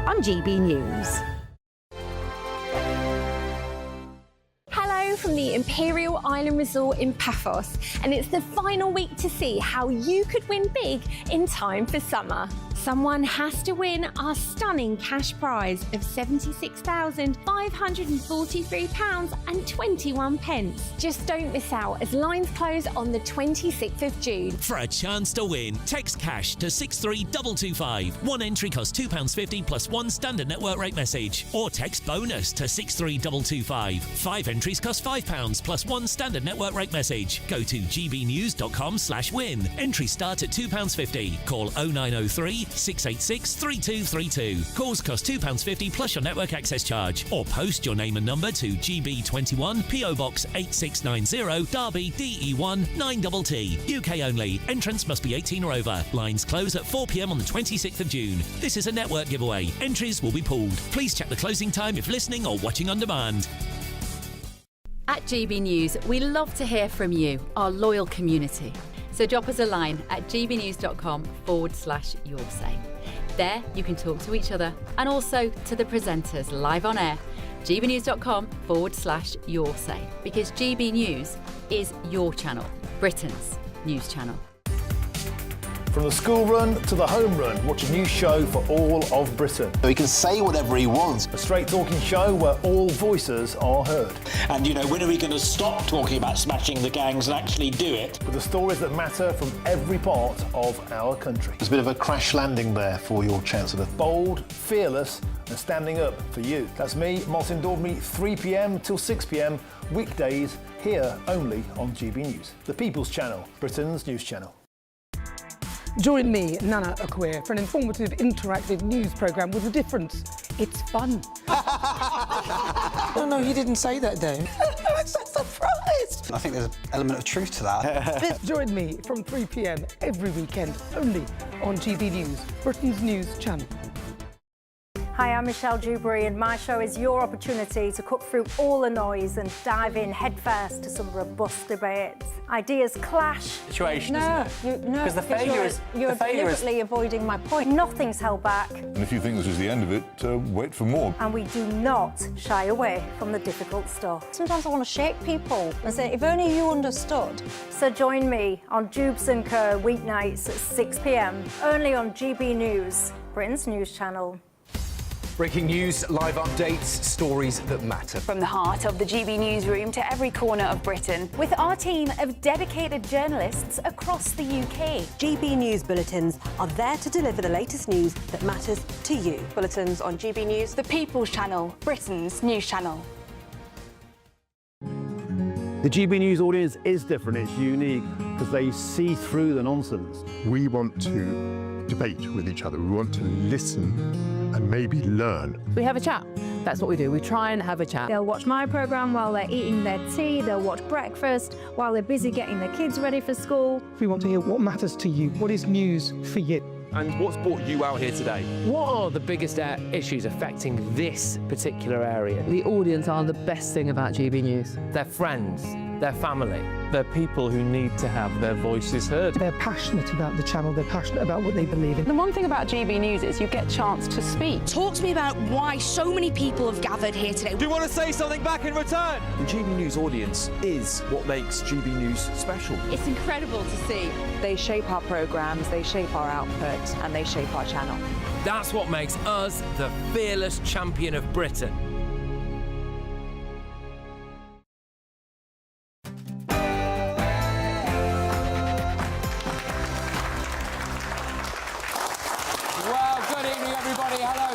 on GB News. From the Imperial Island Resort in Paphos, and it's the final week to see how you could win big in time for summer. Someone has to win our stunning cash prize of £76,543.21. Just don't miss out as lines close on the 26th of June. For a chance to win, text cash to 63225. One entry costs £2.50 plus one standard network rate message. Or text bonus to 63225. 5 entries cost £5 plus one standard network rate message. Go to gbnews.com/win. Entries start at £2.50. Call 0903 686 3232. Calls cost £2.50 plus your network access charge. Or post your name and number to GB21 PO Box 8690 Derby DE1 9TT. UK only. Entrance must be 18 or over. Lines close at 4 p.m. on the 26th of June. This is a network giveaway. Entries will be pooled. Please check the closing time if listening or watching on demand. At GB News, we love to hear from you, our loyal community. So drop us a line at gbnews.com/yoursay. There you can talk to each other and also to the presenters live on air. gbnews.com/yoursay, because GB News is your channel, Britain's news channel. From the school run to the home run, watch a new show for all of Britain. He can say whatever he wants. A straight-talking show where all voices are heard. And, you know, when are we going to stop talking about smashing the gangs and actually do it? With the stories that matter from every part of our country. There's a bit of a crash landing there for your Chancellor. Bold, fearless and standing up for you. That's me, Martin Daubney, 3 p.m. till 6 p.m, weekdays, here only on GB News. The People's Channel, Britain's news channel. Join me, Nana Akweer, for an informative, interactive news programme with a difference. It's fun. No, he didn't say that, though. I'm so surprised. I think there's an element of truth to that. Join me from 3 p.m. every weekend, only on GB News, Britain's news channel. Hi, I'm Michelle Dewberry, and my show is your opportunity to cut through all the noise and dive in headfirst to some robust debates. Ideas clash. Situation, no, because the failure is you're deliberately avoiding my point. Nothing's held back. And if you think this is the end of it, wait for more. And we do not shy away from the difficult stuff. Sometimes I want to shake people and say, if only you understood. So join me on Dubes & Co weeknights at 6 p.m, only on GB News, Britain's news channel. Breaking news, live updates, stories that matter. From the heart of the GB newsroom to every corner of Britain, with our team of dedicated journalists across the UK. GB News bulletins are there to deliver the latest news that matters to you. Bulletins on GB News, the People's Channel, Britain's news channel. The GB News audience is different, it's unique, because they see through the nonsense. We want to debate with each other, we want to listen and maybe learn. We have a chat. That's what we do. We try and have a chat. They'll watch my programme while they're eating their tea, they'll watch breakfast while they're busy getting their kids ready for school. We want to hear what matters to you, what is news for you. And what's brought you out here today? What are the biggest issues affecting this particular area? The audience are the best thing about GB News. Their friends, their family. They're people who need to have their voices heard. They're passionate about the channel, they're passionate about what they believe in. The one thing about GB News is you get a chance to speak. Talk to me about why so many people have gathered here today. Do you want to say something back in return? The GB News audience is what makes GB News special. It's incredible to see. They shape our programmes, they shape our output, and they shape our channel. That's what makes us the fearless champion of Britain.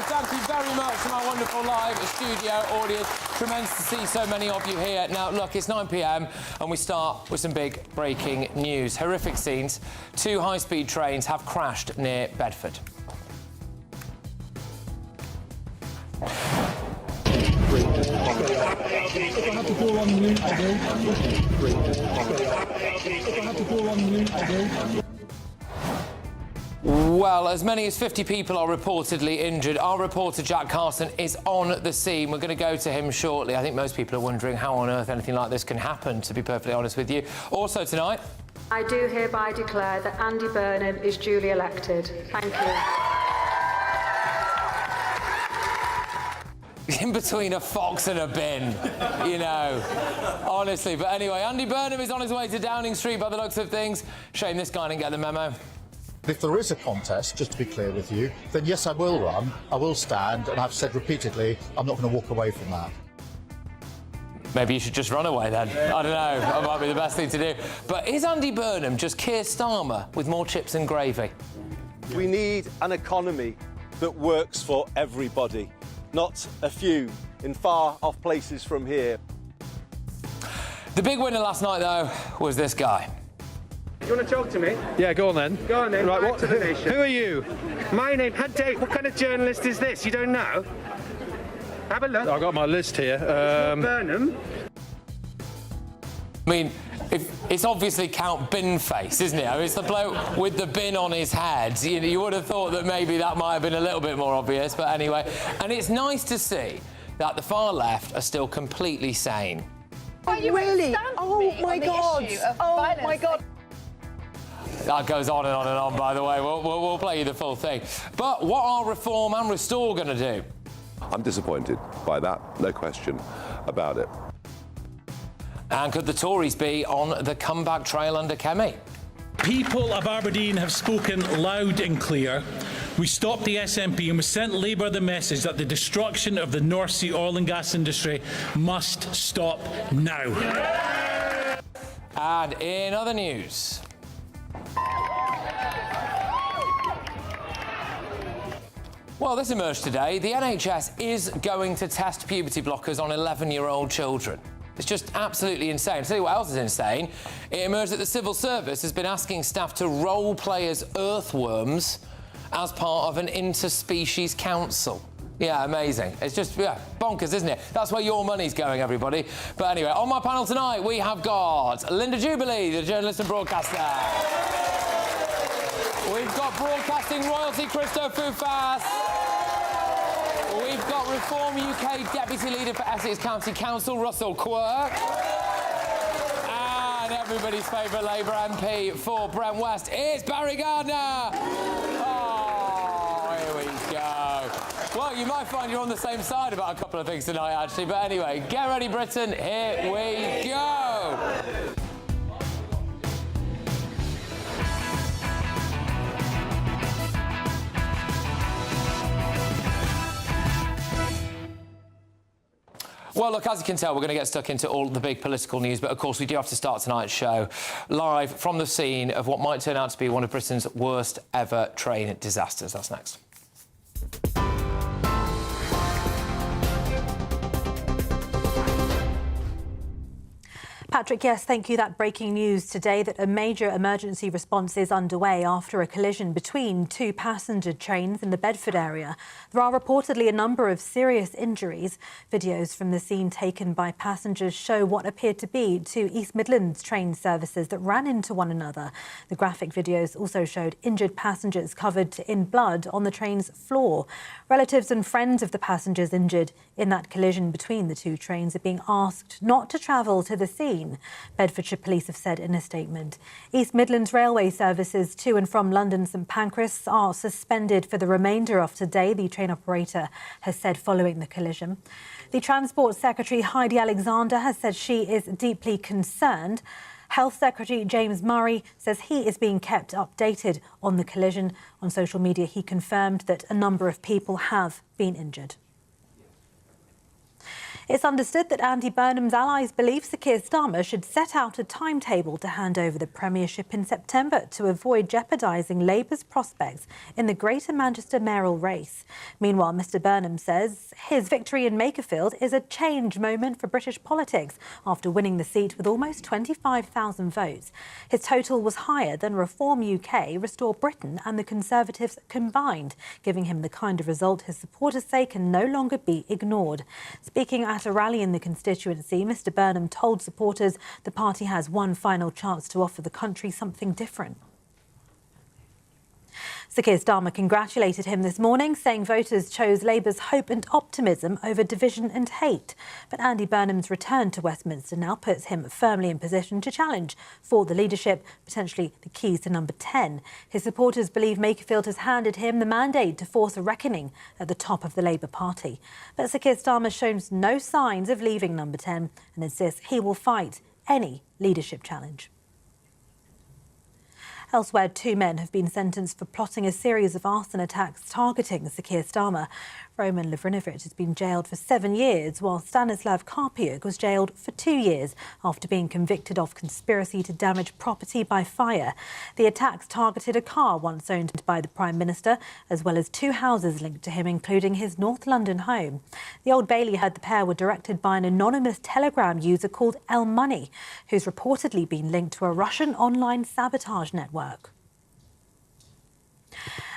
Thank you very much to my wonderful live studio audience. Tremendous to see so many of you here. Now, look, it's 9 p.m. and we start with some big breaking news. Horrific scenes. 2 high-speed trains have crashed near Bedford. Well, as many as 50 people are reportedly injured. Our reporter, Jack Carson, is on the scene. We're going to go to him shortly. I think most people are wondering how on earth anything like this can happen, to be perfectly honest with you. Also tonight... I do hereby declare that Andy Burnham is duly elected. Thank you. in between a fox and a bin, you know, honestly. But anyway, Andy Burnham is on his way to Downing Street by the looks of things. Shame this guy didn't get the memo. If there is a contest, just to be clear with you, then yes, I will run, I will stand, and I've said repeatedly, I'm not going to walk away from that. Maybe you should just run away then. I don't know, that might be the best thing to do. But is Andy Burnham just Keir Starmer with more chips and gravy? We need an economy that works for everybody, not a few in far-off places from here. The big winner last night, though, was this guy. You want to talk to me? Yeah, go on then. Go on then. Right, Back to the nation. Who are you? My name. What kind of journalist is this? You don't know? Have a look. I've got my list here. Burnham. I mean, it's obviously Count Binface, isn't it? I mean, it's the bloke with the bin on his head. You would have thought that maybe that might have been a little bit more obvious, but anyway. And it's nice to see that the far left are still completely sane. Really? Oh my God! Oh my God! That goes on and on and on, by the way. We'll play you the full thing. But what are Reform and Restore going to do? I'm disappointed by that, no question about it. And could the Tories be on the comeback trail under Kemi? People of Aberdeen have spoken loud and clear. We stopped the SNP and we sent Labour the message that the destruction of the North Sea oil and gas industry must stop now. And in other news... Well, this emerged today. The NHS is going to test puberty blockers on 11-year-old children. It's just absolutely insane. I'll tell you what else is insane. It emerged that the civil service has been asking staff to role play as earthworms as part of an interspecies council. Yeah, amazing. It's just, yeah, bonkers, isn't it? That's where your money's going, everybody. But anyway, on my panel tonight, we have got Linda Jubilee, the journalist and broadcaster. We've got broadcasting royalty Christo Fufas. We've got Reform UK Deputy Leader for Essex County Council, Russell Quirk. And everybody's favourite Labour MP for Brent West is Barry Gardner. Oh, here we go. Well, you might find you're on the same side about a couple of things tonight, actually. But anyway, get ready, Britain. Here we go. Well, look, as you can tell, we're going to get stuck into all the big political news, but of course we do have to start tonight's show live from the scene of what might turn out to be one of Britain's worst ever train disasters. That's next. Patrick, yes, thank you. That breaking news today that a major emergency response is underway after a collision between two passenger trains in the Bedford area. There are reportedly a number of serious injuries. Videos from the scene taken by passengers show what appeared to be two East Midlands train services that ran into one another. The graphic videos also showed injured passengers covered in blood on the train's floor. Relatives and friends of the passengers injured in that collision between the two trains are being asked not to travel to the scene. Bedfordshire Police have said in a statement. East Midlands Railway services to and from London St Pancras are suspended for the remainder of today, the train operator has said following the collision. The Transport Secretary Heidi Alexander has said she is deeply concerned. Health Secretary James Murray says he is being kept updated on the collision. On social media, he confirmed that a number of people have been injured. It's understood that Andy Burnham's allies believe Sir Keir Starmer should set out a timetable to hand over the Premiership in September to avoid jeopardising Labour's prospects in the Greater Manchester mayoral race. Meanwhile, Mr Burnham says his victory in Makerfield is a change moment for British politics after winning the seat with almost 25,000 votes. His total was higher than Reform UK, Restore Britain and the Conservatives combined, giving him the kind of result his supporters say can no longer be ignored. Speaking at a rally in the constituency, Mr Burnham told supporters the party has one final chance to offer the country something different. Sir Keir Starmer congratulated him this morning, saying voters chose Labour's hope and optimism over division and hate. But Andy Burnham's return to Westminster now puts him firmly in position to challenge for the leadership, potentially the keys to number 10. His supporters believe Makerfield has handed him the mandate to force a reckoning at the top of the Labour Party. But Sir Keir Starmer shows no signs of leaving number 10 and insists he will fight any leadership challenge. Elsewhere, 2 men have been sentenced for plotting a series of arson attacks targeting Sir Keir Starmer. Roman Lavrinovic has been jailed for 7 years, while Stanislav Karpiuk was jailed for 2 years after being convicted of conspiracy to damage property by fire. The attacks targeted a car once owned by the Prime Minister, as well as 2 houses linked to him, including his North London home. The Old Bailey heard the pair were directed by an anonymous Telegram user called El Money, who's reportedly been linked to a Russian online sabotage network.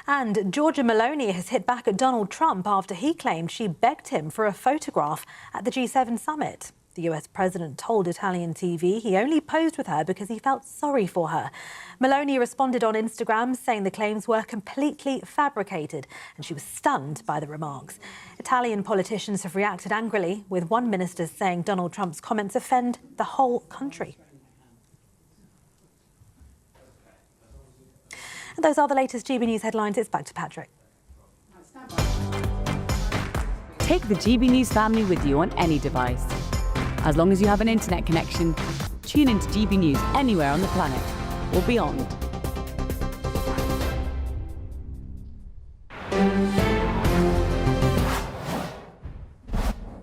And Giorgia Meloni has hit back at Donald Trump after he claimed she begged him for a photograph at the G7 summit. The US president told Italian TV he only posed with her because he felt sorry for her. Meloni responded on Instagram saying the claims were completely fabricated, and she was stunned by the remarks. Italian politicians have reacted angrily, with one minister saying Donald Trump's comments offend the whole country. And those are the latest GB News headlines. It's back to Patrick. Take the GB News family with you on any device. As long as you have an internet connection, tune into GB News anywhere on the planet or beyond.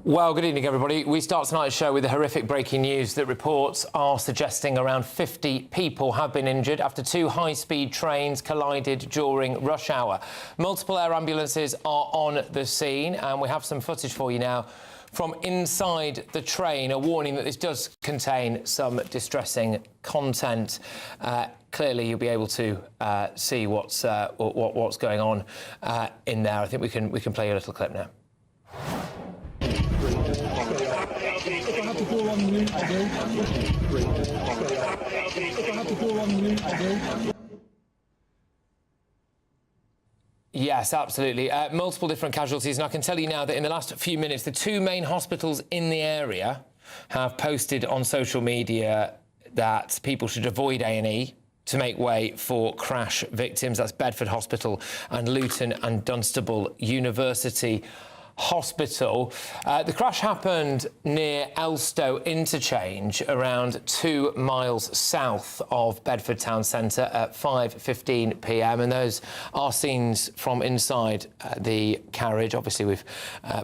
Well, good evening, everybody. We start tonight's show with the horrific breaking news that reports are suggesting around 50 people have been injured after 2 high-speed trains collided during rush hour. Multiple air ambulances are on the scene, and we have some footage for you now from inside the train, a warning that this does contain some distressing content. Clearly, you'll be able to see what's going on in there. I think we can play you a little clip now. Yes, absolutely. Multiple different casualties, and I can tell you now that in the last few minutes, the 2 main hospitals in the area have posted on social media that people should avoid A&E to make way for crash victims. That's Bedford Hospital and Luton and Dunstable University Hospital. The crash happened near Elstow Interchange, around 2 miles south of Bedford Town Centre at 5:15 p.m. And those are scenes from inside the carriage. Obviously, we've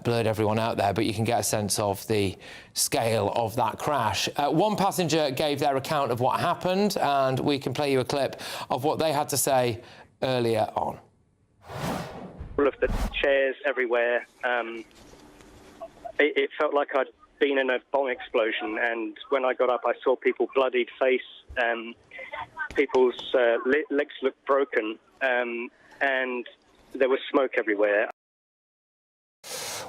blurred everyone out there, but you can get a sense of the scale of that crash. One passenger gave their account of what happened, and we can play you a clip of what they had to say earlier on. All of the chairs everywhere. It felt like I'd been in a bomb explosion, and when I got up I saw people bloodied face, people's legs looked broken, and there was smoke everywhere.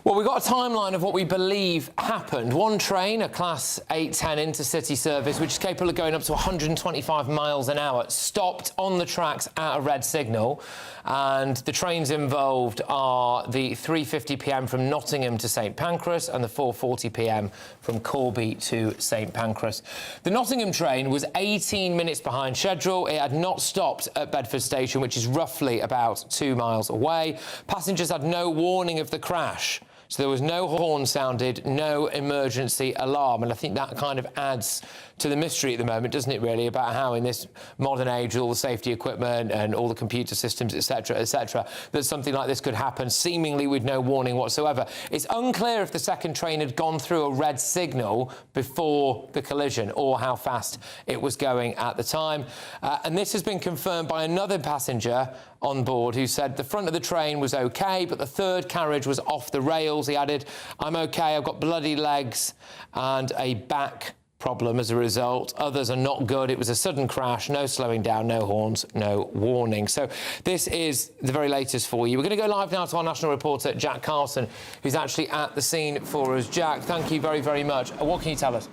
Well, we've got a timeline of what we believe happened. One train, a Class 810 intercity service, which is capable of going up to 125 miles an hour, stopped on the tracks at a red signal. And the trains involved are the 3:50 p.m. from Nottingham to St Pancras and the 4:40 p.m. from Corby to St Pancras. The Nottingham train was 18 minutes behind schedule. It had not stopped at Bedford Station, which is roughly about 2 miles away. Passengers had no warning of the crash. So there was no horn sounded, no emergency alarm. And I think that kind of adds to the mystery at the moment, doesn't it, really, about how in this modern age, all the safety equipment and all the computer systems, etc., that something like this could happen seemingly with no warning whatsoever. It's unclear if the second train had gone through a red signal before the collision or how fast it was going at the time. And this has been confirmed by another passenger on board who said the front of the train was OK, but the third carriage was off the rails. He added, "I'm OK, I've got bloody legs and a back problem as a result. Others are not good. It was a sudden crash, no slowing down, no horns, no warning." So this is the very latest for you. We're going to go live now to our national reporter, Jack Carlson, who's actually at the scene for us. Jack, thank you very, very much. What can you tell us?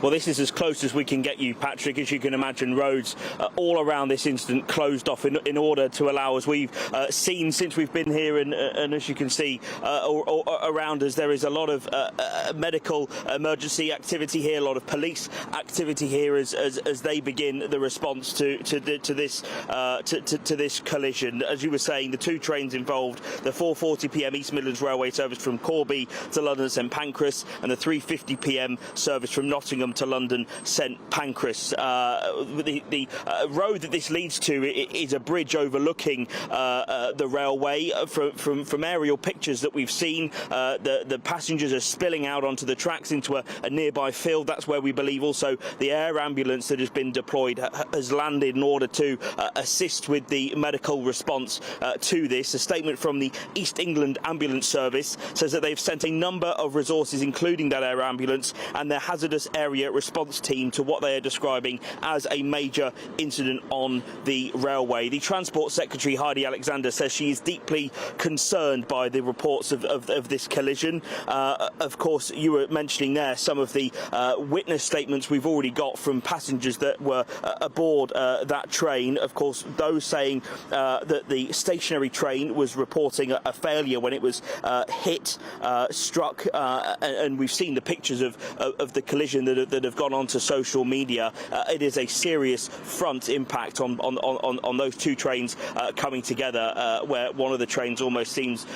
Well, this is as close as we can get you, Patrick. As you can imagine, roads all around this incident closed off in order to allow, as we've seen since we've been here, and as you can see around us, there is a lot of medical emergency activity here, a lot of police activity here as they begin the response to this collision. As you were saying, the two trains involved, the 4:40 p.m. East Midlands Railway service from Corby to London St Pancras, and the 3:50 p.m. service from Nottingham to London St Pancras. The road that this leads to is a bridge overlooking the railway. From aerial pictures that we've seen, the passengers are spilling out onto the tracks into a nearby field. That's where we believe also the air ambulance that has been deployed has landed in order to assist with the medical response to this. A statement from the East England Ambulance Service says that they've sent a number of resources, including that air ambulance and their hazardous area response team, to what they are describing as a major incident on the railway. The Transport Secretary, Heidi Alexander, says she is deeply concerned by the reports of this collision. Of course, you were mentioning there some of the witness statements we've already got from passengers that were aboard that train. Of course, those saying that the stationary train was reporting a failure when it was hit, struck, and we've seen the pictures of the collision that have gone onto social media. It is a serious front impact on those two trains coming together, where one of the trains almost seems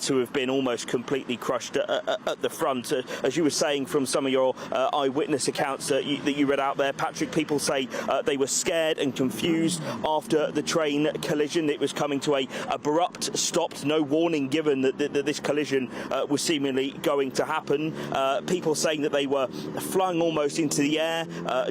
to have been almost completely crushed at the front. As you were saying from some of your eyewitness accounts that you read out there, Patrick, people say they were scared and confused after the train collision. It was coming to a abrupt stop, no warning given that this collision was seemingly going to happen. People saying that they were flying almost into the air.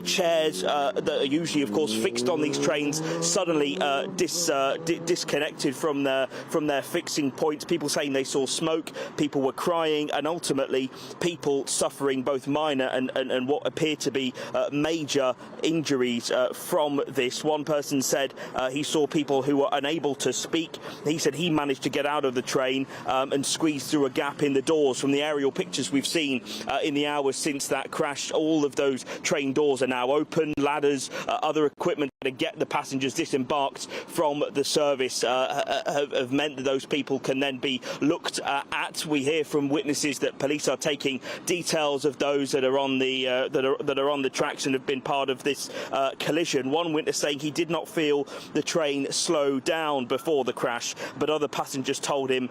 Chairs that are usually, of course, fixed on these trains suddenly disconnected from their fixing points. People saying they saw smoke. People were crying, and ultimately people suffering both minor and what appeared to be major injuries from this. One person said he saw people who were unable to speak. He said he managed to get out of the train and squeeze through a gap in the doors. From the aerial pictures we've seen in the hours since that crash, all of those train doors are now open. Ladders, other equipment to get the passengers disembarked from the service have meant that those people can then be looked at. We hear from witnesses that police are taking details of those that are on the that are on the tracks and have been part of this collision. One witness saying he did not feel the train slow down before the crash, but other passengers told him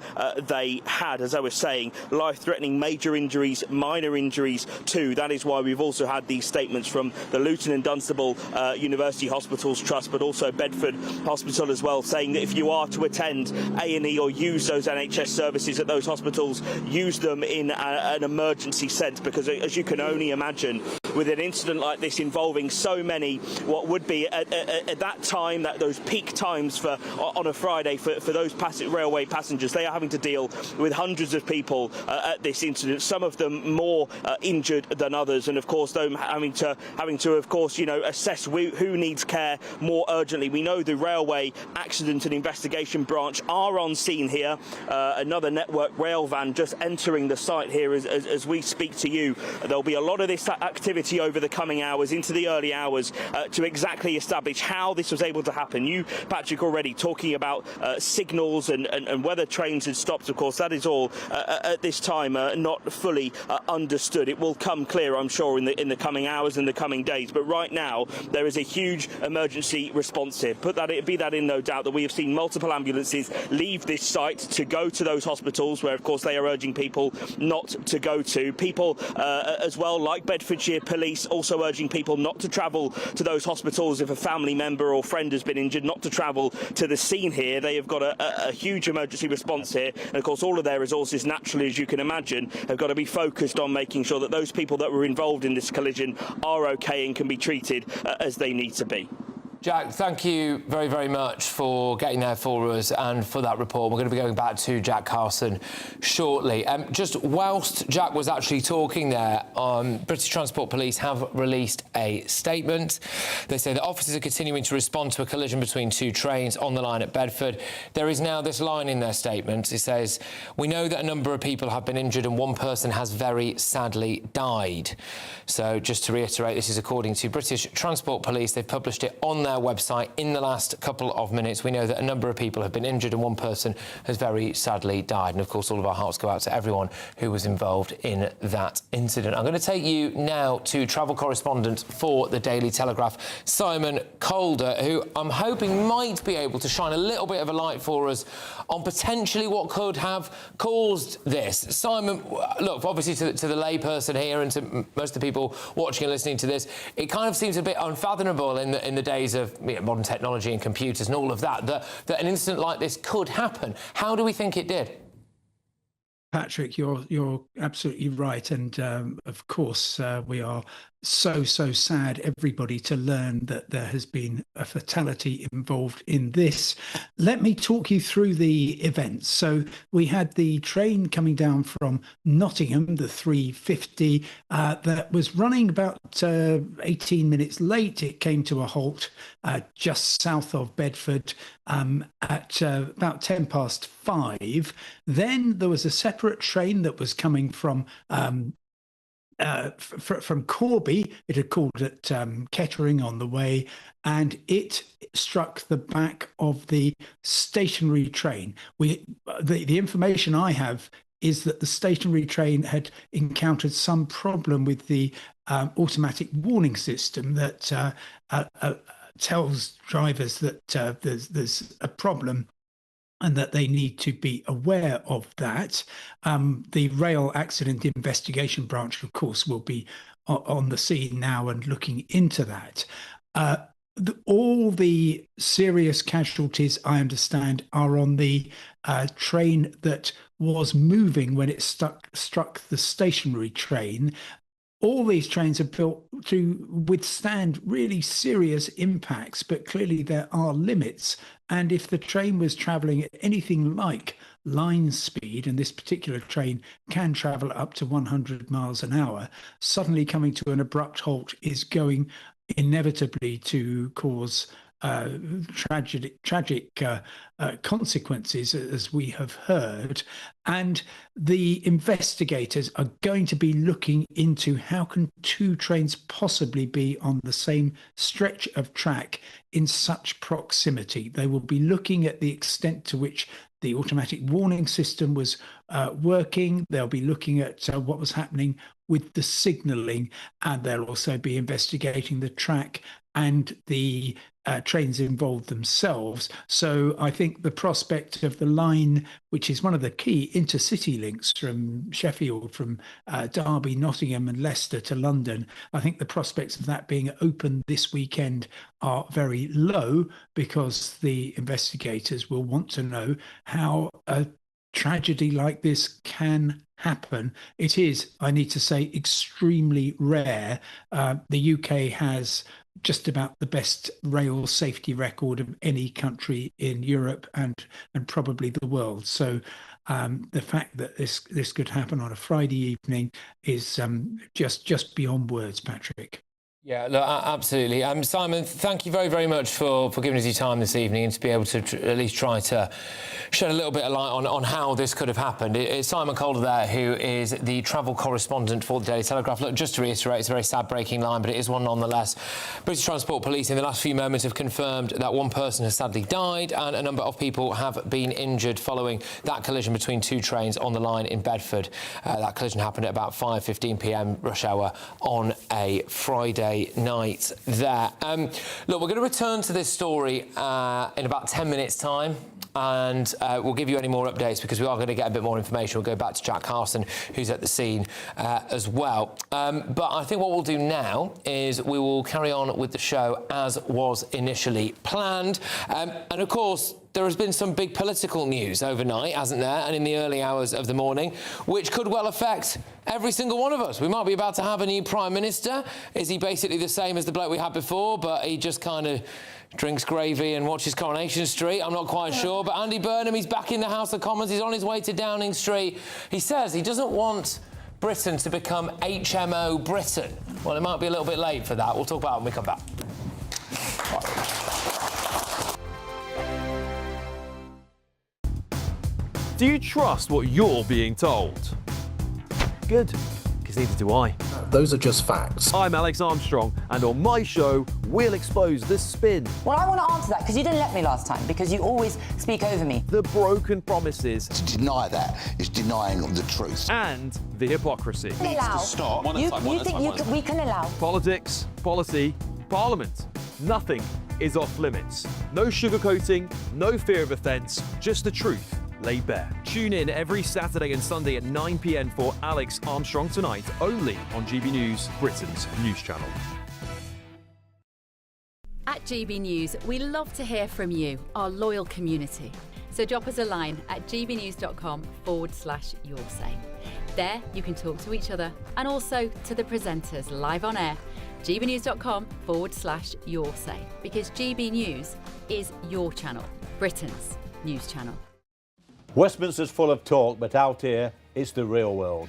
they had. As I was saying, life-threatening major injuries, minor injuries too. That is why we've also had these statements from the Luton and Dunstable University Hospitals Trust, but also Bedford Hospital as well, saying that if you are to attend A&E or use those NHS services at those hospitals, use them in an emergency sense, because as you can only imagine, with an incident like this involving so many, what would be at that time, those peak times on a Friday for those railway passengers, they are having to deal with hundreds of people at this incident, some of them more injured than others, and of course them having to of course, you know, assess who needs care more urgently. We know the Railway Accident and Investigation Branch are on scene here. Another Network rail van just entering the site here as we speak to you. There'll be a lot of this activity over the coming hours, into the early hours, to exactly establish how this was able to happen. You, Patrick, already talking about signals and whether trains had stopped. Of course, that is all at this time not fully understood. It will come clear, I'm sure, in the coming hours and the coming days. But right now, there is a huge emergency response here. Be that in no doubt that we have seen multiple ambulances leave this site to go to those hospitals where, of course, they are urging people not to go to. People as well, like Bedfordshire Police, also urging people not to travel to those hospitals if a family member or friend has been injured, not to travel to the scene here. They have got a huge emergency response here, and of course all of their resources, naturally, as you can imagine, have got to be focused on making sure that those people that were involved in this collision are okay and can be treated as they need to be. Jack, thank you very, very much for getting there for us and for that report. We're going to be going back to Jack Carson shortly. Just whilst Jack was actually talking there, British Transport Police have released a statement. They say that officers are continuing to respond to a collision between two trains on the line at Bedford. There is now this line in their statement. It says, "We know that a number of people have been injured and one person has very sadly died." So just to reiterate, this is according to British Transport Police. They've published it on their website in the last couple of minutes. We know that a number of people have been injured and one person has very sadly died. And of course, all of our hearts go out to everyone who was involved in that incident. I'm going to take you now to travel correspondent for the Daily Telegraph, Simon Calder, who I'm hoping might be able to shine a little bit of a light for us on potentially what could have caused this. Simon, look, obviously to the layperson here and to most of the people watching and listening to this, it kind of seems a bit unfathomable in the days of modern technology and computers and all of that, that an incident like this could happen. How do we think it did? Patrick, you're absolutely right, and of course we are so sad, everybody, to learn that there has been a fatality involved in this. Let me talk you through the events. So we had the train coming down from Nottingham, the 350, that was running about 18 minutes late. It came to a halt just south of Bedford at about 5:10. Then there was a separate train that was coming from Corby. It had called at Kettering on the way, and it struck the back of the stationary train. The information I have is that the stationary train had encountered some problem with the automatic warning system that tells drivers that there's a problem and that they need to be aware of that. The Rail Accident Investigation Branch, of course, will be on the scene now and looking into that. All the serious casualties, I understand, are on the train that was moving when it struck the stationary train. All these trains are built to withstand really serious impacts, but clearly there are limits. And if the train was travelling at anything like line speed, and this particular train can travel up to 100 miles an hour, suddenly coming to an abrupt halt is going inevitably to cause tragic consequences, as we have heard. And the investigators are going to be looking into how can two trains possibly be on the same stretch of track in such proximity. They will be looking at the extent to which the automatic warning system was working. They'll be looking at what was happening with the signalling, and they'll also be investigating the track and the trains involved themselves. So I think the prospect of the line, which is one of the key intercity links from Sheffield, from Derby, Nottingham and Leicester to London, I think the prospects of that being open this weekend are very low, because the investigators will want to know how a tragedy like this can happen. It is, I need to say, extremely rare. The UK has just about the best rail safety record of any country in Europe and probably the world. So the fact that this could happen on a Friday evening is just beyond words, Patrick. Yeah, look, absolutely. Simon, thank you very, very much for giving us your time this evening and to be able to at least try to shed a little bit of light on how this could have happened. It's Simon Calder there, who is the travel correspondent for the Daily Telegraph. Look, just to reiterate, it's a very sad breaking line, but it is one nonetheless. British Transport Police in the last few moments have confirmed that one person has sadly died and a number of people have been injured following that collision between two trains on the line in Bedford. That collision happened at about 5:15 p.m. rush hour on a Friday night there. Look, we're going to return to this story in about 10 minutes' time, and we'll give you any more updates because we are going to get a bit more information. We'll go back to Jack Carson, who's at the scene as well. But I think what we'll do now is we will carry on with the show as was initially planned. And of course, there has been some big political news overnight, hasn't there, and in the early hours of the morning, which could well affect every single one of us. We might be about to have a new Prime Minister. Is he basically the same as the bloke we had before, but he just kind of drinks gravy and watches Coronation Street? I'm not quite sure. But Andy Burnham, he's back in the House of Commons. He's on his way to Downing Street. He says he doesn't want Britain to become HMO Britain. Well, it might be a little bit late for that. We'll talk about it when we come back. Do you trust what you're being told? Good, because neither do I. Those are just facts. I'm Alex Armstrong, and on my show, we'll expose the spin. Well, I want to answer that, because you didn't let me last time, because you always speak over me. The broken promises. To deny that is denying the truth. And the hypocrisy. Needs to stop. You think we can allow? Politics, policy, parliament. Nothing is off limits. No sugarcoating, no fear of offence, just the truth laid bare. Tune in every Saturday and Sunday at 9 p.m. for Alex Armstrong Tonight, only on GB News, Britain's news channel. At GB News, we love to hear from you, our loyal community. So drop us a line at gbnews.com/yoursay. There you can talk to each other and also to the presenters live on air. gbnews.com/yoursay, because GB News is your channel, Britain's news channel. Westminster's full of talk, but out here, it's the real world.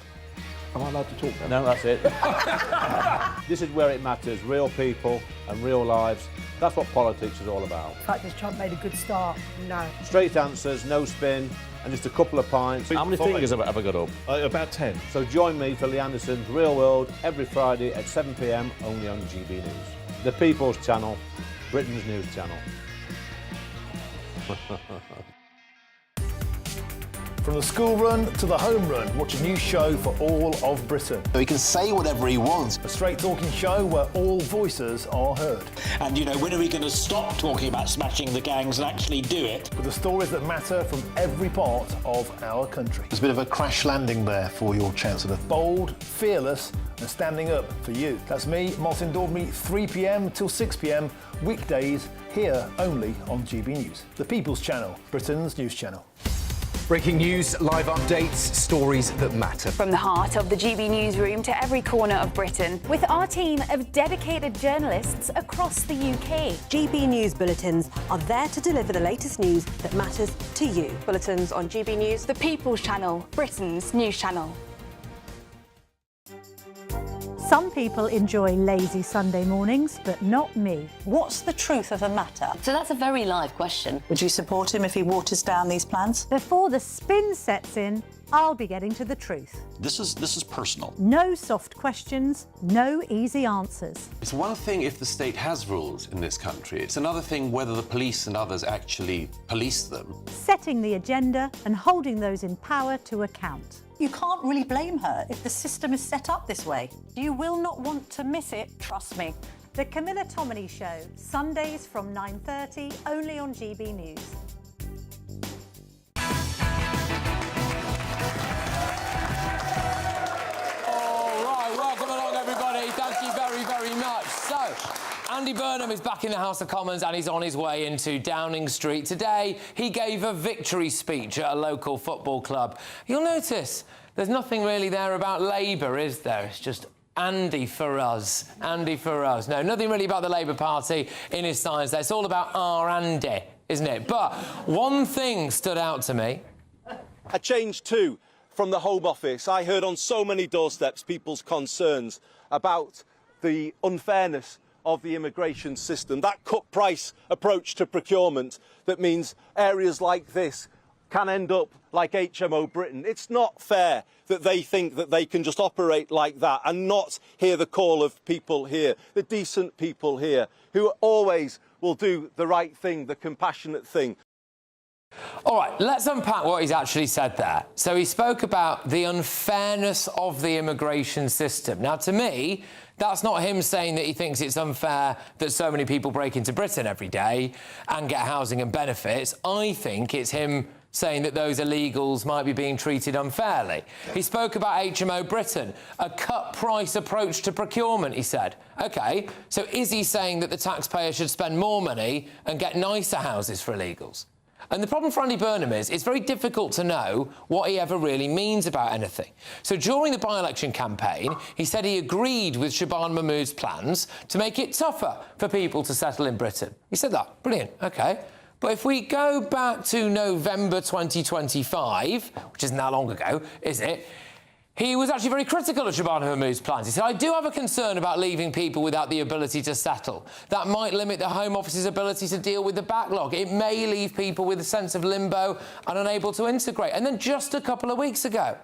Am I allowed to talk then? No, that's it. This is where it matters, real people and real lives. That's what politics is all about. The fact has Trump made a good start? No. Straight answers, no spin, and just a couple of pints. How many fingers have I got up? About 10. So join me for Lee Anderson's Real World every Friday at 7 p.m, only on GB News. The People's Channel, Britain's news channel. From the school run to the home run, watch a new show for all of Britain. So he can say whatever he wants. A straight talking show where all voices are heard. And, you know, when are we going to stop talking about smashing the gangs and actually do it? With the stories that matter from every part of our country. There's a bit of a crash landing there for your Chancellor. Bold, fearless and standing up for you. That's me, Martin Daubney, 3 p.m. till 6 p.m, weekdays, here only on GB News. The People's Channel, Britain's news channel. Breaking news, live updates, stories that matter. From the heart of the GB newsroom to every corner of Britain, with our team of dedicated journalists across the UK. GB News bulletins are there to deliver the latest news that matters to you. Bulletins on GB News, the People's Channel, Britain's news channel. Some people enjoy lazy Sunday mornings, but not me. What's the truth of the matter? So that's a very live question. Would you support him if he waters down these plans? Before the spin sets in, I'll be getting to the truth. This is personal. No soft questions, no easy answers. It's one thing if the state has rules in this country. It's another thing whether the police and others actually police them. Setting the agenda and holding those in power to account. You can't really blame her if the system is set up this way. You will not want to miss it, trust me. The Camilla Tominey Show, Sundays from 9:30, only on GB News. All right, welcome along, everybody. Thank you very, very much. So, Andy Burnham is back in the House of Commons and he's on his way into Downing Street. Today, he gave a victory speech at a local football club. You'll notice there's nothing really there about Labour, is there? It's just Andy for us. Andy for us. No, nothing really about the Labour Party in his signs there. It's all about our Andy, isn't it? But one thing stood out to me. A change too from the Home Office. I heard on so many doorsteps people's concerns about the unfairness of the immigration system, that cut-price approach to procurement that means areas like this can end up like HMO Britain. It's not fair that they think that they can just operate like that and not hear the call of people here, the decent people here, who always will do the right thing, the compassionate thing. All right, let's unpack what he's actually said there. So he spoke about the unfairness of the immigration system. Now, to me, that's not him saying that he thinks it's unfair that so many people break into Britain every day and get housing and benefits. I think it's him saying that those illegals might be being treated unfairly. He spoke about HMO Britain, a cut-price approach to procurement, he said. OK, so is he saying that the taxpayer should spend more money and get nicer houses for illegals? And the problem for Andy Burnham is it's very difficult to know what he ever really means about anything. So during the by-election campaign, he said he agreed with Shabana Mahmood's plans to make it tougher for people to settle in Britain. He said that. Brilliant. OK. But if we go back to November 2025, which isn't that long ago, is it? He was actually very critical of Shabana Mahmood's plans. He said, I do have a concern about leaving people without the ability to settle. That might limit the Home Office's ability to deal with the backlog. It may leave people with a sense of limbo and unable to integrate. And then just a couple of weeks ago,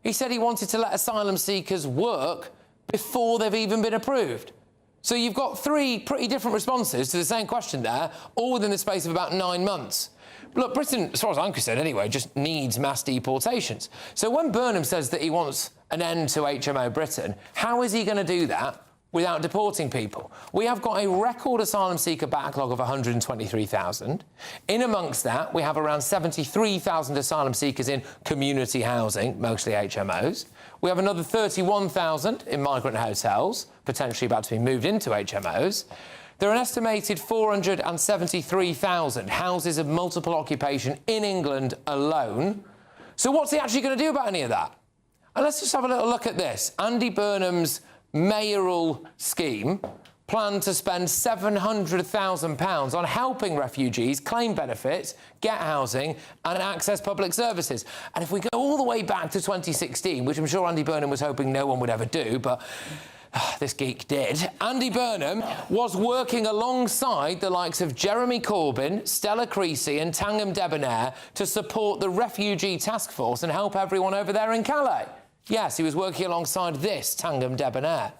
he said he wanted to let asylum seekers work before they've even been approved. So you've got three pretty different responses to the same question there, all within the space of about 9 months. Look, Britain, as far as I'm concerned anyway, just needs mass deportations. So when Burnham says that he wants an end to HMO Britain, how is he going to do that without deporting people? We have got a record asylum seeker backlog of 123,000. In amongst that, we have around 73,000 asylum seekers in community housing, mostly HMOs. We have another 31,000 in migrant hotels, potentially about to be moved into HMOs. There are an estimated 473,000 houses of multiple occupation in England alone. So what's he actually going to do about any of that? And let's just have a little look at this. Andy Burnham's mayoral scheme planned to spend £700,000 on helping refugees claim benefits, get housing and access public services. And if we go all the way back to 2016, which I'm sure Andy Burnham was hoping no one would ever do, but this geek did, Andy Burnham was working alongside the likes of Jeremy Corbyn, Stella Creasy and Tanguy Debonair to support the refugee task force and help everyone over there in Calais. Yes, he was working alongside this Tanguy Debonair.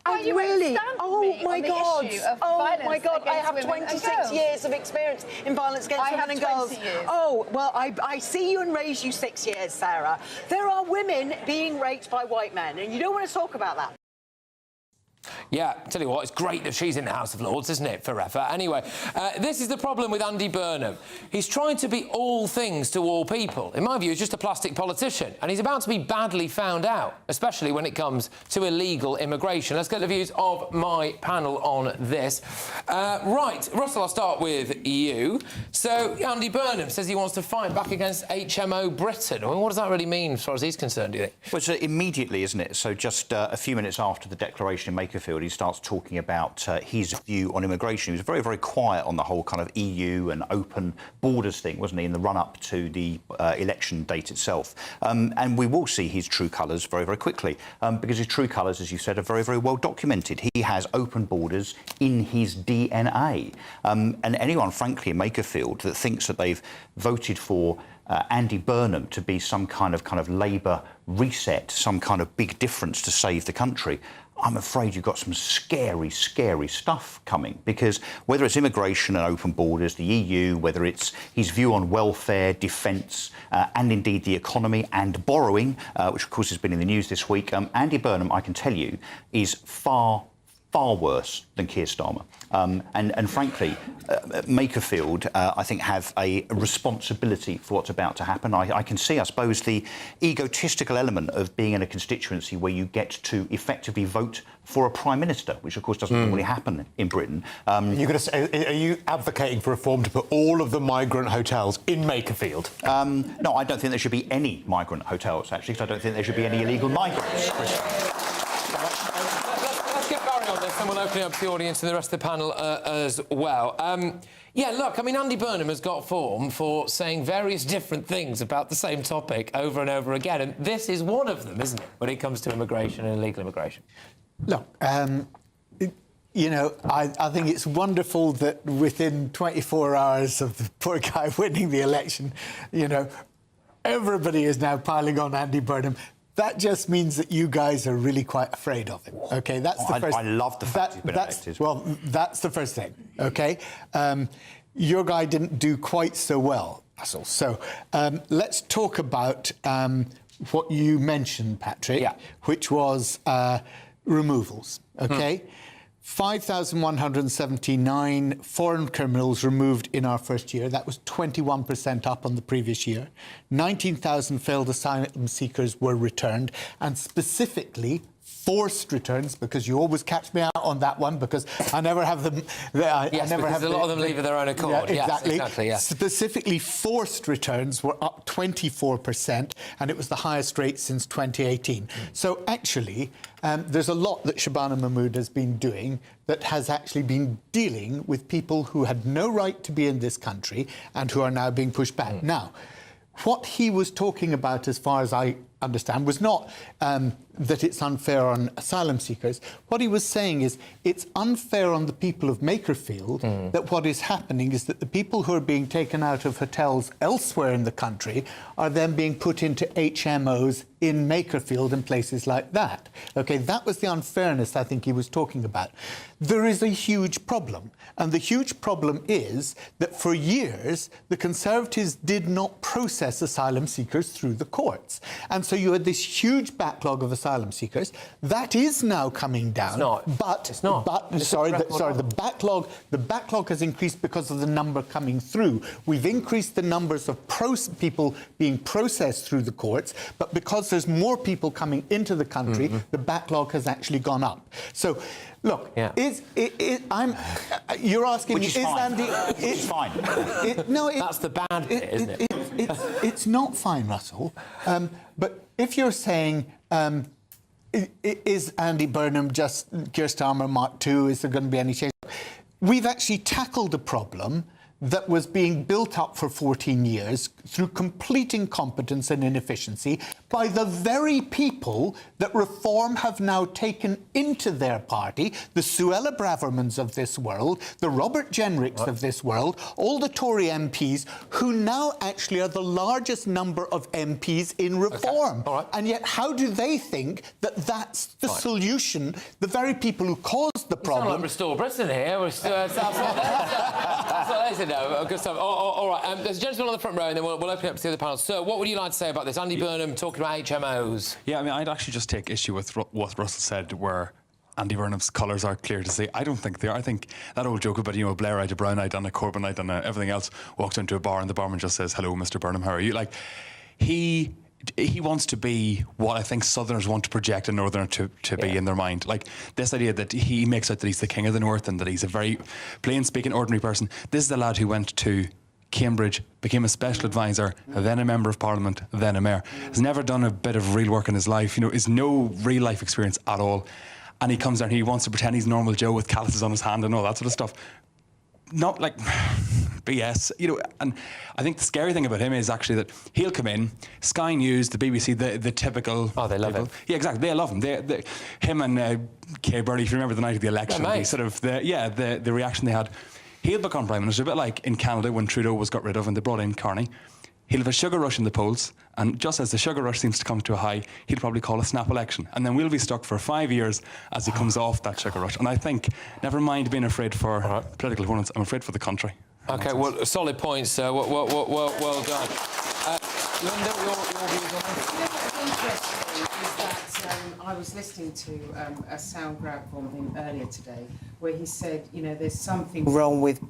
Really? Oh my God! Oh my God! I have 26 years of experience in violence against women and girls. Oh well, I see you and raise you 6 years, Sarah. There are women being raped by white men, and you don't want to talk about that. Yeah, tell you what, it's great that she's in the House of Lords, isn't it, forever? Anyway, this is the problem with Andy Burnham. He's trying to be all things to all people. In my view, he's just a plastic politician, and he's about to be badly found out, especially when it comes to illegal immigration. Let's get the views of my panel on this. Right, Russell, I'll start with you. So, Andy Burnham says he wants to fight back against HMO Britain. I mean, what does that really mean as far as he's concerned, do you think? Well, it's immediately, isn't it? So just a few minutes after the declaration in Makerfield, he starts talking about his view on immigration. He was very, very quiet on the whole kind of EU and open borders thing, wasn't he, in the run-up to the election date itself. And we will see his true colours very, very quickly, because his true colours, as you said, are very, very well documented. He has open borders in his DNA. And anyone, frankly, in Makerfield that thinks that they've voted for Andy Burnham to be some kind of Labour reset, some kind of big difference to save the country, I'm afraid you've got some scary, scary stuff coming, because whether it's immigration and open borders, the EU, whether it's his view on welfare, defence, and indeed the economy and borrowing, which of course has been in the news this week, Andy Burnham, I can tell you, is far worse than Keir Starmer. And frankly, Makerfield, I think, have a responsibility for what's about to happen. I can see, I suppose, the egotistical element of being in a constituency where you get to effectively vote for a Prime Minister, which, of course, doesn't normally happen in Britain. You're going to say, are you advocating for reform to put all of the migrant hotels in Makerfield? No, I don't think there should be any migrant hotels, actually, because I don't think there should be any illegal migrants. And we'll open it up to the audience and the rest of the panel as well. Yeah, look, I mean, Andy Burnham has got form for saying various different things about the same topic over and over again, and this is one of them, isn't it, when it comes to immigration and illegal immigration? Look, you know, I think it's wonderful that within 24 hours of the poor guy winning the election, you know, everybody is now piling on Andy Burnham. That just means that you guys are really quite afraid of him, OK? That's the first... I love the fact he's been elected. Well, that's the first thing, OK? Your guy didn't do quite so well, Russell. So let's talk about what you mentioned, Patrick, which was removals, OK? 5,179 foreign criminals removed in our first year. That was 21% up on the previous year. 19,000 failed asylum seekers were returned, and specifically forced returns, because you always catch me out on that one, because I never have them. I never have a lot of them leave of their own accord. Yeah, exactly. Yes, exactly. Yes. Specifically, forced returns were up 24%, and it was the highest rate since 2018. So actually, there's a lot that Shabana Mahmood has been doing that has actually been dealing with people who had no right to be in this country and who are now being pushed back. Now, what he was talking about, as far as I understand, was not that it's unfair on asylum seekers. What he was saying is it's unfair on the people of Makerfield that what is happening is that the people who are being taken out of hotels elsewhere in the country are then being put into HMOs in Makerfield and places like that. OK, that was the unfairness I think he was talking about. There is a huge problem, and the huge problem is that for years the Conservatives did not process asylum seekers through the courts. And so you had this huge backlog of asylum seekers. That is now coming down. It's not. But it's not. But the backlog has increased because of the number coming through. We've increased the numbers of people being processed through the courts, but because there's more people coming into the country, the backlog has actually gone up. So, look, you're asking Which me, is is fine. Andy... It's fine. That's the bad bit, isn't it? It's not fine, Russell. But if you're saying, is Andy Burnham just Keir Starmer Mark II? Is there going to be any change? We've actually tackled a problem that was being built up for 14 years through complete incompetence and inefficiency by the very people that Reform have now taken into their party, the Suella Bravermans of this world, the Robert Jenricks of this world, all the Tory MPs, who now actually are the largest number of MPs in Reform. And yet how do they think that that's the solution? The very people who caused the problem... You sound like Restore Britain here. That's what they said. No, good stuff. All right, there's a gentleman on the front row, and then we'll open it up to the other panel. Sir, what would you like to say about this? Andy Burnham talking about HMOs. Yeah, I mean, I'd actually just take issue with what Russell said, where Andy Burnham's colours are clear to see. I don't think they are. I think that old joke about, you know, a Blairite, a Brownite, and a Corbynite, and everything else, walks into a bar and the barman just says, "Hello, Mr. Burnham, how are you?" Like, he wants to be what I think Southerners want to project a Northerner to be in their mind. Like, this idea that he makes out that he's the king of the North and that he's a very plain-speaking, ordinary person. This is the lad who went to Cambridge, became a special advisor, then a member of Parliament, then a mayor. Has never done a bit of real work in his life, you know, has no real life experience at all. And he comes down, he wants to pretend he's normal Joe with calluses on his hand and all that sort of stuff. Not like BS, you know. And I think the scary thing about him is actually that he'll come in, Sky News, the BBC, the typical. Oh, they love him. Yeah, exactly. They love him. Him and Kay Burley, if you remember the night of the election, the reaction they had. He'll become Prime Minister, a bit like in Canada when Trudeau was got rid of and they brought in Carney. He'll have a sugar rush in the polls, and just as the sugar rush seems to come to a high, he'll probably call a snap election. And then we'll be stuck for 5 years as he comes off that sugar rush. And I think, never mind being afraid for political opponents, I'm afraid for the country. OK, well, solid points, sir. Well done. Linda, your views on this? You know what's interesting is that I was listening to a sound grab from him earlier today where he said, you know, there's something wrong with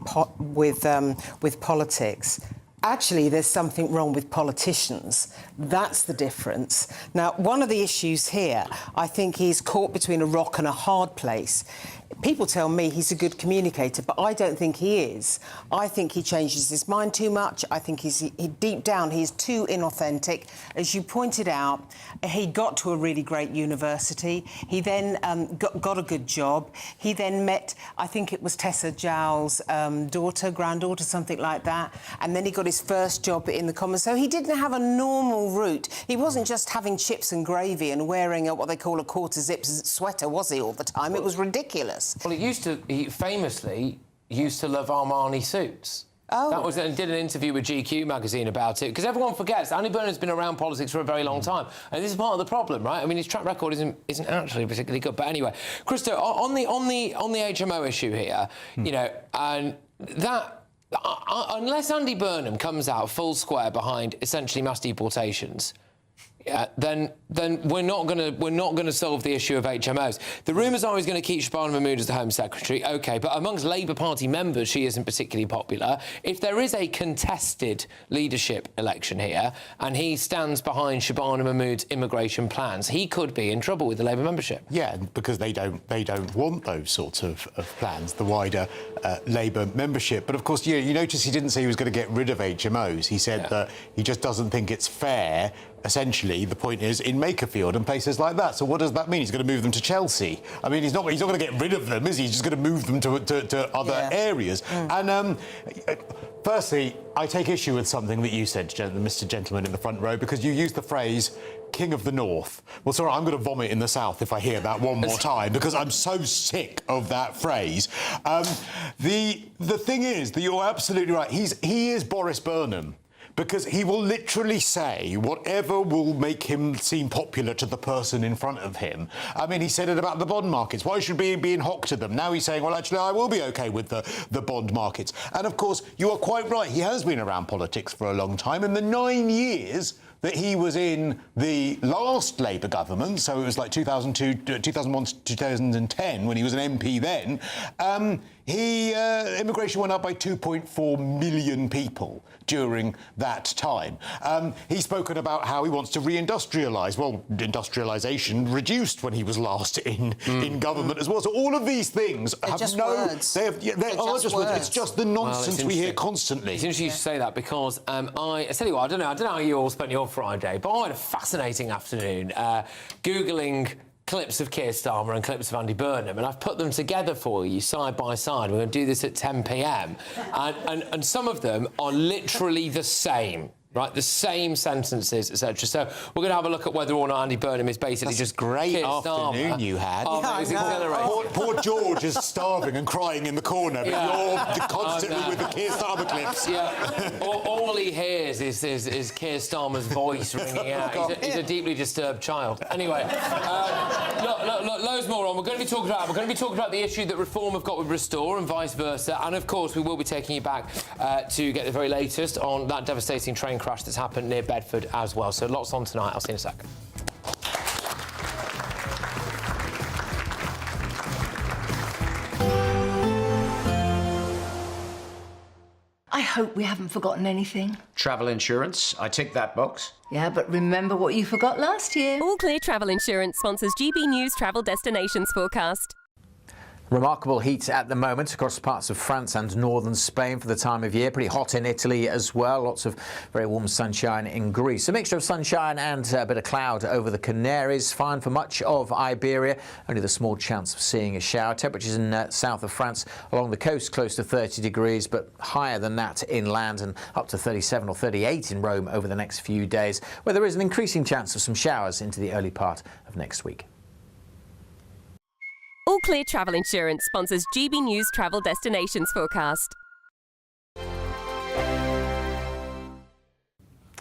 politics. Actually, there's something wrong with politicians. That's the difference. Now, one of the issues here, I think he's caught between a rock and a hard place. People tell me he's a good communicator, but I don't think he is. I think he changes his mind too much. I think deep down he's too inauthentic. As you pointed out, he got to a really great university. He then got a good job. He then met, I think it was Tessa Jowell's granddaughter, something like that. And then he got his first job in the Commons. So he didn't have a normal route. He wasn't just having chips and gravy and wearing what they call a quarter-zip sweater, was he, all the time? It was ridiculous. Well, he famously used to love Armani suits. Oh. That was, and did an interview with GQ magazine about it, because everyone forgets Andy Burnham's been around politics for a very long time, and this is part of the problem, right? I mean, his track record isn't actually particularly good. But anyway, Christo, on the HMO issue here, you know, and that. Unless Andy Burnham comes out full square behind essentially mass deportations, then we're not going to solve the issue of HMOs. The rumours are he's going to keep Shabana Mahmood as the Home Secretary. OK, but amongst Labour Party members, she isn't particularly popular. If there is a contested leadership election here and he stands behind Shabana Mahmood's immigration plans, he could be in trouble with the Labour membership. Yeah, because they don't want those sorts of plans, the wider Labour membership. But of course, you notice he didn't say he was going to get rid of HMOs. He said that he just doesn't think it's fair. Essentially, the point is in Makerfield and places like that. So what does that mean? He's going to move them to Chelsea. I mean, he's not going to get rid of them, is he? He's just going to move them to other areas. And firstly, I take issue with something that you said, Mr. Gentleman in the front row, because you used the phrase King of the North. Well, sorry, I'm going to vomit in the South if I hear that one more time, because I'm so sick of that phrase. The thing is that you're absolutely right. He is Boris Burnham. Because he will literally say whatever will make him seem popular to the person in front of him. I mean, he said it about the bond markets. Why should we be in hock to them? Now he's saying, well, actually, I will be OK with the bond markets. And, of course, you are quite right. He has been around politics for a long time. In the 9 years that he was in the last Labour government, so it was like 2001 to 2010, when he was an MP then, immigration went up by 2.4 million people during that time. He's spoken about how he wants to reindustrialise. Well, industrialisation reduced when he was last in government as well. So all of these things have words. They are just words. It's just the nonsense we hear constantly. It's interesting you should say that, because I tell you what, I don't know how you all spent your Friday, but I had a fascinating afternoon Googling clips of Keir Starmer and clips of Andy Burnham, and I've put them together for you side by side. We're going to do this at 10 p.m. and some of them are literally the same. Right, the same sentences, etc. So we're going to have a look at whether or not Andy Burnham is basically just great Keir afternoon Starmer. you had. Poor George is starving and crying in the corner, but you're constantly with the Keir Starmer clips. Yeah, all he hears is Keir Starmer's voice ringing out. He's a deeply disturbed child. Anyway, look, loads more on. We're going to be talking about the issue that Reform have got with Restore and vice versa, and of course we will be taking you back to get the very latest on that devastating train crash that's happened near Bedford as well. So lots on tonight. I'll see you in a sec. I hope we haven't forgotten anything. Travel insurance, I tick that box. Yeah, but remember what you forgot last year. All Clear Travel Insurance sponsors GBNews Travel Destinations Forecast. Remarkable heat at the moment across parts of France and northern Spain for the time of year. Pretty hot in Italy as well. Lots of very warm sunshine in Greece. A mixture of sunshine and a bit of cloud over the Canaries. Fine for much of Iberia. Only the small chance of seeing a shower. Temperatures in south of France along the coast close to 30 degrees, but higher than that inland, and up to 37 or 38 in Rome over the next few days, where there is an increasing chance of some showers into the early part of next week. All Clear Travel Insurance sponsors GBNews Travel Destinations Forecast.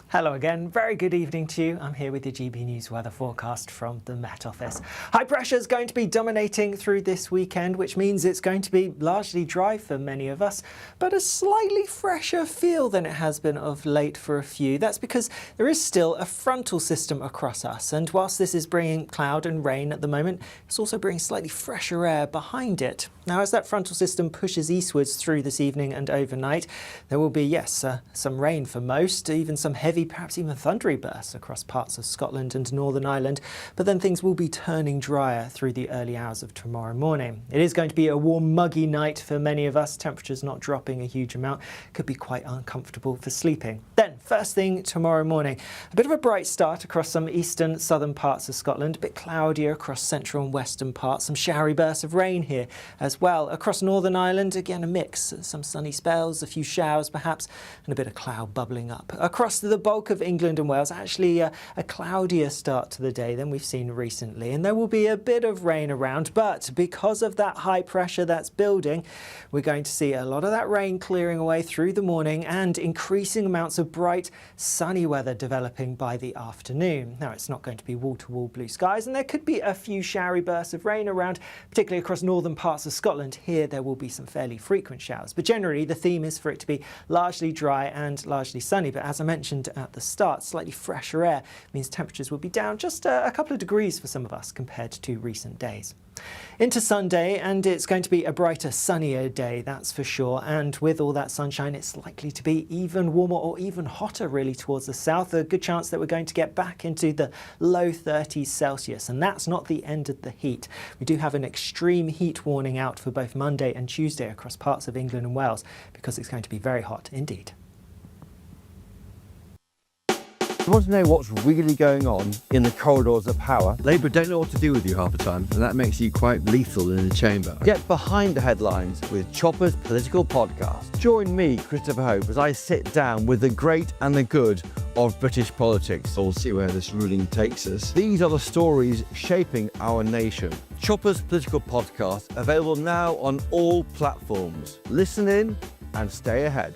Hello again, very good evening to you. I'm here with your GB News weather forecast from the Met Office. High pressure is going to be dominating through this weekend, which means it's going to be largely dry for many of us, but a slightly fresher feel than it has been of late for a few. That's because there is still a frontal system across us, and whilst this is bringing cloud and rain at the moment, it's also bringing slightly fresher air behind it. Now, as that frontal system pushes eastwards through this evening and overnight, there will be, yes, some rain for most, even some heavy, perhaps even thundery bursts across parts of Scotland and Northern Ireland, but then things will be turning drier through the early hours of tomorrow morning. It is going to be a warm, muggy night for many of us, temperatures not dropping a huge amount, could be quite uncomfortable for sleeping. Then, first thing tomorrow morning, a bit of a bright start across some eastern, southern parts of Scotland, a bit cloudier across central and western parts, some showery bursts of rain here as well. Across Northern Ireland, again a mix, some sunny spells, a few showers perhaps, and a bit of cloud bubbling up. Across the bulk of England and Wales, actually a cloudier start to the day than we've seen recently, and there will be a bit of rain around, but because of that high pressure that's building, we're going to see a lot of that rain clearing away through the morning and increasing amounts of bright, sunny weather developing by the afternoon. Now, it's not going to be wall-to-wall blue skies, and there could be a few showery bursts of rain around, particularly across northern parts of Scotland. Here, there will be some fairly frequent showers, but generally the theme is for it to be largely dry and largely sunny. But as I mentioned at the start. Slightly fresher air means temperatures will be down just a couple of degrees for some of us compared to recent days. Into Sunday, and it's going to be a brighter, sunnier day, that's for sure. And with all that sunshine, it's likely to be even warmer or even hotter, really, towards the south. A good chance that we're going to get back into the low 30s Celsius. And that's not the end of the heat. We do have an extreme heat warning out for both Monday and Tuesday across parts of England and Wales, because it's going to be very hot indeed. You want to know what's really going on in the corridors of power? Labour don't know what to do with you half the time, and that makes you quite lethal in the chamber. Get behind the headlines with Chopper's Political Podcast. Join me, Christopher Hope, as I sit down with the great and the good of British politics. We'll see where this ruling takes us. These are the stories shaping our nation. Chopper's Political Podcast, available now on all platforms. Listen in and stay ahead.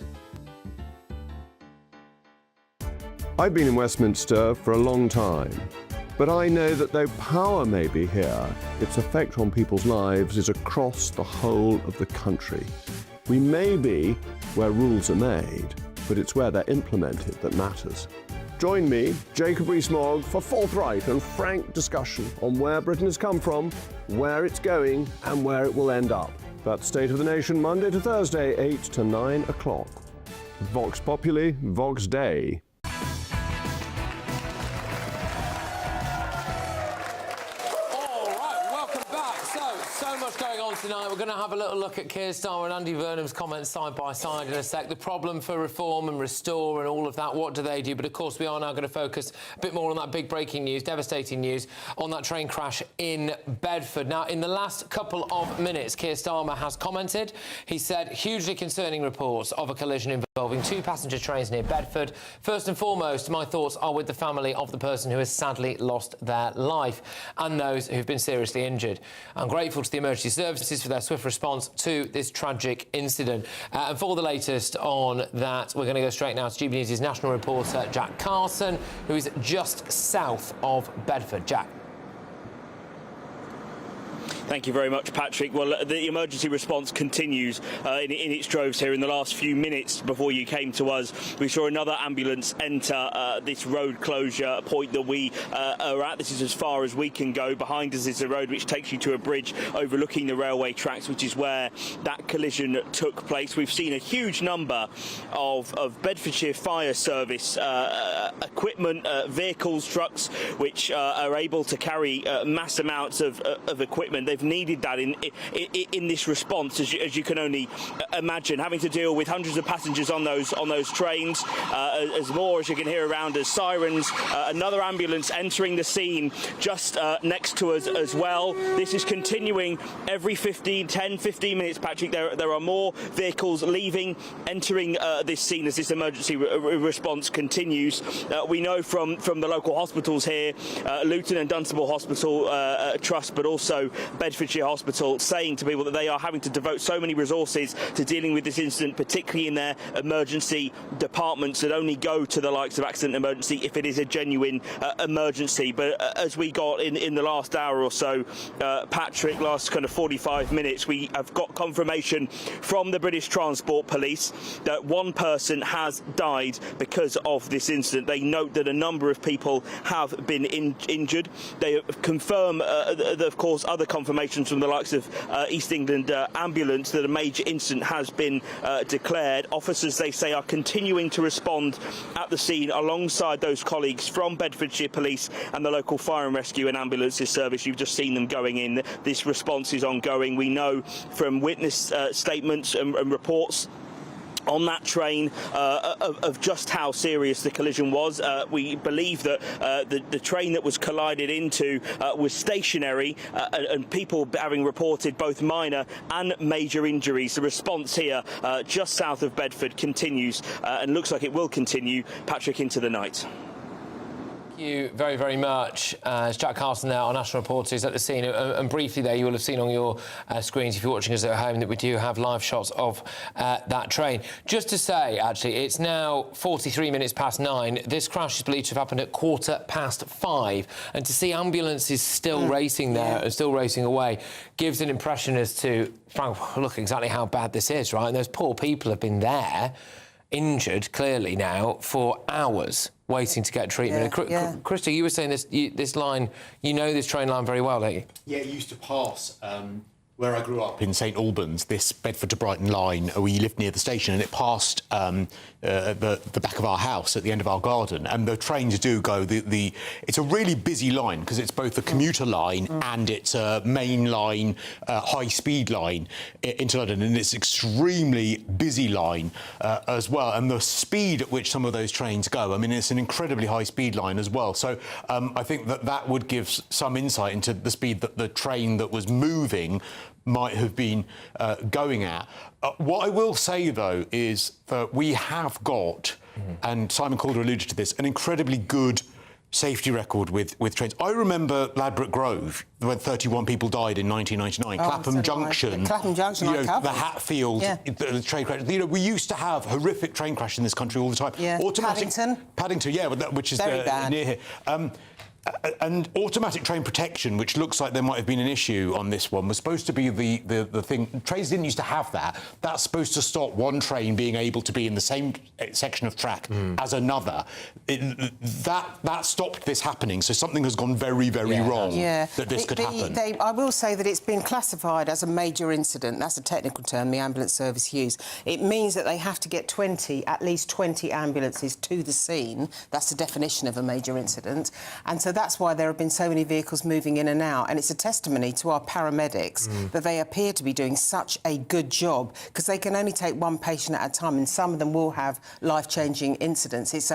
I've been in Westminster for a long time, but I know that though power may be here, its effect on people's lives is across the whole of the country. We may be where rules are made, but it's where they're implemented that matters. Join me, Jacob Rees-Mogg, for forthright and frank discussion on where Britain has come from, where it's going, and where it will end up. That's State of the Nation, Monday to Thursday, 8 to 9 o'clock. Vox Populi, Vox Dei. Tonight we're going to have a little look at Keir Starmer and Andy Burnham's comments side by side in a sec. The problem for reform and restore and all of that, what do they do? But of course we are now going to focus a bit more on that big breaking news, devastating news, on that train crash in Bedford. Now, in the last couple of minutes, Keir Starmer has commented. He said, hugely concerning reports of a collision involving two passenger trains near Bedford. First and foremost, my thoughts are with the family of the person who has sadly lost their life and those who've been seriously injured. I'm grateful to the emergency services for their swift response to this tragic incident. And for the latest on that, we're going to go straight now to GBNews' national reporter Jack Carson, who is just south of Bedford. Jack. Thank you very much, Patrick. Well, the emergency response continues in its droves here. In the last few minutes before you came to us, we saw another ambulance enter this road closure point that we are at. This is as far as we can go. Behind us is a road which takes you to a bridge overlooking the railway tracks, which is where that collision took place. We've seen a huge number of Bedfordshire Fire Service equipment, vehicles, trucks, which are able to carry mass amounts of equipment. They've needed that in this response, as you can only imagine, having to deal with hundreds of passengers on those trains, as more, as you can hear around us, sirens, another ambulance entering the scene just next to us as well. This is continuing every 10, 15 minutes, Patrick. There are more vehicles leaving, entering this scene as this emergency response continues. We know from the local hospitals here, Luton and Dunstable Hospital Trust, but also Bedfordshire Hospital, saying to people that they are having to devote so many resources to dealing with this incident, particularly in their emergency departments that only go to the likes of accident and emergency if it is a genuine emergency. But as we got in the last hour or so, Patrick, last kind of 45 minutes, we have got confirmation from the British Transport Police that one person has died because of this incident. They note that a number of people have been injured. They confirm, of course, other confirmations from the likes of East England Ambulance that a major incident has been declared. Officers, they say, are continuing to respond at the scene alongside those colleagues from Bedfordshire Police and the local fire and rescue and ambulances service. You've just seen them going in. This response is ongoing. We know from witness statements and reports on that train of just how serious the collision was. We believe that the train that was collided into was stationary, and people having reported both minor and major injuries. The response here just south of Bedford continues and looks like it will continue, Patrick, into the night. Thank you very, very much. It's Jack Carson there, our national reporter, who's at the scene. And briefly there, you will have seen on your screens, if you're watching us at home, that we do have live shots of that train. Just to say, actually, it's now 43 minutes past 9. This crash is believed to have happened at 5:15. And to see ambulances still racing there and still racing away gives an impression as to, Frank, look exactly how bad this is, right? And those poor people have been there injured, clearly now, for hours waiting to get treatment. Christy, you were saying this line, you know this train line very well, don't you? Yeah, it used to pass where I grew up in St Albans, this Bedford to Brighton line. We lived near the station, and it passed the back of our house at the end of our garden. And the trains do go. It's a really busy line because it's both a commuter line and it's a main line, high-speed line into London, and it's extremely busy line as well. And the speed at which some of those trains go, I mean, it's an incredibly high-speed line as well. So I think that would give some insight into the speed that the train that was moving might have been going at. What I will say, though, is that we have got, and Simon Calder alluded to this, an incredibly good safety record with trains. I remember Ladbroke Grove, when 31 people died in 1999. Clapham Junction, the Hatfield, the train crash. You know, we used to have horrific train crashes in this country all the time. Paddington, yeah, which is near here. And automatic train protection, which looks like there might have been an issue on this one, was supposed to be the thing. Trains didn't used to have that. That's supposed to stop one train being able to be in the same section of track as another. That stopped this happening, so something has gone very, very wrong that this could happen. I will say that it's been classified as a major incident. That's a technical term the ambulance service use. It means that they have to get at least 20 ambulances to the scene. That's the definition of a major incident. And so that's why there have been so many vehicles moving in and out. And it's a testimony to our paramedics that they appear to be doing such a good job, because they can only take one patient at a time, and some of them will have life-changing incidents. It's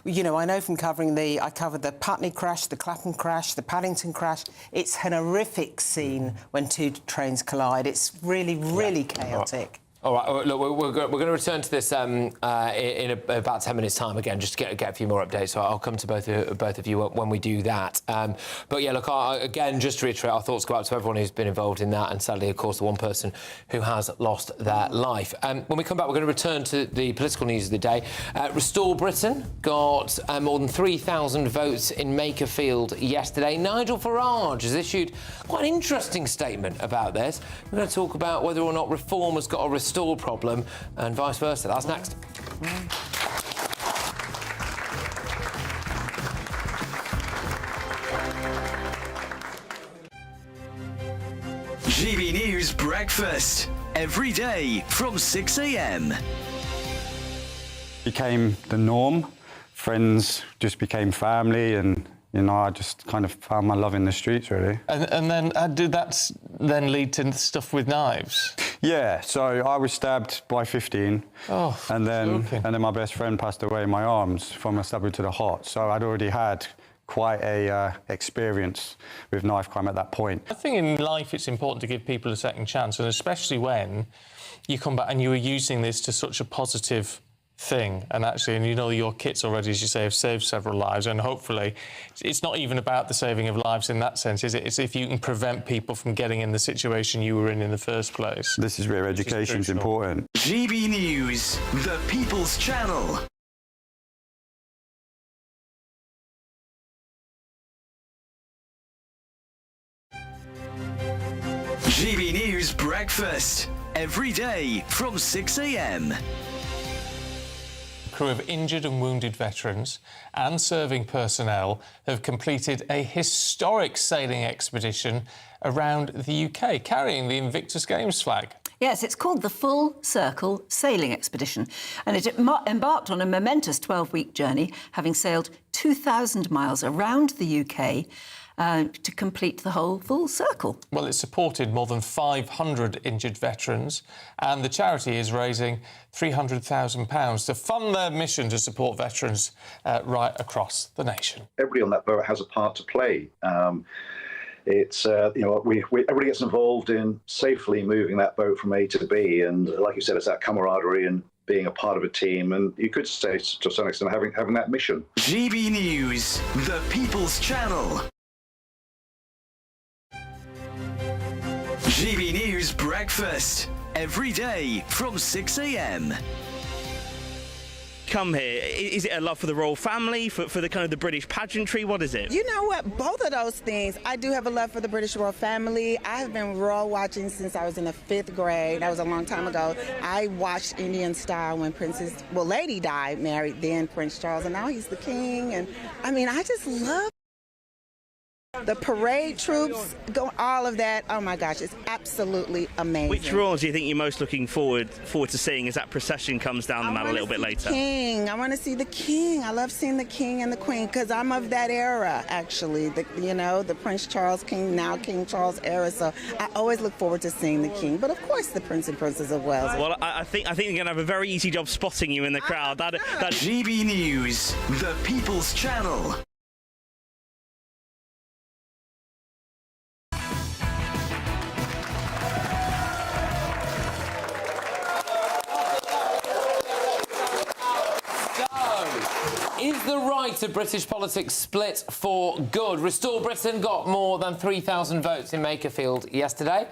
you know, I know from covering I covered the Putney crash, the Clapham crash, the Paddington crash. It's an horrific scene when two trains collide. It's really, really chaotic. All right, look, we're going to return to this in about 10 minutes' time again, just to get a few more updates. So I'll come to both of you when we do that. But yeah, look, again, just to reiterate, our thoughts go out to everyone who's been involved in that, and sadly, of course, the one person who has lost their life. When we come back, we're going to return to the political news of the day. Restore Britain got more than 3,000 votes in Makerfield yesterday. Nigel Farage has issued quite an interesting statement about this. We're going to talk about whether or not reform has got a restore problem and vice versa. That's next. GB News Breakfast, every day from 6 a.m. Became the norm. Friends just became family, and you know, I just kind of found my love in the streets, really. And then did that then lead to stuff with knives? Yeah, so I was stabbed by 15, and then my best friend passed away in my arms from a stab to the heart. So I'd already had quite a experience with knife crime at that point. I think in life it's important to give people a second chance, and especially when you come back and you were using this to such a positive thing, and you know your kits already, as you say, have saved several lives, and hopefully it's not even about the saving of lives in that sense, is it? It's if you can prevent people from getting in the situation you were in the first place. This is where education is important. GB News, the People's Channel. GB News Breakfast, every day from 6 a.m. Crew of injured and wounded veterans and serving personnel have completed a historic sailing expedition around the UK, carrying the Invictus Games flag. Yes, it's called the Full Circle Sailing Expedition, and it embarked on a momentous 12-week journey, having sailed 2,000 miles around the UK to complete the whole full circle. Well, it supported more than 500 injured veterans, and the charity is raising £300,000 to fund their mission to support veterans right across the nation. Everybody on that boat has a part to play. It's you know, everybody gets involved in safely moving that boat from A to B, and like you said, it's that camaraderie and being a part of a team, and you could say to some extent having that mission. GB News, the People's Channel. GB News Breakfast, every day from 6 a.m. come here? Is it a love for the royal family, for the kind of the British pageantry? What is it? You know what? Both of those things. I do have a love for the British royal family. I have been royal watching since I was in the 5th grade. That was a long time ago. I watched Indian Style when Lady Di married then Prince Charles, and now he's the king. And I mean, I just love the parade troops, all of that. Oh my gosh, it's absolutely amazing. Which royals do you think you're most looking forward to seeing as that procession comes down the mall a little bit later? I want to see the king. I love seeing the king and the queen because I'm of that era, actually. The Prince Charles King, now King Charles era. So I always look forward to seeing the king, but of course the Prince and Princess of Wales. Well, I think you're going to have a very easy job spotting you in the crowd. That GB News, the People's Channel. Is the right of British politics split for good? Restore Britain got more than 3,000 votes in Makerfield yesterday.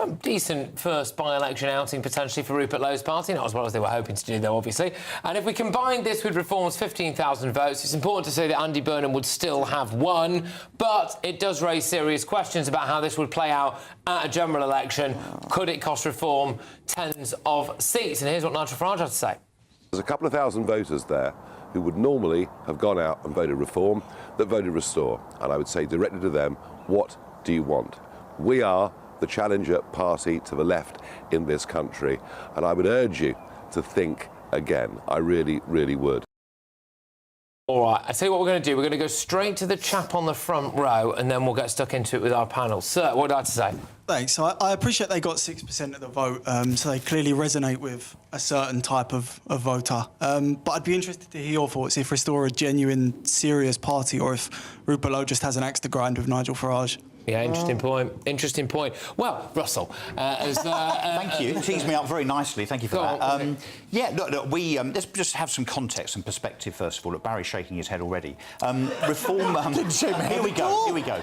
A decent first by-election outing potentially for Rupert Lowe's party, not as well as they were hoping to do though, obviously. And if we combine this with Reform's 15,000 votes, it's important to say that Andy Burnham would still have won, but it does raise serious questions about how this would play out at a general election. Could it cost Reform tens of seats? And here's what Nigel Farage had to say. There's a couple of thousand voters there who would normally have gone out and voted Reform that voted Restore. And I would say directly to them, what do you want? We are the challenger party to the left in this country. And I would urge you to think again. I really, really would. All right, I tell you what we're going to do. We're going to go straight to the chap on the front row and then we'll get stuck into it with our panel. Sir, what would I have to say? Thanks. So I appreciate they got 6% of the vote, so they clearly resonate with a certain type of voter. But I'd be interested to hear your thoughts if Restore are a genuine, serious party or if Rupert Lowe just has an axe to grind with Nigel Farage. Yeah, interesting point. Interesting point. Well, Russell, thank you. Teased me up very nicely. Thank you for that. Yeah, look, we let's just have some context and perspective first of all. Look, Barry's shaking his head already. Reform. Here we go.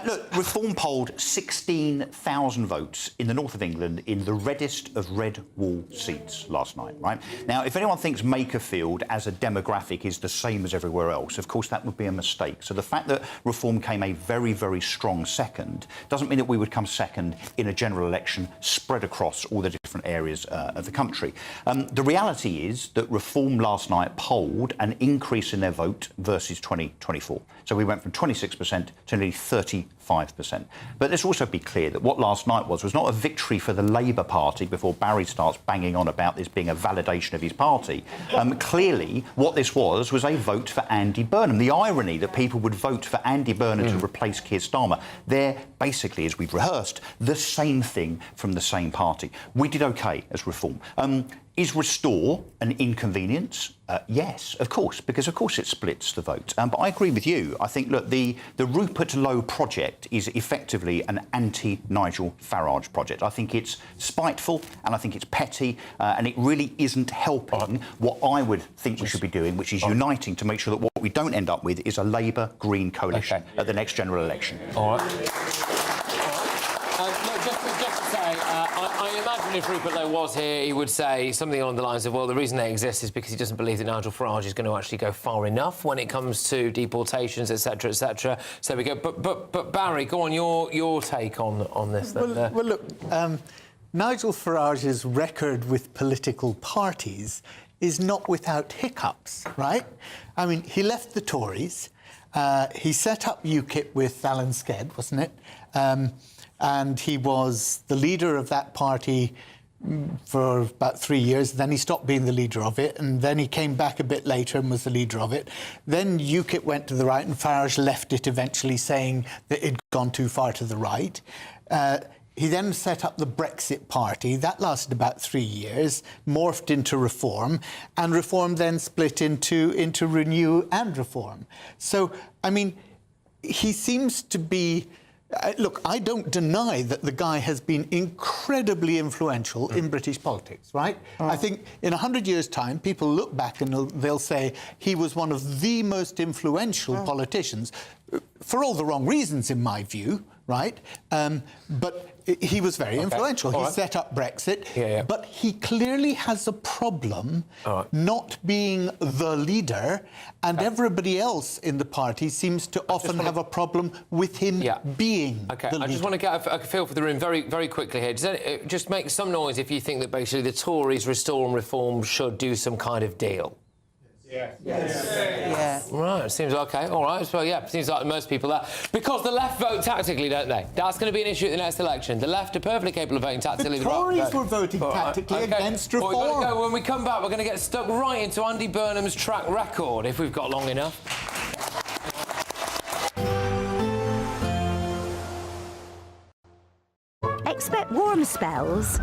Look, Reform polled 16,000 votes in the north of England in the reddest of red wall seats last night. Right now, if anyone thinks Makerfield as a demographic is the same as everywhere else, of course that would be a mistake. So the fact that Reform came a very, very strong second doesn't mean that we would come second in a general election spread across all the different areas of the country. The reality is that Reform last night polled an increase in their vote versus 2024. So we went from 26% to nearly 35%. But let's also be clear that what last night was not a victory for the Labour Party before Barry starts banging on about this being a validation of his party. Clearly, what this was a vote for Andy Burnham. The irony that people would vote for Andy Burnham to replace Keir Starmer. They're basically, as we've rehearsed, the same thing from the same party. We did OK as Reform. Is Restore an inconvenience? Yes, of course, because of course it splits the vote. But I agree with you. I think, look, the Rupert Lowe project is effectively an anti-Nigel Farage project. I think it's spiteful and I think it's petty and it really isn't helping what I would think we should be doing, which is uniting to make sure that what we don't end up with is a Labour-Green coalition at the next general election. All right. Look, just to say, I imagine if Rupert Lowe was here, he would say something along the lines of, well, the reason they exist is because he doesn't believe that Nigel Farage is going to actually go far enough when it comes to deportations, etc., etc. So we go. But Barry, go on, your take on this. Then. Well, look, Nigel Farage's record with political parties is not without hiccups, right? I mean, he left the Tories. He set up UKIP with Alan Sked, wasn't it? And he was the leader of that party for about 3 years. Then he stopped being the leader of it, and then he came back a bit later and was the leader of it. Then UKIP went to the right, and Farage left it eventually, saying that it'd gone too far to the right. He then set up the Brexit Party. That lasted about 3 years, morphed into Reform, and Reform then split into Renew and Reform. So, I mean, he seems to be... Look, I don't deny that the guy has been incredibly influential in British politics, right? I think in 100 years' time, people look back and they'll say he was one of the most influential politicians, for all the wrong reasons, in my view, right? But he was very influential. He set up Brexit, but he clearly has a problem not being the leader, and everybody else in the party seems to often have a problem with him being the leader. I just want to get a feel for the room very, very quickly here. Just make some noise if you think that basically the Tories, Restore and Reform, should do some kind of deal. Yes. Right, seems okay. All right. So, seems like most people that. Because the left vote tactically, don't they? That's going to be an issue at the next election. The left are perfectly capable of voting tactically. The Tories were voting tactically against reform. Well, we've got to go. When we come back, we're going to get stuck right into Andy Burnham's track record, if we've got long enough. Expect warm spells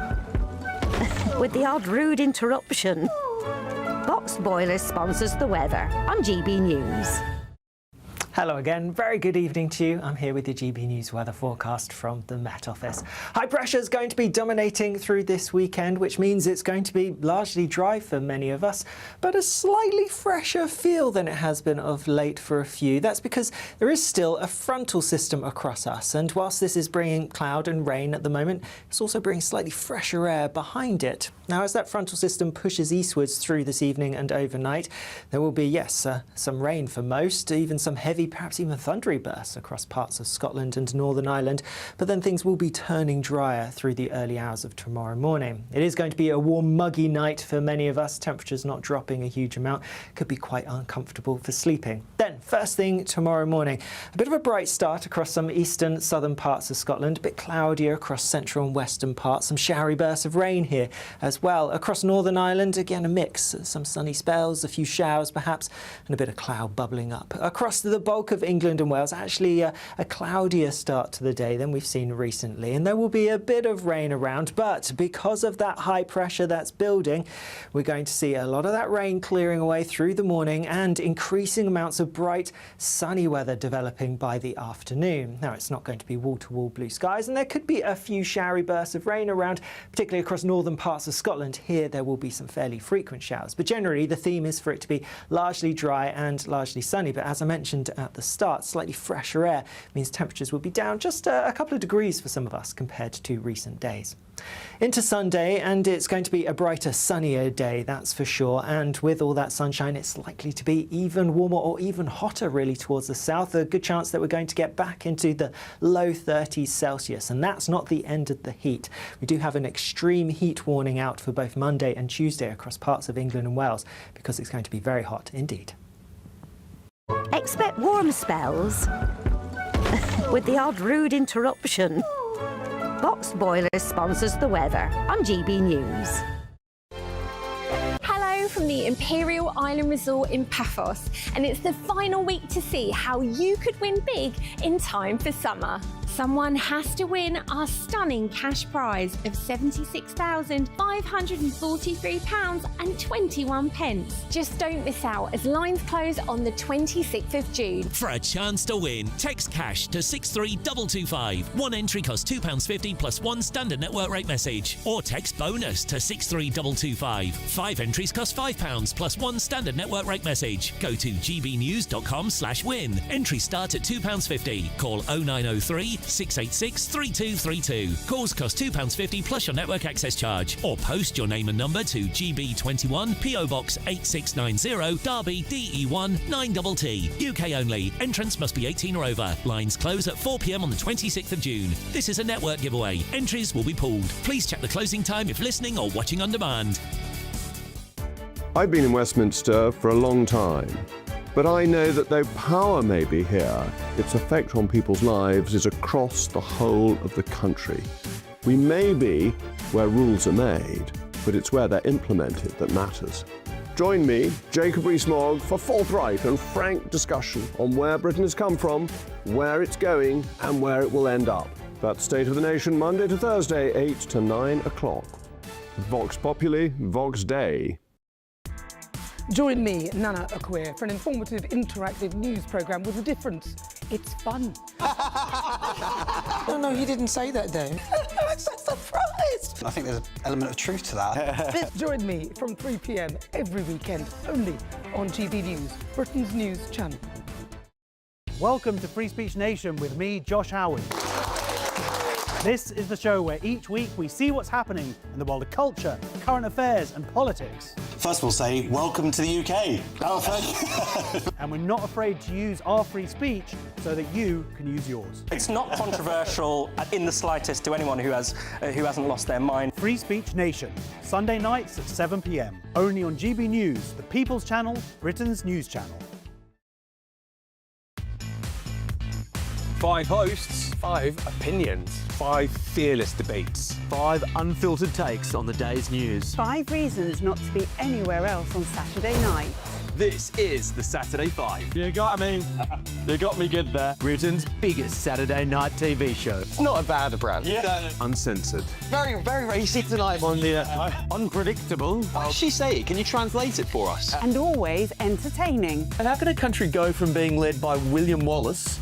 with the odd rude interruption. Boxed Boilers sponsors the weather on GB News. Hello again, very good evening to you. I'm here with your GB News weather forecast from the Met Office. High pressure is going to be dominating through this weekend, which means it's going to be largely dry for many of us, but a slightly fresher feel than it has been of late for a few. That's because there is still a frontal system across us, and whilst this is bringing cloud and rain at the moment, it's also bringing slightly fresher air behind it. Now, as that frontal system pushes eastwards through this evening and overnight, there will be, some rain for most, even some heavy, perhaps even thundery bursts across parts of Scotland and Northern Ireland, but then things will be turning drier through the early hours of tomorrow morning. It is going to be a warm, muggy night for many of us, temperatures not dropping a huge amount, could be quite uncomfortable for sleeping. Then, first thing tomorrow morning, a bit of a bright start across some eastern, southern parts of Scotland, a bit cloudier across central and western parts, some showery bursts of rain here as well. Across Northern Ireland, again a mix, some sunny spells, a few showers perhaps, and a bit of cloud bubbling up. Across the bulk of England and Wales, actually a cloudier start to the day than we've seen recently, and there will be a bit of rain around, but because of that high pressure that's building, we're going to see a lot of that rain clearing away through the morning and increasing amounts of bright sunny weather developing by the afternoon. Now, it's not going to be wall-to-wall blue skies, and there could be a few showery bursts of rain around, particularly across northern parts of Scotland. Here there will be some fairly frequent showers, but generally the theme is for it to be largely dry and largely sunny. But as I mentioned at the start, slightly fresher air means temperatures will be down just a couple of degrees for some of us compared to recent days. Into Sunday, and it's going to be a brighter, sunnier day, that's for sure, and with all that sunshine it's likely to be even warmer or even hotter really towards the south. A good chance that we're going to get back into the low 30s Celsius, and that's not the end of the heat. We do have an extreme heat warning out for both Monday and Tuesday across parts of England and Wales because it's going to be very hot indeed. Expect warm spells with the odd rude interruption. Boxed Boilers sponsors the weather on GB News. Hello from the Imperial Island Resort in Paphos, and it's the final week to see how you could win big in time for summer. Someone has to win our stunning cash prize of £76,543.21. Just don't miss out as lines close on the 26th of June. For a chance to win, text cash to 63225. One entry costs £2.50 plus one standard network rate message. Or text bonus to 63225. 5 entries cost £5 plus one standard network rate message. Go to gbnews.com/win. Entries start at £2.50. Call 0903 686 3232. Calls cost £2.50 plus your network access charge. Or post your name and number to GB21 PO Box 8690 Derby DE1 9TT. UK only. Entrance must be 18 or over. Lines close at 4 p.m. on the 26th of June. This is a network giveaway. Entries will be pulled. Please check the closing time if listening or watching on demand. I've been in Westminster for a long time, but I know that though power may be here, its effect on people's lives is across the whole of the country. We may be where rules are made, but it's where they're implemented that matters. Join me, Jacob Rees-Mogg, for forthright and frank discussion on where Britain has come from, where it's going, and where it will end up. That's State of the Nation, Monday to Thursday, 8 to 9 o'clock. Vox Populi, Vox Dei. Join me, Nana Akwe, for an informative, interactive news programme with a difference. It's fun. No, he didn't say that, Dave. I'm so surprised. I think there's an element of truth to that. Join me from 3 p.m. every weekend, only on GB News, Britain's news channel. Welcome to Free Speech Nation with me, Josh Howard. This is the show where each week we see what's happening in the world of culture, current affairs and politics. First we'll say, welcome to the UK. Oh, thank you. And we're not afraid to use our free speech so that you can use yours. It's not controversial in the slightest to anyone who hasn't lost their mind. Free Speech Nation, Sunday nights at 7 p.m. Only on GB News, the People's Channel, Britain's news channel. 5 hosts, 5 opinions, 5 fearless debates, 5 unfiltered takes on the day's news. 5 reasons not to be anywhere else on Saturday night. This is the Saturday 5. You got me good there. Britain's biggest Saturday night TV show. It's not a bad brand. Yeah. Uncensored. Very, very, very easy tonight. On the unpredictable. What did she say? Can you translate it for us? And always entertaining. And how can a country go from being led by William Wallace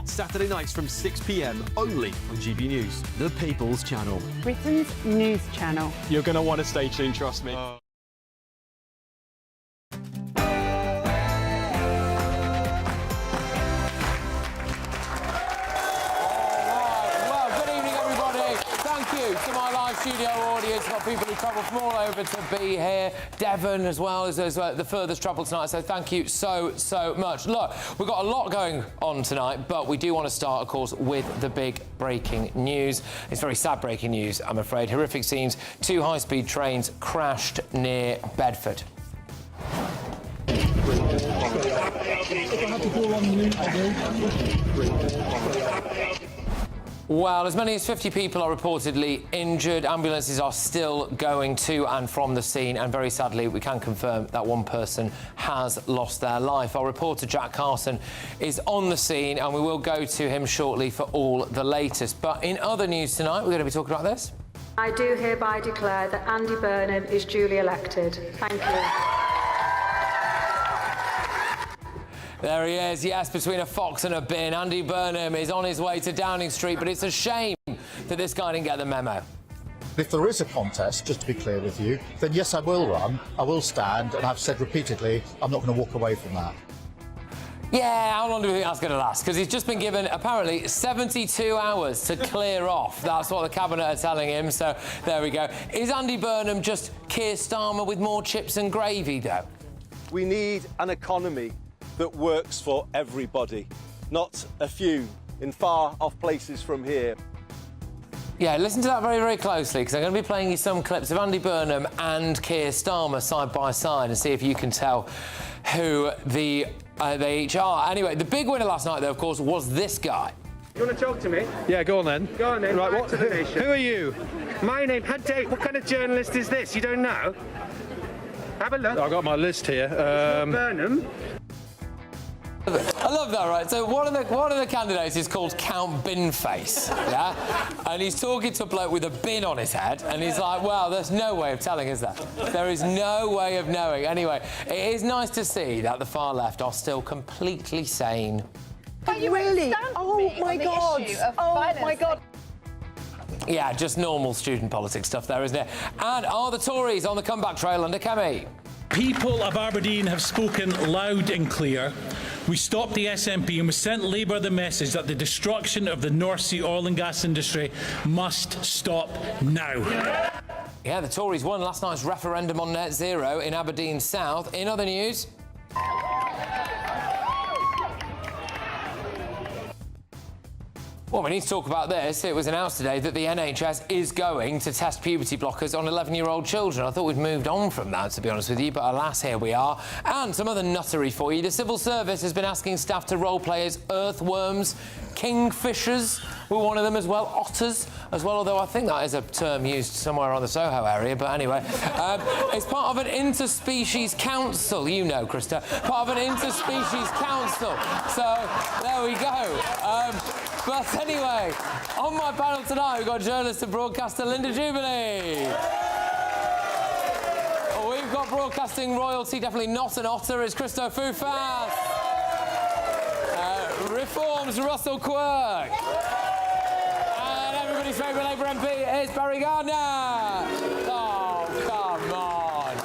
Saturday nights from 6 p.m. only on GB News, the People's Channel. Britain's news channel. You're going to want to stay tuned, trust me. To my live studio audience, got people who travel from all over to be here. Devon as well is the furthest travel tonight, so thank you so much. Look, we've got a lot going on tonight, but we do want to start, of course, with the big breaking news. It's very sad breaking news, I'm afraid. Horrific scenes. 2 high-speed trains crashed near Bedford. Well, as many as 50 people are reportedly injured. Ambulances are still going to and from the scene, and very sadly, we can confirm that 1 person has lost their life. Our reporter, Jack Carson, is on the scene, and we will go to him shortly for all the latest. But in other news tonight, we're going to be talking about this. I do hereby declare that Andy Burnham is duly elected. Thank you. There he is, yes, between a fox and a bin. Andy Burnham is on his way to Downing Street, but it's a shame that this guy didn't get the memo. If there is a contest, just to be clear with you, then yes, I will run, I will stand, and I've said repeatedly, I'm not going to walk away from that. Yeah, how long do we think that's going to last? Because he's just been given, apparently, 72 hours to clear off. That's what the Cabinet are telling him, so there we go. Is Andy Burnham just Keir Starmer with more chips and gravy, though? We need an economy that works for everybody, not a few in far-off places from here. Yeah, listen to that very, very closely, because I'm going to be playing you some clips of Andy Burnham and Keir Starmer side by side and see if you can tell who they each are. Anyway, the big winner last night, though, of course, was this guy. You want to talk to me? Yeah, go on then. Go on then. Right, what? who are you? My name, what kind of journalist is this? You don't know? Have a look. I've got my list here. Burnham. I love that, right? So one of the candidates is called Count Binface, yeah? And he's talking to a bloke with a bin on his head, and he's like, well, there's no way of telling, is there? There is no way of knowing. Anyway, it is nice to see that the far left are still completely sane. Really? Oh my God! Oh my God! Yeah, just normal student politics stuff there, isn't it? And are the Tories on the comeback trail under Kemi? People of Aberdeen have spoken loud and clear. We stopped the SNP and we sent Labour the message that the destruction of the North Sea oil and gas industry must stop now. Yeah, the Tories won last night's referendum on net zero in Aberdeen South. In other news... Well, we need to talk about this. It was announced today that the NHS is going to test puberty blockers on 11-year-old children. I thought we'd moved on from that, to be honest with you, but alas, here we are. And some other nuttery for you. The Civil Service has been asking staff to role-play as earthworms. Kingfishers were one of them as well. Otters as well, although I think that is a term used somewhere on the Soho area. But anyway, it's part of an interspecies council. You know, Krista. Part of an interspecies council. So, there we go. But anyway, on my panel tonight, we've got journalist and broadcaster Linda Jubilee. We've got broadcasting royalty, definitely not an otter, it's Christo Fufas. Reform's Russell Quirk. And everybody's favourite Labour MP is Barry Gardner. Oh, come on.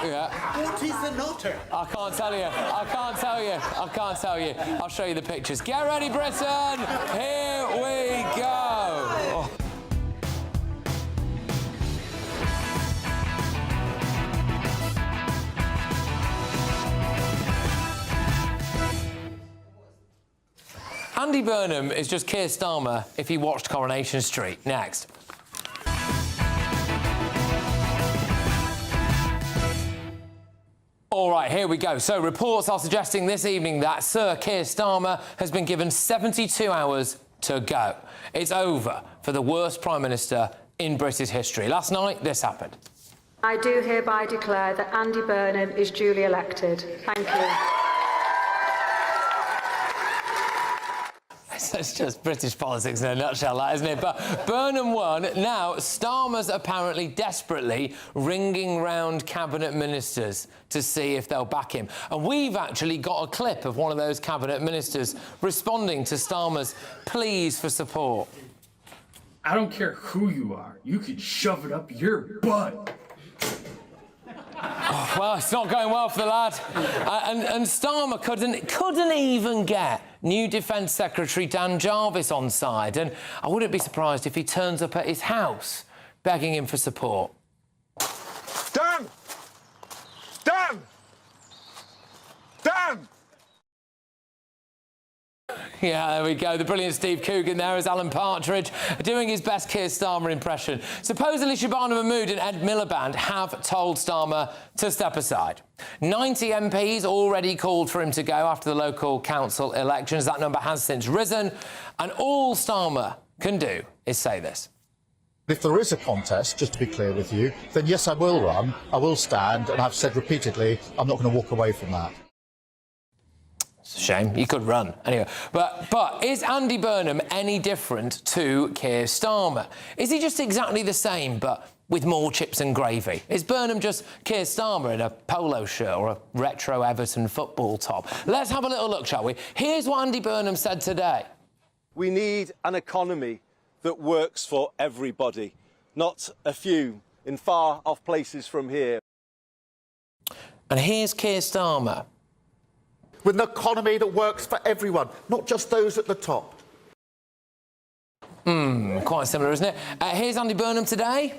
Yeah. What is an otter? I can't tell you. I can't tell you. I can't tell you. I'll show you the pictures. Get ready, Britain. Here we go. Oh. Andy Burnham is just Keir Starmer if he watched Coronation Street. Next. All right, here we go. So reports are suggesting this evening that Sir Keir Starmer has been given 72 hours to go. It's over for the worst Prime Minister in British history. Last night, this happened. I do hereby declare that Andy Burnham is duly elected. Thank you. It's just British politics in a nutshell, that, isn't it? But Burnham won. Now, Starmer's apparently desperately ringing round cabinet ministers to see if they'll back him. And we've actually got a clip of one of those cabinet ministers responding to Starmer's pleas for support. I don't care who you are. You can shove it up your butt. Oh, well, it's not going well for the lad. And Starmer couldn't even get new Defence Secretary Dan Jarvis on side. And I wouldn't be surprised if he turns up at his house begging him for support. Dan! Dan! Dan! Yeah, there we go. The brilliant Steve Coogan there is Alan Partridge doing his best Keir Starmer impression. Supposedly, Shabana Mahmood and Ed Miliband have told Starmer to step aside. 90 MPs already called for him to go after the local council elections. That number has since risen. And all Starmer can do is say this. If there is a contest, just to be clear with you, then yes, I will run, I will stand, and I've said repeatedly, I'm not going to walk away from that. It's a shame. He could run. Anyway, but is Andy Burnham any different to Keir Starmer? Is he just exactly the same, but with more chips and gravy? Is Burnham just Keir Starmer in a polo shirt or a retro Everton football top? Let's have a little look, shall we? Here's what Andy Burnham said today. We need an economy that works for everybody, not a few in far-off places from here. And here's Keir Starmer. With an economy that works for everyone, not just those at the top. Quite similar, isn't it? Here's Andy Burnham today.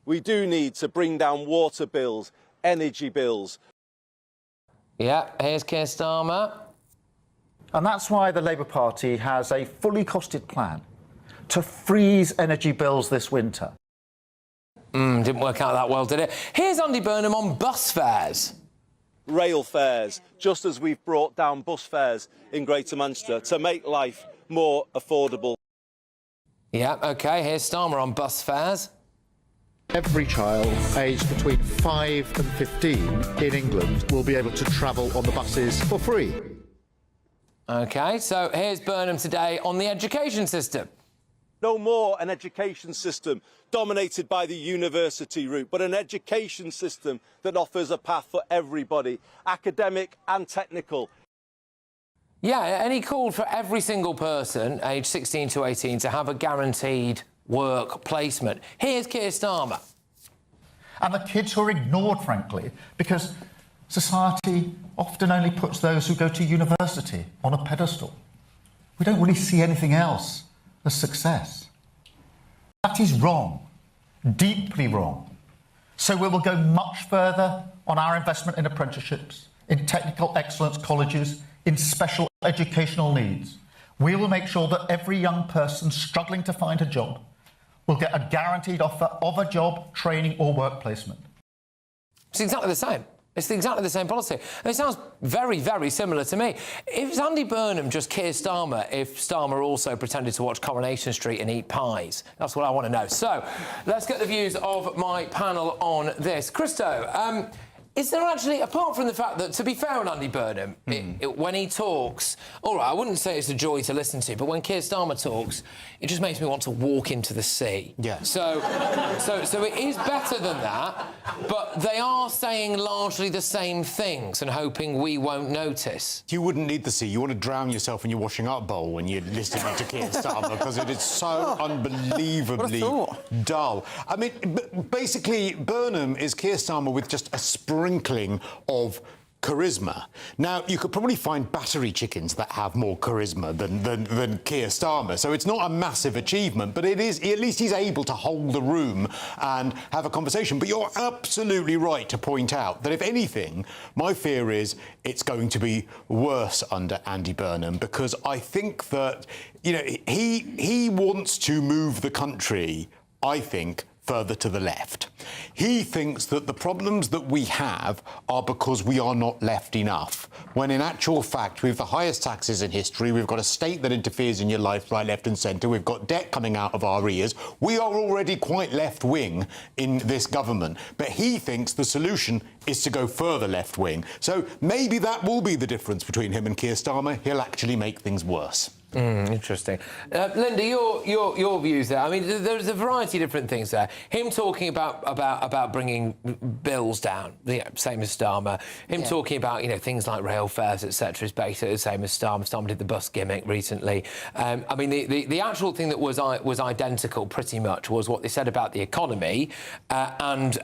We do need to bring down water bills, energy bills. Yeah, here's Keir Starmer. And that's why the Labour Party has a fully costed plan to freeze energy bills this winter. Didn't work out that well, did it? Here's Andy Burnham on bus fares. Rail fares, just as we've brought down bus fares in Greater Manchester to make life more affordable. Yeah, OK, here's Starmer on bus fares. Every child aged between 5 and 15 in England will be able to travel on the buses for free. OK, so here's Burnham today on the education system. No more an education system dominated by the university route, but an education system that offers a path for everybody, academic and technical. Yeah, and he called for every single person aged 16 to 18 to have a guaranteed work placement. Here's Keir Starmer. And the kids who are ignored, frankly, because society often only puts those who go to university on a pedestal. We don't really see anything else as success. That is wrong, deeply wrong. So we will go much further on our investment in apprenticeships, in technical excellence colleges, in special educational needs. We will make sure that every young person struggling to find a job will get a guaranteed offer of a job, training or work placement. It's exactly the same. It's exactly the same policy. And it sounds very, very similar to me. Is Andy Burnham just Keir Starmer if Starmer also pretended to watch Coronation Street and eat pies? That's what I want to know. So, let's get the views of my panel on this. Christo, is there actually, apart from the fact that, to be fair on Andy Burnham, when he talks, all right, I wouldn't say it's a joy to listen to, but when Keir Starmer talks, it just makes me want to walk into the sea. Yeah. So it is better than that, but they are saying largely the same things and hoping we won't notice. You wouldn't need the sea. You want to drown yourself in your washing up bowl when you're listening to Keir Starmer because it is so unbelievably dull. I mean, basically, Burnham is Keir Starmer with just a spray sprinkling of charisma. Now, you could probably find battery chickens that have more charisma than Keir Starmer, so it's not a massive achievement, but it is, at least he's able to hold the room and have a conversation. But you're absolutely right to point out that, if anything, my fear is it's going to be worse under Andy Burnham, because I think that, you know, he wants to move the country, I think, further to the left. He thinks that the problems that we have are because we are not left enough, when in actual fact we have the highest taxes in history, we've got a state that interferes in your life right, left and centre, we've got debt coming out of our ears. We are already quite left-wing in this government, but he thinks the solution is to go further left-wing. So maybe that will be the difference between him and Keir Starmer. He'll actually make things worse. Interesting. Linda, your views there. I mean, there's a variety of different things there. Him talking about bringing bills down, same as Starmer. Him talking about, you know, things like rail fares, etc., is basically the same as Starmer. Starmer did the bus gimmick recently. I mean, the actual thing that was identical, pretty much, was what they said about the economy, and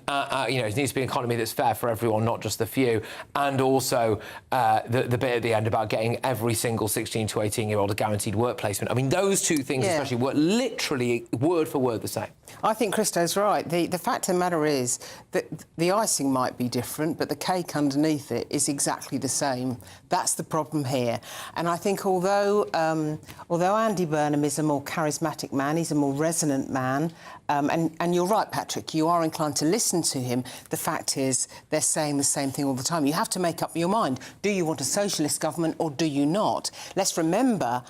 you know, it needs to be an economy that's fair for everyone, not just the few, and also the bit at the end about getting every single 16 to 18-year-old a guaranteed work placement. I mean, those two things especially were literally word for word the same. I think Christo's right. The fact of the matter is that the icing might be different, but the cake underneath it is exactly the same. That's the problem here. And I think although Andy Burnham is a more charismatic man, he's a more resonant man, and you're right, Patrick, you are inclined to listen to him. The fact is they're saying the same thing all the time. You have to make up your mind. Do you want a socialist government or do you not? Let's remember,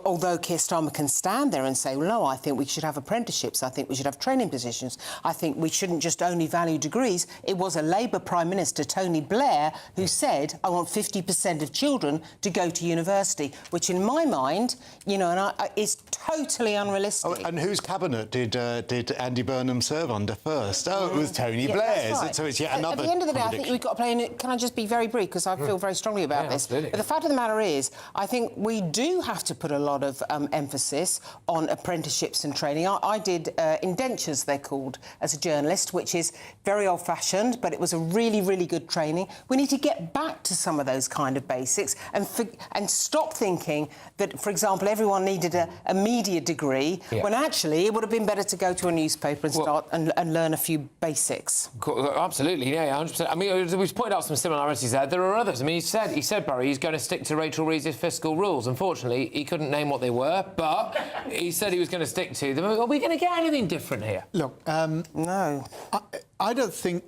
although Keir Starmer can stand there and say, well, no, I think we should have apprenticeships, I think we should have training positions, I think we shouldn't just only value degrees. It was a Labour Prime Minister, Tony Blair, who said, I want 50% of children to go to university, which in my mind, you know, is totally unrealistic. Oh, and whose cabinet did Andy Burnham serve under first? Oh, it was Tony Blair's. Right. So it's yet another. At the end of the day, I think we've got to play in it. Can I just be very brief, because I feel very strongly about this. Absolutely. But the fact of the matter is, I think we do have to put a lot of emphasis on apprenticeships and training. I did indentures, they're called, as a journalist, which is very old-fashioned, but it was a really, really good training. We need to get back to some of those kind of basics and stop thinking that, for example, everyone needed a media degree, when actually it would have been better to go to a newspaper and start and learn a few basics. Absolutely, yeah, 100%. I mean, we've pointed out some similarities there. There are others. I mean, he said, Barry, he's going to stick to Rachel Reeves' fiscal rules. Unfortunately, he couldn't name what they were, but he said he was going to stick to them. Are we going to get anything different here? Look, no. I don't think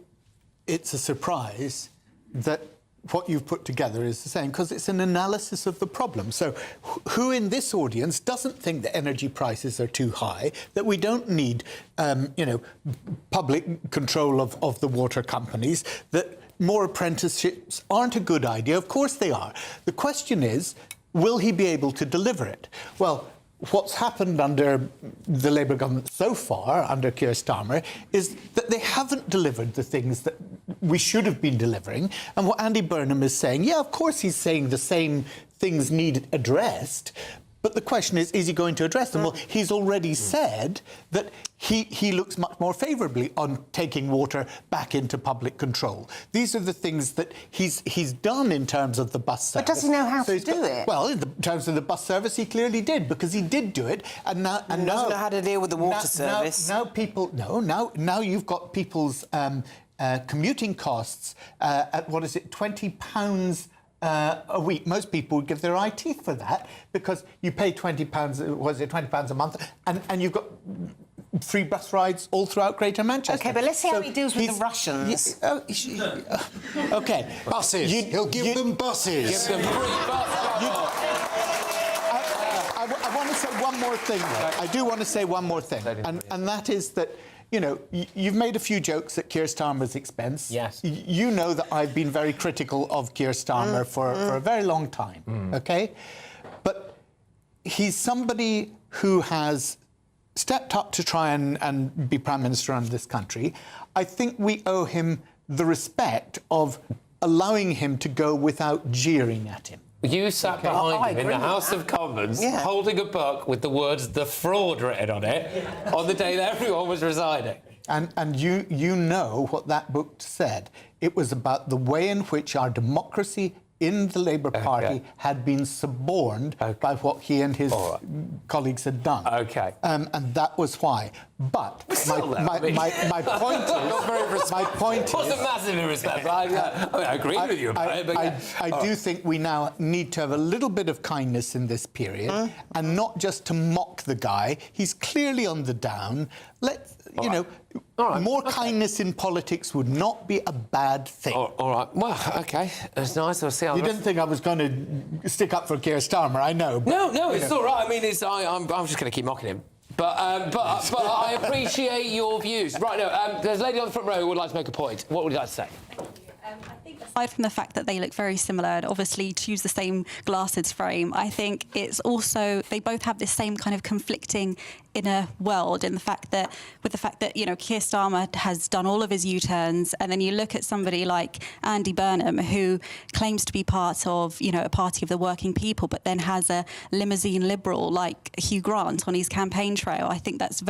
it's a surprise that what you've put together is the same, because it's an analysis of the problem. So who in this audience doesn't think that energy prices are too high, that we don't need, you know, public control of the water companies, that more apprenticeships aren't a good idea? Of course they are. The question is, will he be able to deliver it? Well, what's happened under the Labour government so far, under Keir Starmer, is that they haven't delivered the things that we should have been delivering. And what Andy Burnham is saying, yeah, of course he's saying the same things need addressed, but the question is he going to address them? Well, he's already said that he looks much more favourably on taking water back into public control. These are the things that he's done in terms of the bus service. But does he know how to do it? Well, in terms of the bus service, he clearly did, because he did do it. And now doesn't know how to deal with the water service. Now you've got people's commuting costs at, what is it, £20 a week. Most people would give their eye teeth for that, because you pay £20, was it £20 a month, and you've got free bus rides all throughout Greater Manchester. OK, but let's see how he deals with the Russians. OK. Buses. He'll give them buses. Give them free bus. I want to say one more thing, though. I do want to say one more thing, and that is that, you know, you've made a few jokes at Keir Starmer's expense. Yes. You know that I've been very critical of Keir Starmer for a very long time, OK? But he's somebody who has stepped up to try and be Prime Minister of this country. I think we owe him the respect of allowing him to go without jeering at him. You sat behind him in the House of Commons, holding a book with the words "the fraud" written on it, on the day that everyone was resigning. And you know what that book said. It was about the way in which our democracy in the Labour Party had been suborned by what he and his colleagues had done. OK. And that was why. But my point is... my point is... wasn't massively respectful. I agree with you about it, but I do think we now need to have a little bit of kindness in this period and not just to mock the guy. He's clearly on the down. More kindness in politics would not be a bad thing. All right. Well, OK. That's nice. I'll see how... You didn't think I was going to stick up for Keir Starmer, I know. No, it's all right. I mean, I'm just going to keep mocking him. But I appreciate your views. Right, no, there's a lady on the front row who would like to make a point. What would you like to say? Aside from the fact that they look very similar and obviously to use the same glasses frame, I think it's also they both have this same kind of conflicting inner world in the fact that Keir Starmer has done all of his U-turns, and then you look at somebody like Andy Burnham who claims to be part of a party of the working people, but then has a limousine liberal like Hugh Grant on his campaign trail. I think that's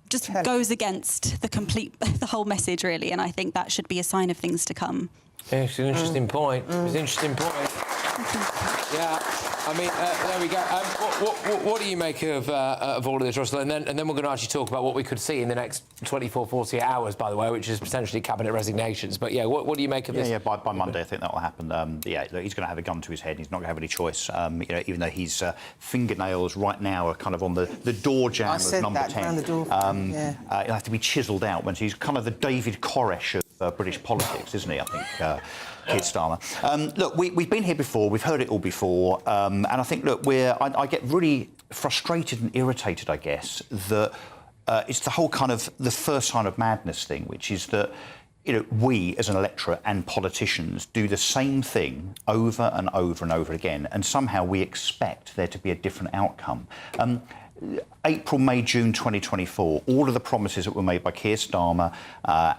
just goes against the whole message, really, and I think that should be a sign of things to come. It's an interesting point. It's an interesting point. Yeah, I mean, there we go. What do you make of all of this, Russell? And then we're going to actually talk about what we could see in the next 24, 48 hours, by the way, which is potentially cabinet resignations. But yeah, what do you make of this? Yeah, by Monday, I think that will happen. Look, he's going to have a gun to his head. He's not going to have any choice. Even though his fingernails right now are kind of on the door jamb of number 10. The door. He'll have to be chiselled out when he's kind of the David Koresh of British politics, isn't he? I think. Keir Starmer. Look, we've been here before. We've heard it all before, and I think, look, I get really frustrated and irritated, I guess, that it's the whole kind of the first sign of madness thing, which is that we as an electorate and politicians do the same thing over and over and over again, and somehow we expect there to be a different outcome. April, May, June 2024, all of the promises that were made by Keir Starmer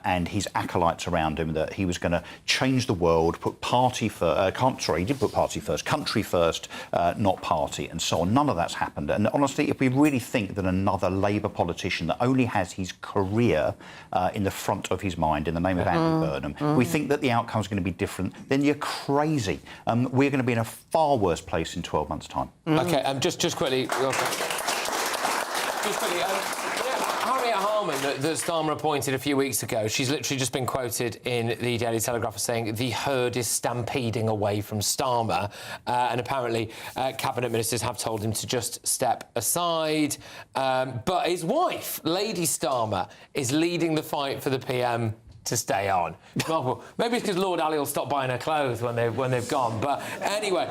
and his acolytes around him, that he was going to change the world, put party first, he did put party first, country first, not party, and so on. None of that's happened. And honestly, if we really think that another Labour politician that only has his career in the front of his mind, in the name of Andy Burnham, we think that the outcome's going to be different, then you're crazy. We're going to be in a far worse place in 12 months' time. OK, just quickly... Just quickly, Harriet Harman, that Starmer appointed a few weeks ago, she's literally just been quoted in the Daily Telegraph as saying the herd is stampeding away from Starmer, and apparently cabinet ministers have told him to just step aside. But his wife, Lady Starmer, is leading the fight for the PM to stay on. Well, maybe it's because Lord Ali will stop buying her clothes when they've gone. But anyway,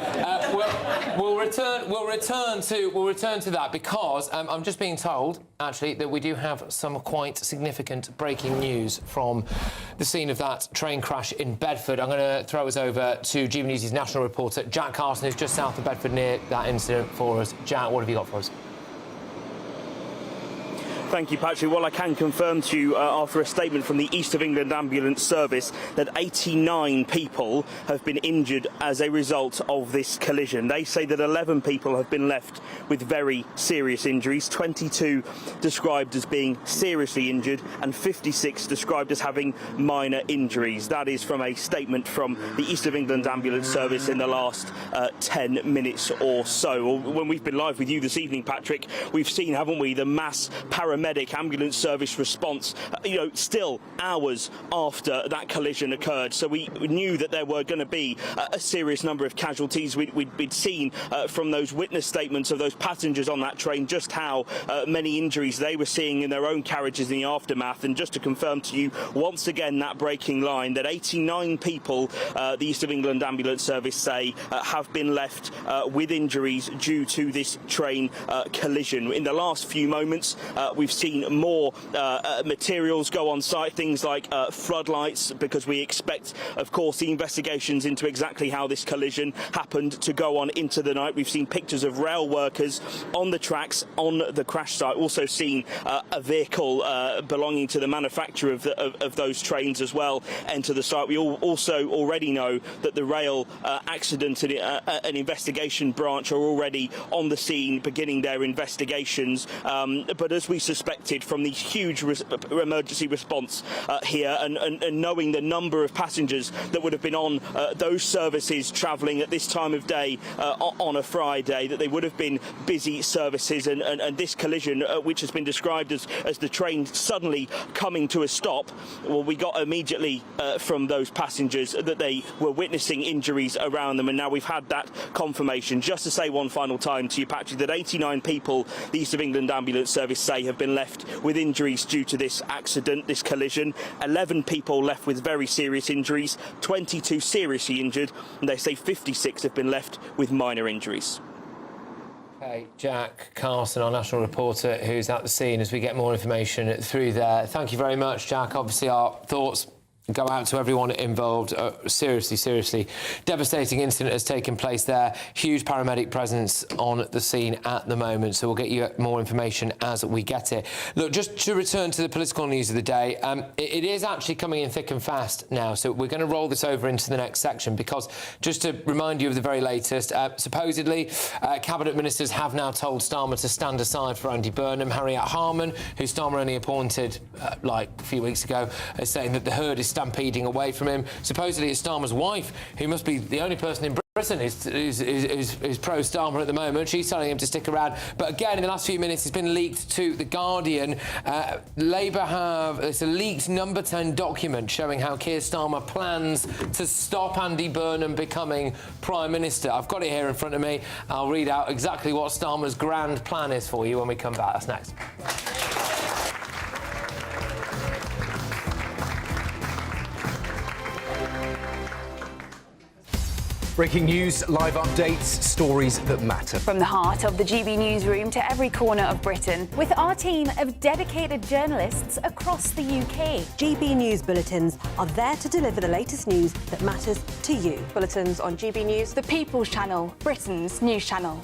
we'll return to that because I'm just being told actually that we do have some quite significant breaking news from the scene of that train crash in Bedford. I'm going to throw us over to GBNews' national reporter Jack Carson, who's just south of Bedford near that incident for us. Jack, what have you got for us? Thank you, Patrick. Well, I can confirm to you, after a statement from the East of England Ambulance Service, that 89 people have been injured as a result of this collision. They say that 11 people have been left with very serious injuries, 22 described as being seriously injured, and 56 described as having minor injuries. That is from a statement from the East of England Ambulance Service in the last 10 minutes or so. When we've been live with you this evening, Patrick, we've seen, haven't we, the mass paramedic ambulance service response, still hours after that collision occurred. So we knew that there were going to be a serious number of casualties. We'd seen from those witness statements of those passengers on that train just how many injuries they were seeing in their own carriages in the aftermath. And just to confirm to you once again that breaking line, that 89 people, the East of England Ambulance Service say, have been left with injuries due to this train collision. In the last few moments, we've seen more materials go on site, things like floodlights, because we expect, of course, the investigations into exactly how this collision happened to go on into the night. We've seen pictures of rail workers on the tracks on the crash site, also seen a vehicle belonging to the manufacturer of those trains as well enter the site. We also already know that the rail accident and investigation branch are already on the scene beginning their investigations, but as we suspect, expected from the huge emergency response here, and knowing the number of passengers that would have been on those services travelling at this time of day on a Friday, that they would have been busy services, and this collision, which has been described as the train suddenly coming to a stop, well, we got immediately from those passengers that they were witnessing injuries around them, and now we've had that confirmation. Just to say one final time to you, Patrick, that 89 people the East of England Ambulance Service say have been left with injuries due to this accident, this collision. 11 people left with very serious injuries, 22 seriously injured, and they say 56 have been left with minor injuries. Okay, Jack Carson, our national reporter, who's at the scene as we get more information through there. Thank you very much, Jack. Obviously, our thoughts go out to everyone involved. Seriously devastating incident has taken place there. Huge paramedic presence on the scene at the moment, so we'll get you more information as we get it. Look, just to return to the political news of the day, it is actually coming in thick and fast now, so we're going to roll this over into the next section, because just to remind you of the very latest, supposedly cabinet ministers have now told Starmer to stand aside for Andy Burnham. Harriet Harman, who Starmer only appointed like a few weeks ago, is saying that the herd is stampeding away from him. Supposedly it's Starmer's wife, who must be the only person in Britain is pro-Starmer at the moment. She's telling him to stick around. But again, in the last few minutes, it's been leaked to The Guardian. Labour have... It's a leaked number 10 document showing how Keir Starmer plans to stop Andy Burnham becoming Prime Minister. I've got it here in front of me. I'll read out exactly what Starmer's grand plan is for you when we come back. That's next. Breaking news, live updates, stories that matter. From the heart of the GB newsroom to every corner of Britain, with our team of dedicated journalists across the UK. GB News bulletins are there to deliver the latest news that matters to you. Bulletins on GB News, the People's Channel, Britain's news channel.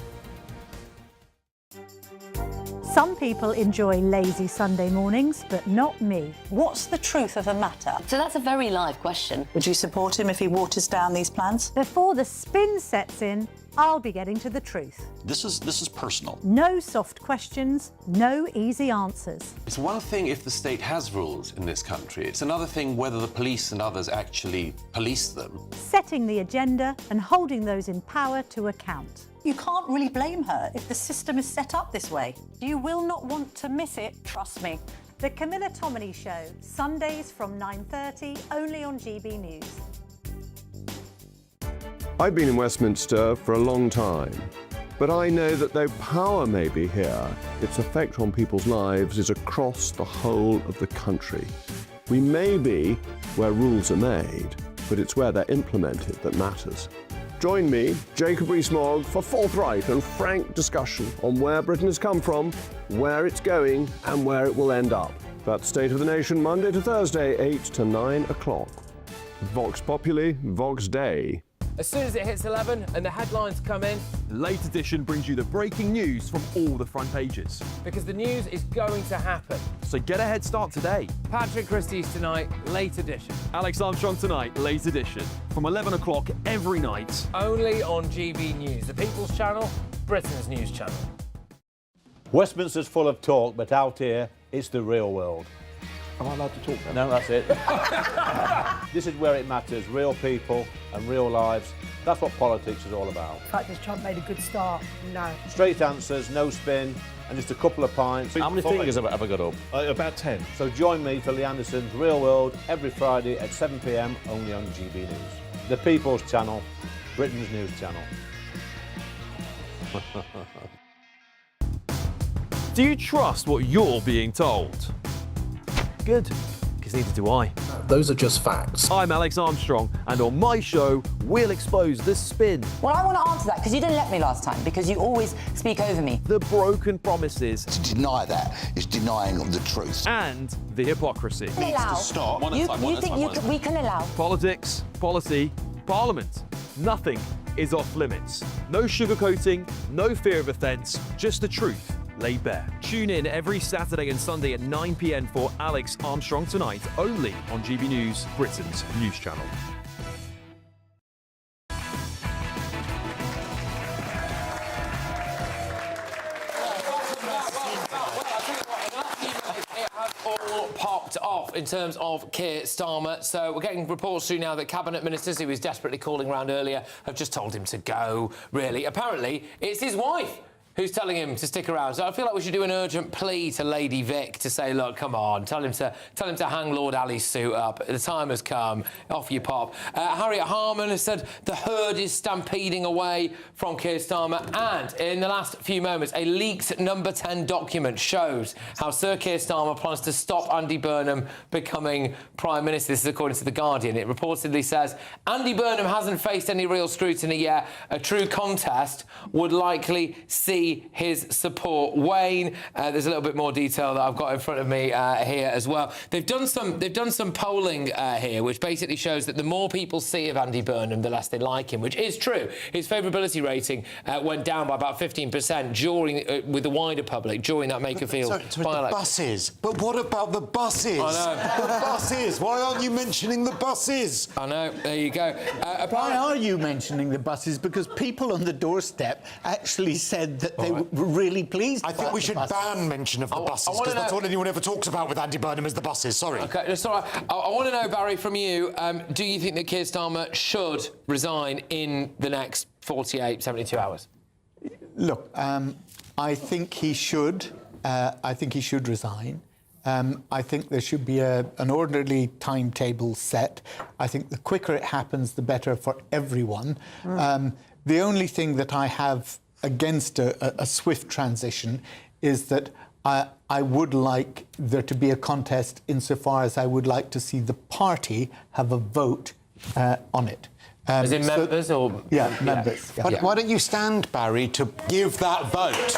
Some people enjoy lazy Sunday mornings, but not me. What's the truth of the matter? So that's a very live question. Would you support him if he waters down these plans? Before the spin sets in, I'll be getting to the truth. This is personal. No soft questions, no easy answers. It's one thing if the state has rules in this country. It's another thing whether the police and others actually police them. Setting the agenda and holding those in power to account. You can't really blame her if the system is set up this way. You will not want to miss it, trust me. The Camilla Tominey Show, Sundays from 9:30, only on GB News. I've been in Westminster for a long time, but I know that though power may be here, its effect on people's lives is across the whole of the country. We may be where rules are made, but it's where they're implemented that matters. Join me, Jacob Rees-Mogg, for forthright and frank discussion on where Britain has come from, where it's going, and where it will end up. That's State of the Nation, Monday to Thursday, 8 to 9 o'clock. Vox Populi, Vox Dei. As soon as it hits 11 and the headlines come in, the Late Edition brings you the breaking news from all the front pages. Because the news is going to happen. So get a head start today. Patrick Christys tonight, Late Edition. Alex Armstrong tonight, Late Edition. From 11 o'clock every night. Only on GB News, the People's Channel, Britain's news channel. Westminster's full of talk, but out here, it's the real world. Am I allowed to talk then? No, that's it. This is where it matters, real people and real lives. That's what politics is all about. In fact, has Trump made a good start? No. Straight answers, no spin, and just a couple of pints. How many fingers have I got up? About 10. So join me for Lee Anderson's Real World every Friday at 7 p.m, only on GB News. The People's Channel, Britain's news channel. Do you trust what you're being told? Good, because neither do I. Those are just facts. I'm Alex Armstrong, and on my show, we'll expose the spin. Well, I want to answer that, because you didn't let me last time, because you always speak over me. The broken promises. To deny that is denying the truth. And the hypocrisy. We can allow. You think we can allow? Politics, policy, parliament. Nothing is off limits. No sugarcoating, no fear of offence, just the truth laid bare. Tune in every Saturday and Sunday at 9 p.m. for Alex Armstrong Tonight, only on GB News, Britain's news channel. off in terms of Keir Starmer. So we're getting reports through now that cabinet ministers, who he was desperately calling round earlier, have just told him to go, really. Apparently, it's his wife who's telling him to stick around. So I feel like we should do an urgent plea to Lady Vic to say, look, come on, tell him to hang Lord Ali's suit up. The time has come. Off you pop. Harriet Harman has said the herd is stampeding away from Keir Starmer. And in the last few moments, a leaked number 10 document shows how Sir Keir Starmer plans to stop Andy Burnham becoming Prime Minister. This is according to The Guardian. It reportedly says, Andy Burnham hasn't faced any real scrutiny yet. A true contest would likely see his support wane. There's a little bit more detail that I've got in front of me here as well. They've done some polling here, which basically shows that the more people see of Andy Burnham, the less they like him, which is true. His favourability rating went down by about 15% during with the wider public during that Makerfield by-election. The buses. But what about the buses? I know. The buses. Why aren't you mentioning the buses? I know. There you go. Why are you mentioning the buses? Because people on the doorstep actually said that they were really pleased. I think we should ban mention of the buses, because that's all anyone ever talks about with Andy Burnham is the buses. Sorry. OK, that's all right. I want to know, Barry, from you, do you think that Keir Starmer should resign in the next 48, 72 hours? Look, I think he should. I think he should resign. I think there should be an orderly timetable set. I think the quicker it happens, the better for everyone. The only thing that I have against a swift transition is that I would like there to be a contest insofar as I would like to see the party have a vote on it. As in members or...? Yeah, members. Yeah. Why don't you stand, Barry, to give that vote?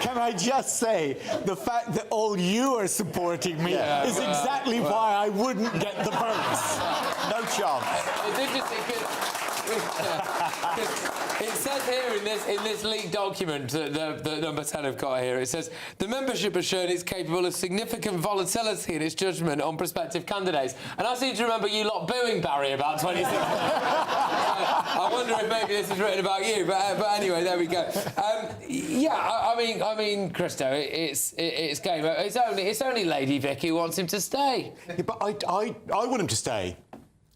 Can I just say, the fact that all you are supporting me is exactly why I wouldn't get the votes. No chance. It's interesting because it says here in this leaked document that the number 10 have got here, it says the membership has shown it's capable of significant volatility in its judgment on prospective candidates. And I seem to remember you lot booing Barry about 26 I wonder if maybe this is written about you, but anyway, there we go. I mean, Christo, it's game. It's only Lady Vic who wants him to stay. Yeah, but I want him to stay.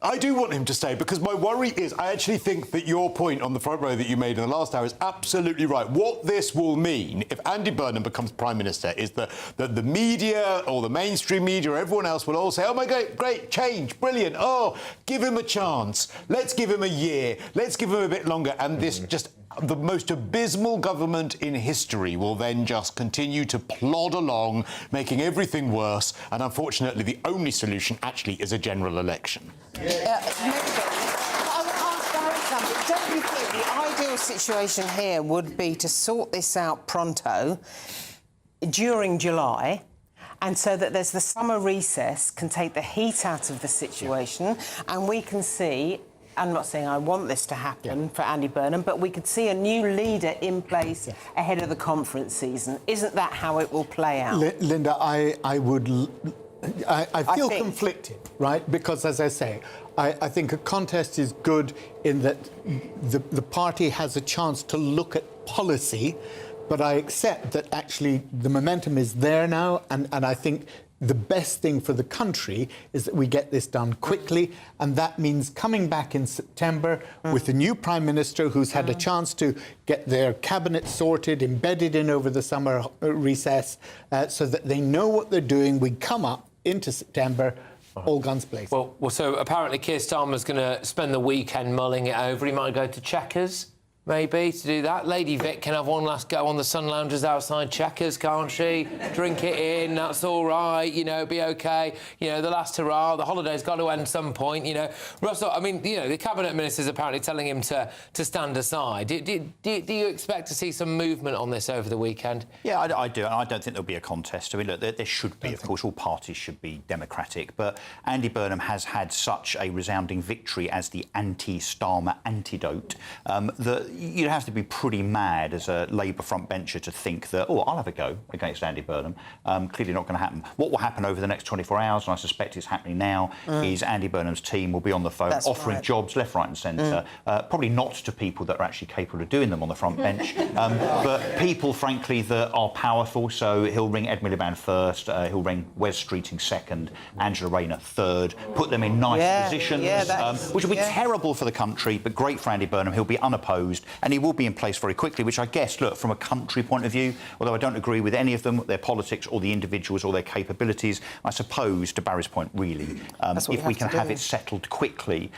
I do want him to stay, because my worry is I actually think that your point on the front row that you made in the last hour is absolutely right. What this will mean, if Andy Burnham becomes Prime Minister, is that the media or the mainstream media or everyone else will all say, oh, my God, great, change, brilliant, oh, give him a chance, let's give him a year, let's give him a bit longer, and this just... the most abysmal government in history will then just continue to plod along, making everything worse, and unfortunately the only solution actually is a general election. Don't you think the ideal situation here would be to sort this out pronto during July, and so that there's the summer recess can take the heat out of the situation, and we can see... I'm not saying I want this to happen for Andy Burnham, but we could see a new leader in place ahead of the conference season. Isn't that how it will play out? Linda, I feel conflicted, right? Because, as I say, I think a contest is good in that the party has a chance to look at policy, but I accept that actually the momentum is there now, and I think the best thing for the country is that we get this done quickly, and that means coming back in September with a new Prime Minister who's had a chance to get their cabinet sorted, embedded in over the summer recess, so that they know what they're doing. We come up into September, all guns blazing. Well, so apparently Keir Starmer's going to spend the weekend mulling it over. He might go to Chequers, maybe, to do that. Lady Vic can have one last go on the sun loungers outside Chequers, can't she? Drink it in, that's all right, you know, be OK. You know, the last hurrah, the holiday's got to end at some point, you know. Russell, I mean, you know, the Cabinet Minister's apparently telling him to stand aside. Do you expect to see some movement on this over the weekend? Yeah, I do, and I don't think there'll be a contest. I mean, look, there should be, of course, all parties should be democratic, but Andy Burnham has had such a resounding victory as the anti-Starmer antidote that, you'd have to be pretty mad as a Labour frontbencher to think that, oh, I'll have a go against Andy Burnham. Clearly not going to happen. What will happen over the next 24 hours, and I suspect it's happening now, is Andy Burnham's team will be on the phone offering jobs left, right and centre. Probably not to people that are actually capable of doing them on the front bench, but people, frankly, that are powerful. So he'll ring Ed Miliband first, he'll ring Wes Streeting second, Angela Rayner third, put them in nice positions, which will be terrible for the country, but great for Andy Burnham. He'll be unopposed, and he will be in place very quickly, which I guess, look, from a country point of view, although I don't agree with any of them, their politics or the individuals or their capabilities, I suppose, to Barry's point, really, if we can have it settled quickly,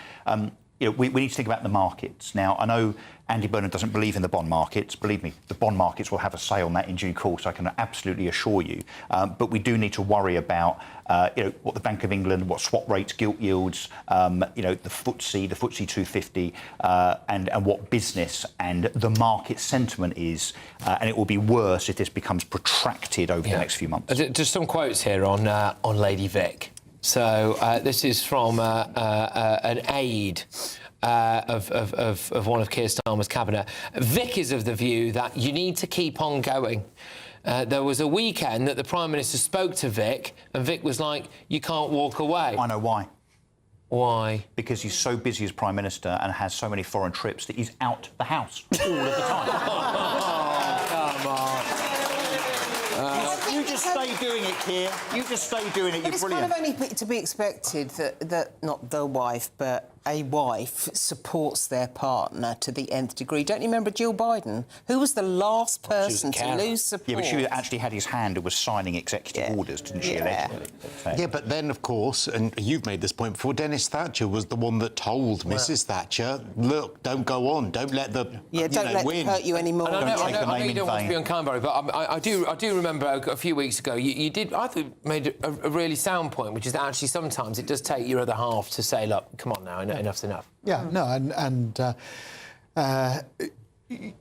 we need to think about the markets. Now, I know Andy Burnham doesn't believe in the bond markets. Believe me, the bond markets will have a say on that in due course, I can absolutely assure you. But we do need to worry about, what the Bank of England, what swap rates, gilt yields, the FTSE 250, and what business and the market sentiment is. And it will be worse if this becomes protracted over the next few months. Just some quotes here on Lady Vic. So this is from an aide of one of Keir Starmer's cabinet. Vic is of the view that you need to keep on going. There was a weekend that the Prime Minister spoke to Vic, and Vic was like, you can't walk away. I know why. Why? Because he's so busy as Prime Minister and has so many foreign trips that he's out the house all of the time. Come on. You just stay doing it, Keir. You just stay doing it. You're it's brilliant. kind of only to be expected that not the wife, but a wife supports their partner to the nth degree. Don't you remember Jill Biden, who was the last person to lose support? Yeah, but she actually had his hand and was signing executive orders, didn't she, allegedly? Yeah, but then, of course, and you've made this point before, Dennis Thatcher was the one that told Mrs Thatcher, look, don't go on, don't let the don't let win. them hurt you anymore. I know you don't want to be unkind, Barry, but I do remember a few weeks ago you did, I think, made a really sound point, which is that actually sometimes it does take your other half to say, look, come on now, enough's enough. Yeah, no, and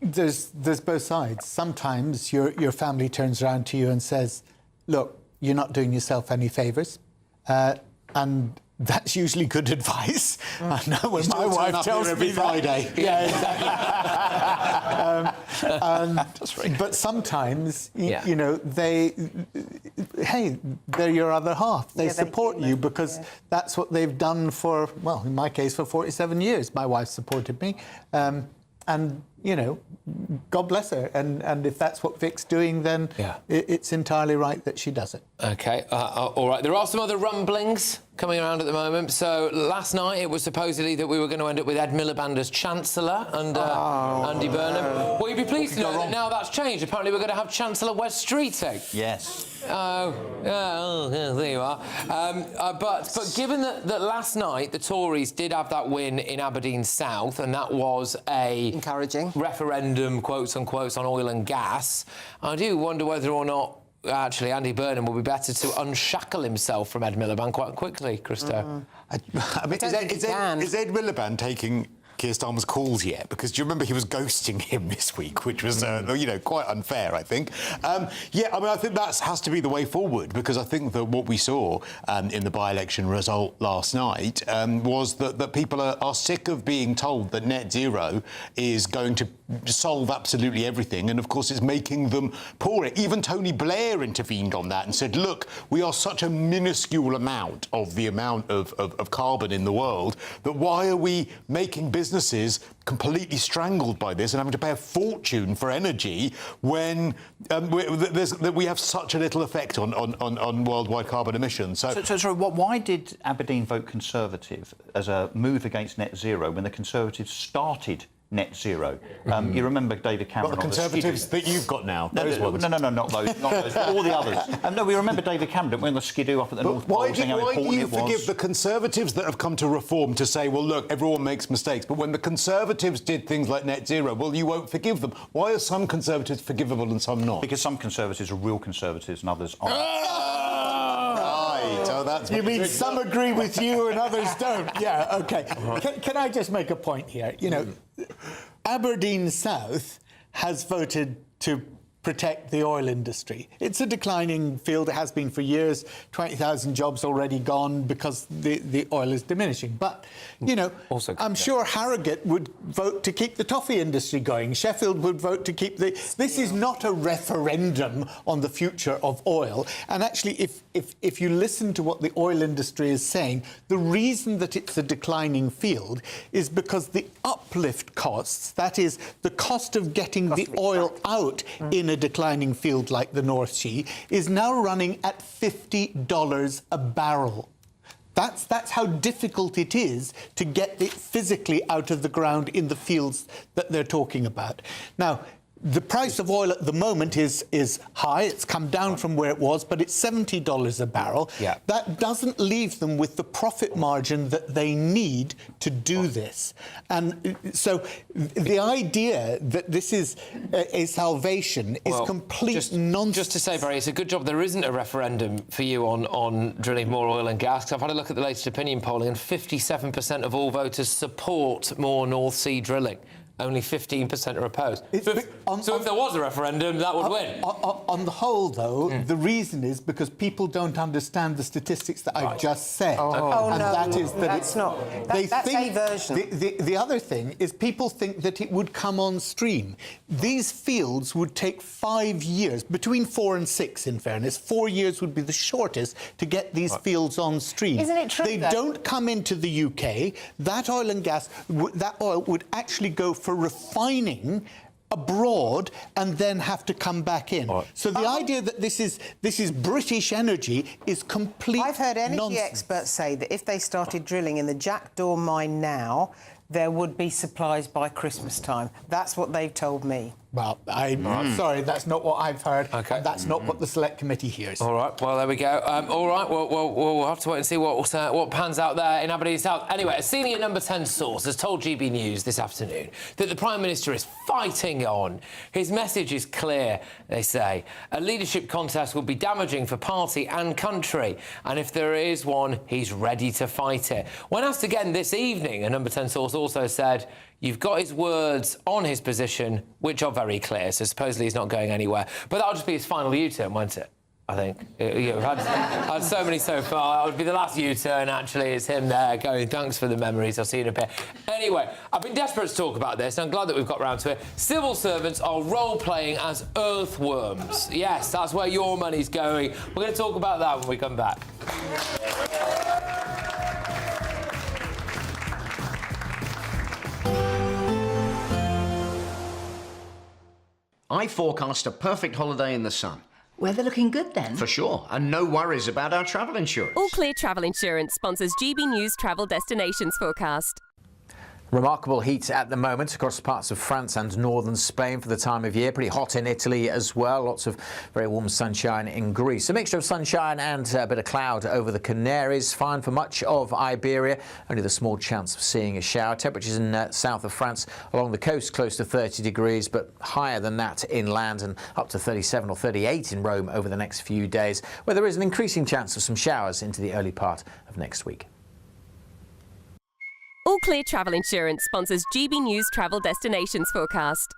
there's both sides. Sometimes your family turns around to you and says, look, you're not doing yourself any favours, and that's usually good advice. I know when my wife tells me every Friday. Yeah, exactly. But sometimes, you know, they're your other half. They support you because that's what they've done for, well, in my case, for 47 years. My wife supported me. And, you know, God bless her. And if that's what Vic's doing, then it's entirely right that she does it. OK, all right. There are some other rumblings coming around at the moment. So last night it was supposedly that we were going to end up with Ed Miliband as Chancellor under Andy Burnham. Well, you'd be pleased to know that now that's changed. Apparently we're going to have Chancellor Wes Streeting. Yes. There you are. But given that last night the Tories did have that win in Aberdeen South, and that was a encouraging referendum, quotes unquote, on oil and gas, I do wonder whether or not actually Andy Burnham will be better to unshackle himself from Ed Miliband quite quickly, Christo. I mean, is Ed Miliband taking Keir Starmer's calls yet? Because do you remember he was ghosting him this week, which was, quite unfair, I think. I think that has to be the way forward, because I think that what we saw in the by-election result last night was that people are sick of being told that net zero is going to solve absolutely everything, and of course it's making them poorer. Even Tony Blair intervened on that and said, look, we are such a minuscule amount of the amount of carbon in the world that why are we making businesses completely strangled by this and having to pay a fortune for energy when we have such a little effect on worldwide carbon emissions. So sorry, why did Aberdeen vote Conservative as a move against net zero when the Conservatives started net zero? You remember David Cameron? What, the Conservatives that you've got now? Those ones? No, not those. Not those. All the others. No, we remember David Cameron when the skidoo up at the North Pole saying how important it was. Why do you forgive the Conservatives that have come to reform to say, well, look, everyone makes mistakes, but when the Conservatives did things like net zero, well, you won't forgive them. Why are some Conservatives forgivable and some not? Because some Conservatives are real Conservatives and others aren't. Right, that's you mean some agree with you and others don't? Yeah, OK. Can I just make a point here? You know, Aberdeen South has voted to protect the oil industry. It's a declining field. It has been for years. 20,000 jobs already gone because the oil is diminishing. But, you know, I'm sure Harrogate would vote to keep the toffee industry going. Sheffield would vote to keep the... This is not a referendum on the future of oil. And actually, if you listen to what the oil industry is saying, the reason that it's a declining field is because the uplift costs, that is, the cost of getting the oil out in a declining field like the North Sea, is now running at $50 a barrel. That's how difficult it is to get it physically out of the ground in the fields that they're talking about. Now, the price of oil at the moment is high. It's come down from where it was, but it's $70 a barrel. Yeah. That doesn't leave them with the profit margin that they need to do this. And so the idea that this is a salvation is complete nonsense. Just to say, Barry, it's a good job there isn't a referendum for you on drilling more oil and gas. I've had a look at the latest opinion polling, and 57% of all voters support more North Sea drilling. Only 15% are opposed. So if there was a referendum, that would win. On the whole, though, the reason is because people don't understand the statistics that I've just said. And no, that is that that's not. That's a version. The other thing is people think that it would come on stream. These fields would take 5 years, between 4 and 6, in fairness. 4 years would be the shortest to get these fields on stream. Isn't it true, They though? don't come into the UK. That oil and gas, that oil would actually go for refining abroad and then have to come back in. So the idea that this is British energy is complete nonsense. I've heard energy experts say that if they started drilling in the Jackdaw mine now, there would be supplies by Christmas time. That's what they've told me. Well, I'm sorry, that's not what I've heard. Okay. That's not what the Select Committee hears. All right, well, there we go. All right, we'll have to wait and see what pans out there in Aberdeen South. Anyway, a senior number 10 source has told GB News this afternoon that the Prime Minister is fighting on. His message is clear, they say. A leadership contest will be damaging for party and country, and if there is one, he's ready to fight it. When asked again this evening, a number 10 source also said, you've got his words on his position, which are very clear, so supposedly he's not going anywhere. But that'll just be his final U-turn, won't it? I think. We've had so many so far. That would be the last U-turn, actually. It's him there going, thanks for the memories, I'll see you in a bit. Anyway, I've been desperate to talk about this, and I'm glad that we've got round to it. Civil servants are role-playing as earthworms. Yes, that's where your money's going. We're going to talk about that when we come back. I forecast a perfect holiday in the sun. Weather looking good then? For sure, and no worries about our travel insurance. All Clear Travel Insurance sponsors GB News Travel Destinations Forecast. Remarkable heat at the moment across parts of France and northern Spain for the time of year. Pretty hot in Italy as well. Lots of very warm sunshine in Greece. A mixture of sunshine and a bit of cloud over the Canaries. Fine for much of Iberia. Only the small chance of seeing a shower. Temperatures in south of France along the coast close to 30 degrees, but higher than that inland, and up to 37 or 38 in Rome over the next few days, where there is an increasing chance of some showers into the early part of next week. All Clear Travel Insurance sponsors GB News Travel Destinations Forecast.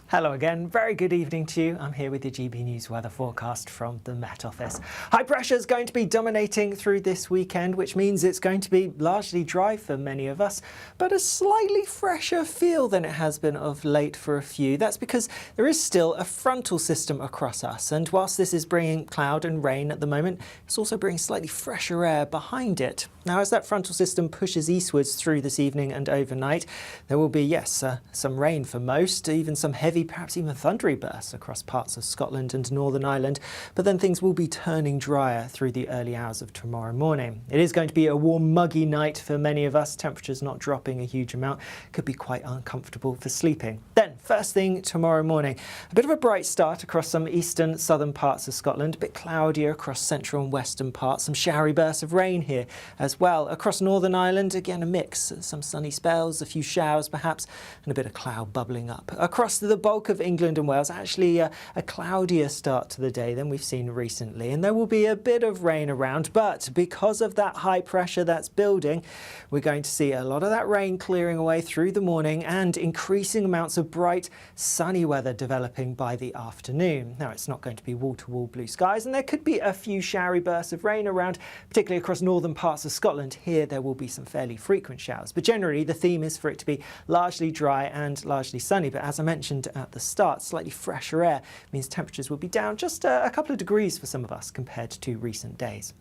Hello again, very good evening to you. I'm here with your GB News weather forecast from the Met Office. High pressure is going to be dominating through this weekend, which means it's going to be largely dry for many of us, but a slightly fresher feel than it has been of late for a few. That's because there is still a frontal system across us, and whilst this is bringing cloud and rain at the moment, it's also bringing slightly fresher air behind it. Now, as that frontal system pushes eastwards through this evening and overnight, there will be, yes, some rain for most, even some heavy, perhaps even thundery bursts across parts of Scotland and Northern Ireland, but then things will be turning drier through the early hours of tomorrow morning. It is going to be a warm, muggy night for many of us, temperatures not dropping a huge amount, could be quite uncomfortable for sleeping. Then, first thing tomorrow morning, a bit of a bright start across some eastern, southern parts of Scotland, a bit cloudier across central and western parts, some showery bursts of rain here as well. Across Northern Ireland, again a mix, some sunny spells, a few showers perhaps, and a bit of cloud bubbling up. Across the bulk of England and Wales, actually a cloudier start to the day than we've seen recently, and there will be a bit of rain around, but because of that high pressure that's building, we're going to see a lot of that rain clearing away through the morning and increasing amounts of bright, sunny weather developing by the afternoon. Now, it's not going to be wall-to-wall blue skies, and there could be a few showery bursts of rain around, particularly across northern parts of Scotland. Here, there will be some fairly frequent showers, but generally the theme is for it to be largely dry and largely sunny. But as I mentioned at the start, slightly fresher air means temperatures will be down just a couple of degrees for some of us compared to recent days.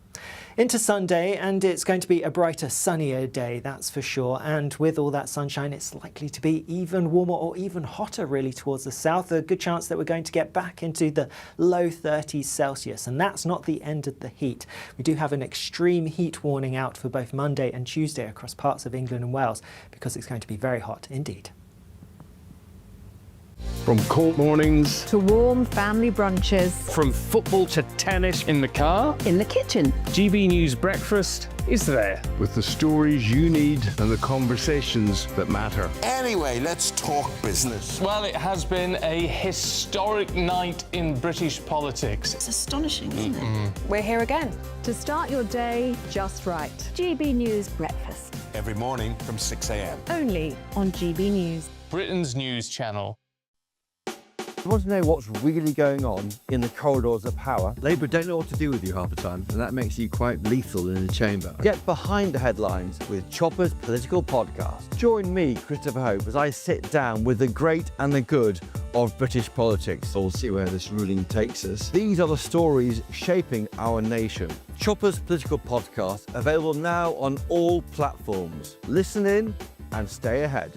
Into Sunday, and it's going to be a brighter, sunnier day, that's for sure. And with all that sunshine, it's likely to be even warmer or even hotter really towards the south. A good chance that we're going to get back into the low 30s Celsius. And that's not the end of the heat. We do have an extreme heat warning out for both Monday and Tuesday across parts of England and Wales because it's going to be very hot indeed. From court mornings to warm family brunches, from football to tennis in the car, in the kitchen. GB News Breakfast is there with the stories you need and the conversations that matter. Anyway, let's talk business. Well, it has been a historic night in British politics. It's astonishing, isn't it? We're here again to start your day just right. GB News Breakfast. Every morning from 6 a.m. Only on GB News. Britain's news channel. You want to know what's really going on in the corridors of power? Labour don't know what to do with you half the time, and that makes you quite lethal in the chamber. Get behind the headlines with Chopper's Political Podcast. Join me, Christopher Hope, as I sit down with the great and the good of British politics. We'll see where this ruling takes us. These are the stories shaping our nation. Chopper's Political Podcast, available now on all platforms. Listen in and stay ahead.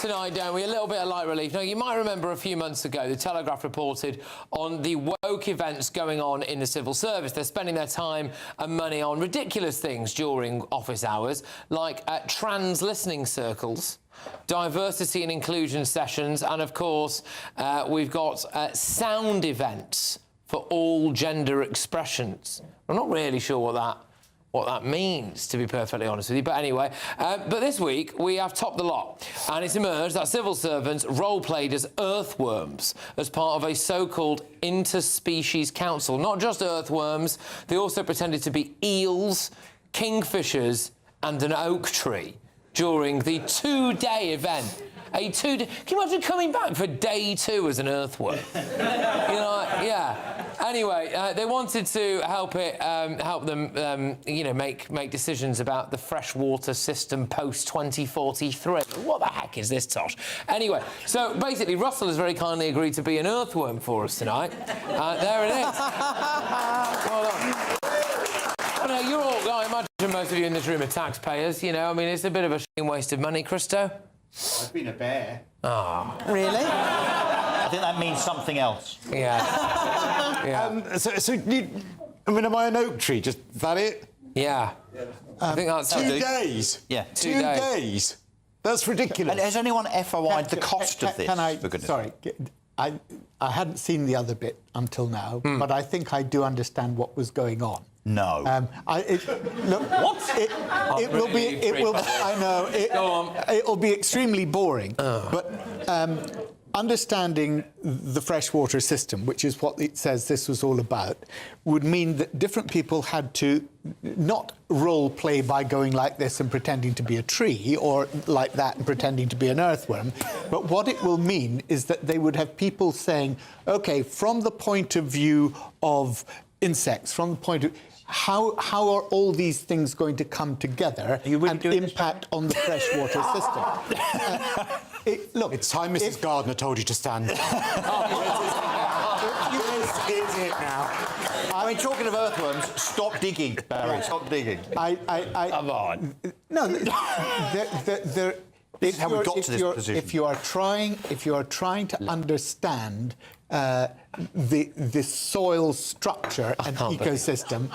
Tonight, don't we? A little bit of light relief. Now, you might remember a few months ago, the Telegraph reported on the woke events going on in the civil service. They're spending their time and money on ridiculous things during office hours, like trans listening circles, diversity and inclusion sessions, and, of course, we've got sound events for all gender expressions. I'm not really sure what that means, to be perfectly honest with you. But anyway, but this week we have topped the lot, and it's emerged that civil servants role-played as earthworms as part of a so-called interspecies council. Not just earthworms, they also pretended to be eels, kingfishers and an oak tree during the two-day event. Can you imagine coming back for day 2 as an earthworm? Yeah. Anyway, they wanted to help them, make decisions about the freshwater system post 2043. What the heck is this, Tosh? Anyway, so basically, Russell has very kindly agreed to be an earthworm for us tonight. There it is. Well done. You're all, I imagine most of you in this room are taxpayers. I mean, it's a bit of a waste of money, Christo. I've been a bear. Oh. Really? I think that means something else. Yeah. Am I an oak tree? Just is that it? Yeah. I think that's 2 days. Yeah. 2 days. That's ridiculous. And has anyone FOI'd the cost of this? Sorry, I hadn't seen the other bit until now, but I think I do understand what was going on. No. It will be. I know. It will be extremely boring. But understanding the freshwater system, which is what it says this was all about, would mean that different people had to not role play by going like this and pretending to be a tree, or like that and pretending to be an earthworm. But what it will mean is that they would have people saying, OK, from the point of view of insects, from the point of how are all these things going to come together and impact on the freshwater system? Look, it's time Mrs. Gardner told you to stand. Is it now? I mean, talking of earthworms, stop digging, Barry. Stop digging. Come on. No, this is how we got to this position. If you are trying to understand the soil structure and ecosystem,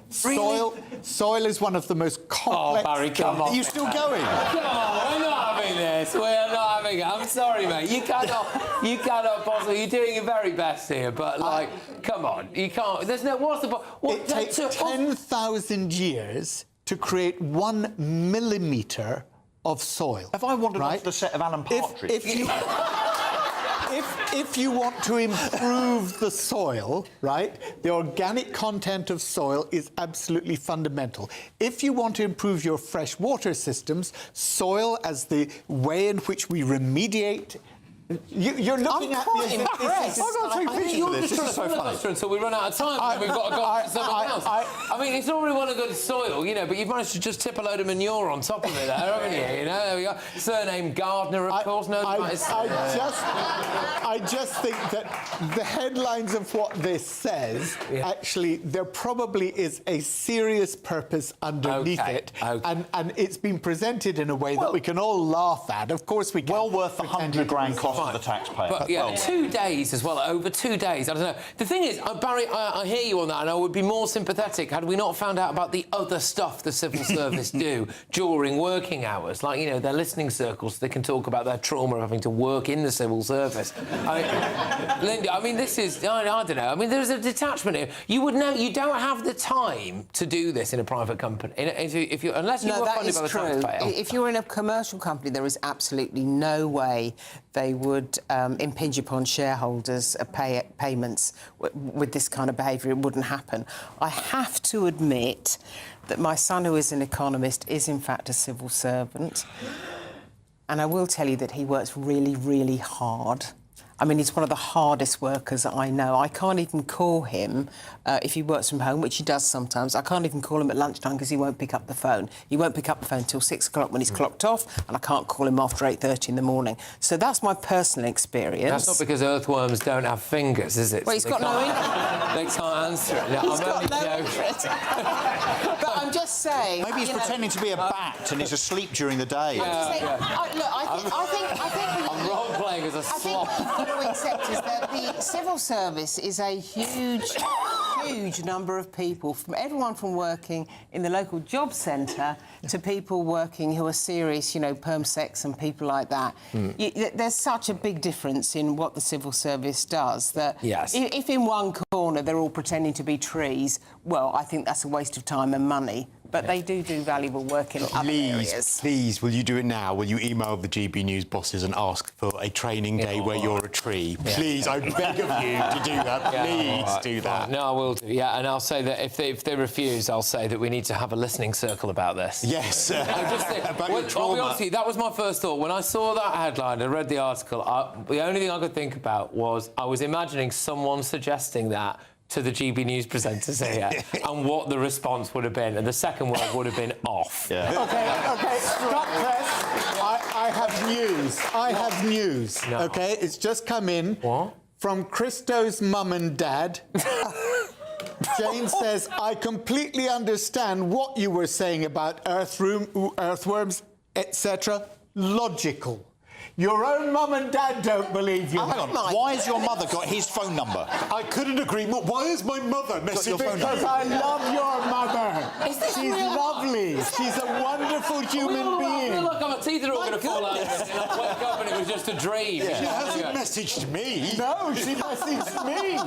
soil is one of the most complex. Oh, Barry, come on. Are you still going? Come on, we're not having having this. We are not having it. I'm sorry, mate. You cannot possibly. You're doing your very best here, but come on, you can't. There's no. What's the point? It takes 10,000 years to create 1 millimetre of soil. Have I wandered right? off the set of Alan Partridge? If you want to improve the soil, right, the organic content of soil is absolutely fundamental. If you want to improve your freshwater systems, soil as the way in which we remediate. You're looking at me as if this is... I've got to take pictures of this. This is so funny. Until we run out of time, and we've got to go on to something else. I mean, it's already well and good soil, you know, but you've managed to just tip a load of manure on top of it there, haven't you? You know, there we go. Surname Gardner, of course. No, I just think that the headlines of what this says, actually, there probably is a serious purpose underneath it. And it's been presented in a way that we can all laugh at. Of course we can. Well worth the £100,000 cost of the taxpayer. But yeah, 2 days as well, over 2 days. I don't know. The thing is, Barry, I hear you on that, and I would be more sympathetic had we not found out about the other stuff the civil service do during working hours. Like, you know, their listening circles, they can talk about their trauma of having to work in the civil service. Linda, I mean, this is, I don't know. I mean, there's a detachment here. You would know, you don't have the time to do this in a private company, unless you were funded by the taxpayer. If you're in a commercial company, there is absolutely no way they would impinge upon shareholders' payments with this kind of behaviour. It wouldn't happen. I have to admit that my son, who is an economist, is in fact a civil servant. And I will tell you that he works really, really hard. I mean, he's one of the hardest workers I know. I can't even call him if he works from home, which he does sometimes. I can't even call him at lunchtime because he won't pick up the phone. He won't pick up the phone until 6 o'clock when he's clocked off, and I can't call him after 8:30 in the morning. So that's my personal experience. That's not because earthworms don't have fingers, is it? Well, he's got no interest. They can't answer it. No, he's got no interest. But I'm just saying... Maybe he's pretending to be a bat and he's asleep during the day. I'm role-playing as a slot. Following sectors, that the civil service is a huge number of people, from everyone from working in the local job centre to people working who are serious, you know, perm sex and people like that. There's such a big difference in what the civil service does that if in one corner they're all pretending to be trees, well, I think that's a waste of time and money. But they do valuable work in other areas. Please, will you do it now? Will you email the GB News bosses and ask for a training day where you're a tree? Please, I beg of you to do that. Please do that. No, I will do, and I'll say that if they refuse, I'll say that we need to have a listening circle about this. Yes. About your trauma. I'll be honest with you, that was my first thought. When I saw that headline and read the article, the only thing I could think about was I was imagining someone suggesting that to the GB News presenters here and what the response would have been, and the second word would have been off. OK, stop press. I have news. No. OK, it's just come in from Christo's mum and dad. Jane says, I completely understand what you were saying about earthworms, etc. Logical. Your own mum and dad don't believe you. Hang on, why has your mother got his phone number? I couldn't agree more. Why is my mother messaging? Because I love your mother. She's lovely. She's a wonderful human being. Look, my teeth are all going to fall out of it, and I wake up and it was just a dream. She hasn't messaged me. No, she messaged me.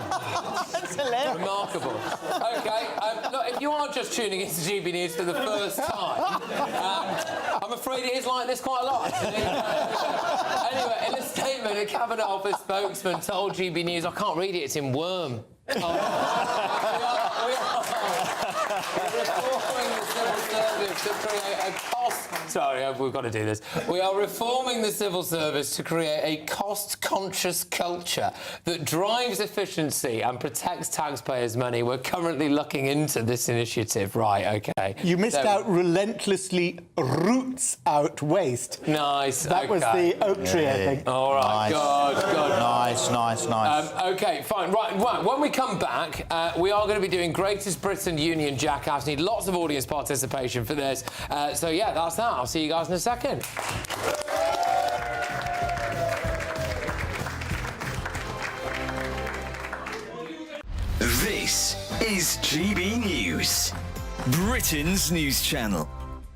That's hilarious. Remarkable. OK, look, if you are just tuning into GB News for the first time, I'm afraid it is like this quite a lot, actually. Anyway, in a statement, a Cabinet Office spokesman told GB News, I can't read it, it's in worm. We are reforming the civil service to create a cost... Sorry, we've got to do this. We are reforming the civil service to create a cost-conscious culture that drives efficiency and protects taxpayers' money. We're currently looking into this initiative. Right, OK. You missed out relentlessly roots out waste. Nice, That was the oak tree, I think. All right, Nice. good. Nice. OK, fine. Right, when we come back, we are going to be doing Greatest Britain Union Jackass. Need lots of audience participation for this. So, yeah, that's that. I'll see you guys in a second. This is GB News, Britain's news channel.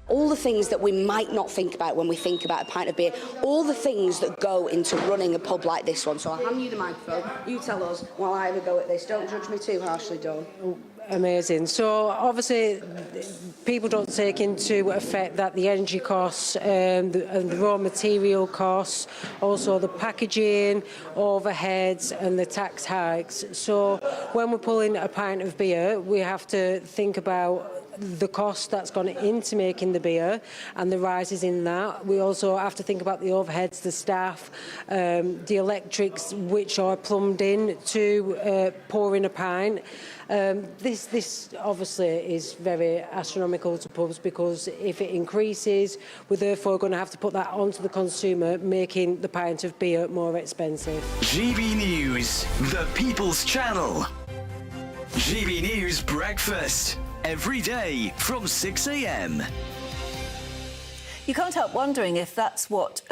All the things that we might not think about when we think about a pint of beer, all the things that go into running a pub like this one. So I'll hand you the microphone, you tell us while I have a go at this. Don't judge me too harshly, Dawn. Amazing. So obviously people don't take into effect that the energy costs and the raw material costs, also the packaging, overheads and the tax hikes. So when we're pulling a pint of beer, we have to think about the cost that's gone into making the beer and the rises in that. We also have to think about the overheads, the staff, the electrics which are plumbed in to pouring a pint. This obviously is very astronomical to pubs, because if it increases, we're therefore going to have to put that onto the consumer, making the pint of beer more expensive. GB News, the People's Channel. GB News Breakfast, every day from 6 a.m. You can't help wondering if that's what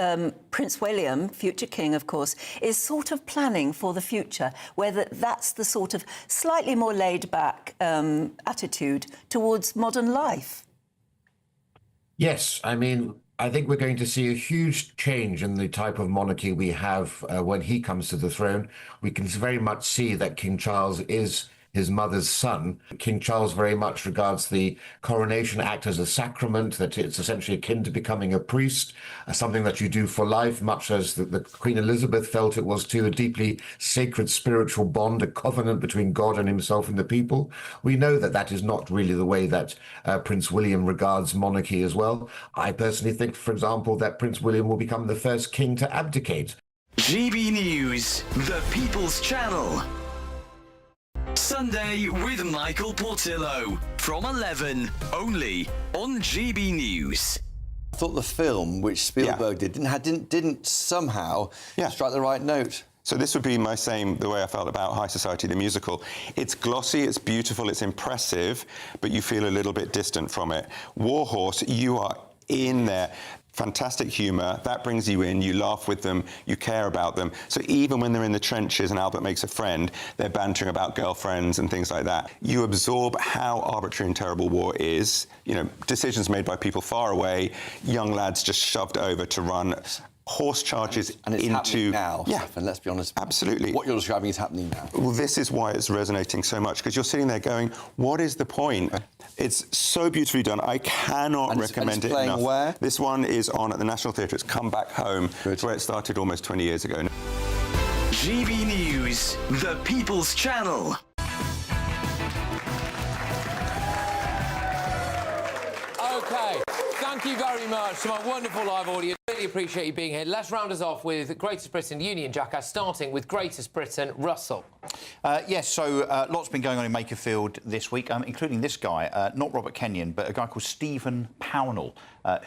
Prince William, future king, of course, is sort of planning for the future, whether that's the sort of slightly more laid-back attitude towards modern life. Yes, I mean, I think we're going to see a huge change in the type of monarchy we have when he comes to the throne. We can very much see that King Charles is his mother's son. King Charles very much regards the Coronation Act as a sacrament, that it's essentially akin to becoming a priest, something that you do for life, much as the Queen Elizabeth felt it was too, a deeply sacred spiritual bond, a covenant between God and himself and the people. We know that that is not really the way that Prince William regards monarchy as well. I personally think, for example, that Prince William will become the first king to abdicate. GB News, the People's Channel. Sunday with Michael Portillo from 11, only on GB News. I thought the film, which Spielberg did, didn't somehow strike the right note. So this would be the way I felt about High Society, the musical. It's glossy, it's beautiful, it's impressive, but you feel a little bit distant from it. Warhorse, you are in there. Fantastic humour, that brings you in, you laugh with them, you care about them. So even when they're in the trenches and Albert makes a friend, they're bantering about girlfriends and things like that. You absorb how arbitrary and terrible war is, you know, decisions made by people far away, young lads just shoved over to run horse charges and it's happening now, Stefan, let's be honest. Absolutely. What you're describing is happening now. Well, this is why it's resonating so much, because you're sitting there going, what is the point? It's so beautifully done. I cannot recommend it enough. Where? This one is on at the National Theatre. It's Come Back Home. It's where it started almost 20 years ago. GB News, the People's Channel. OK, thank you very much to my wonderful live audience. Really appreciate you being here. Let's round us off with Greatest Britain Union Jackass, starting with Greatest Britain, Russell. Yes, so lots been going on in Makerfield this week, including this guy, not Robert Kenyon, but a guy called Stephen Pownall,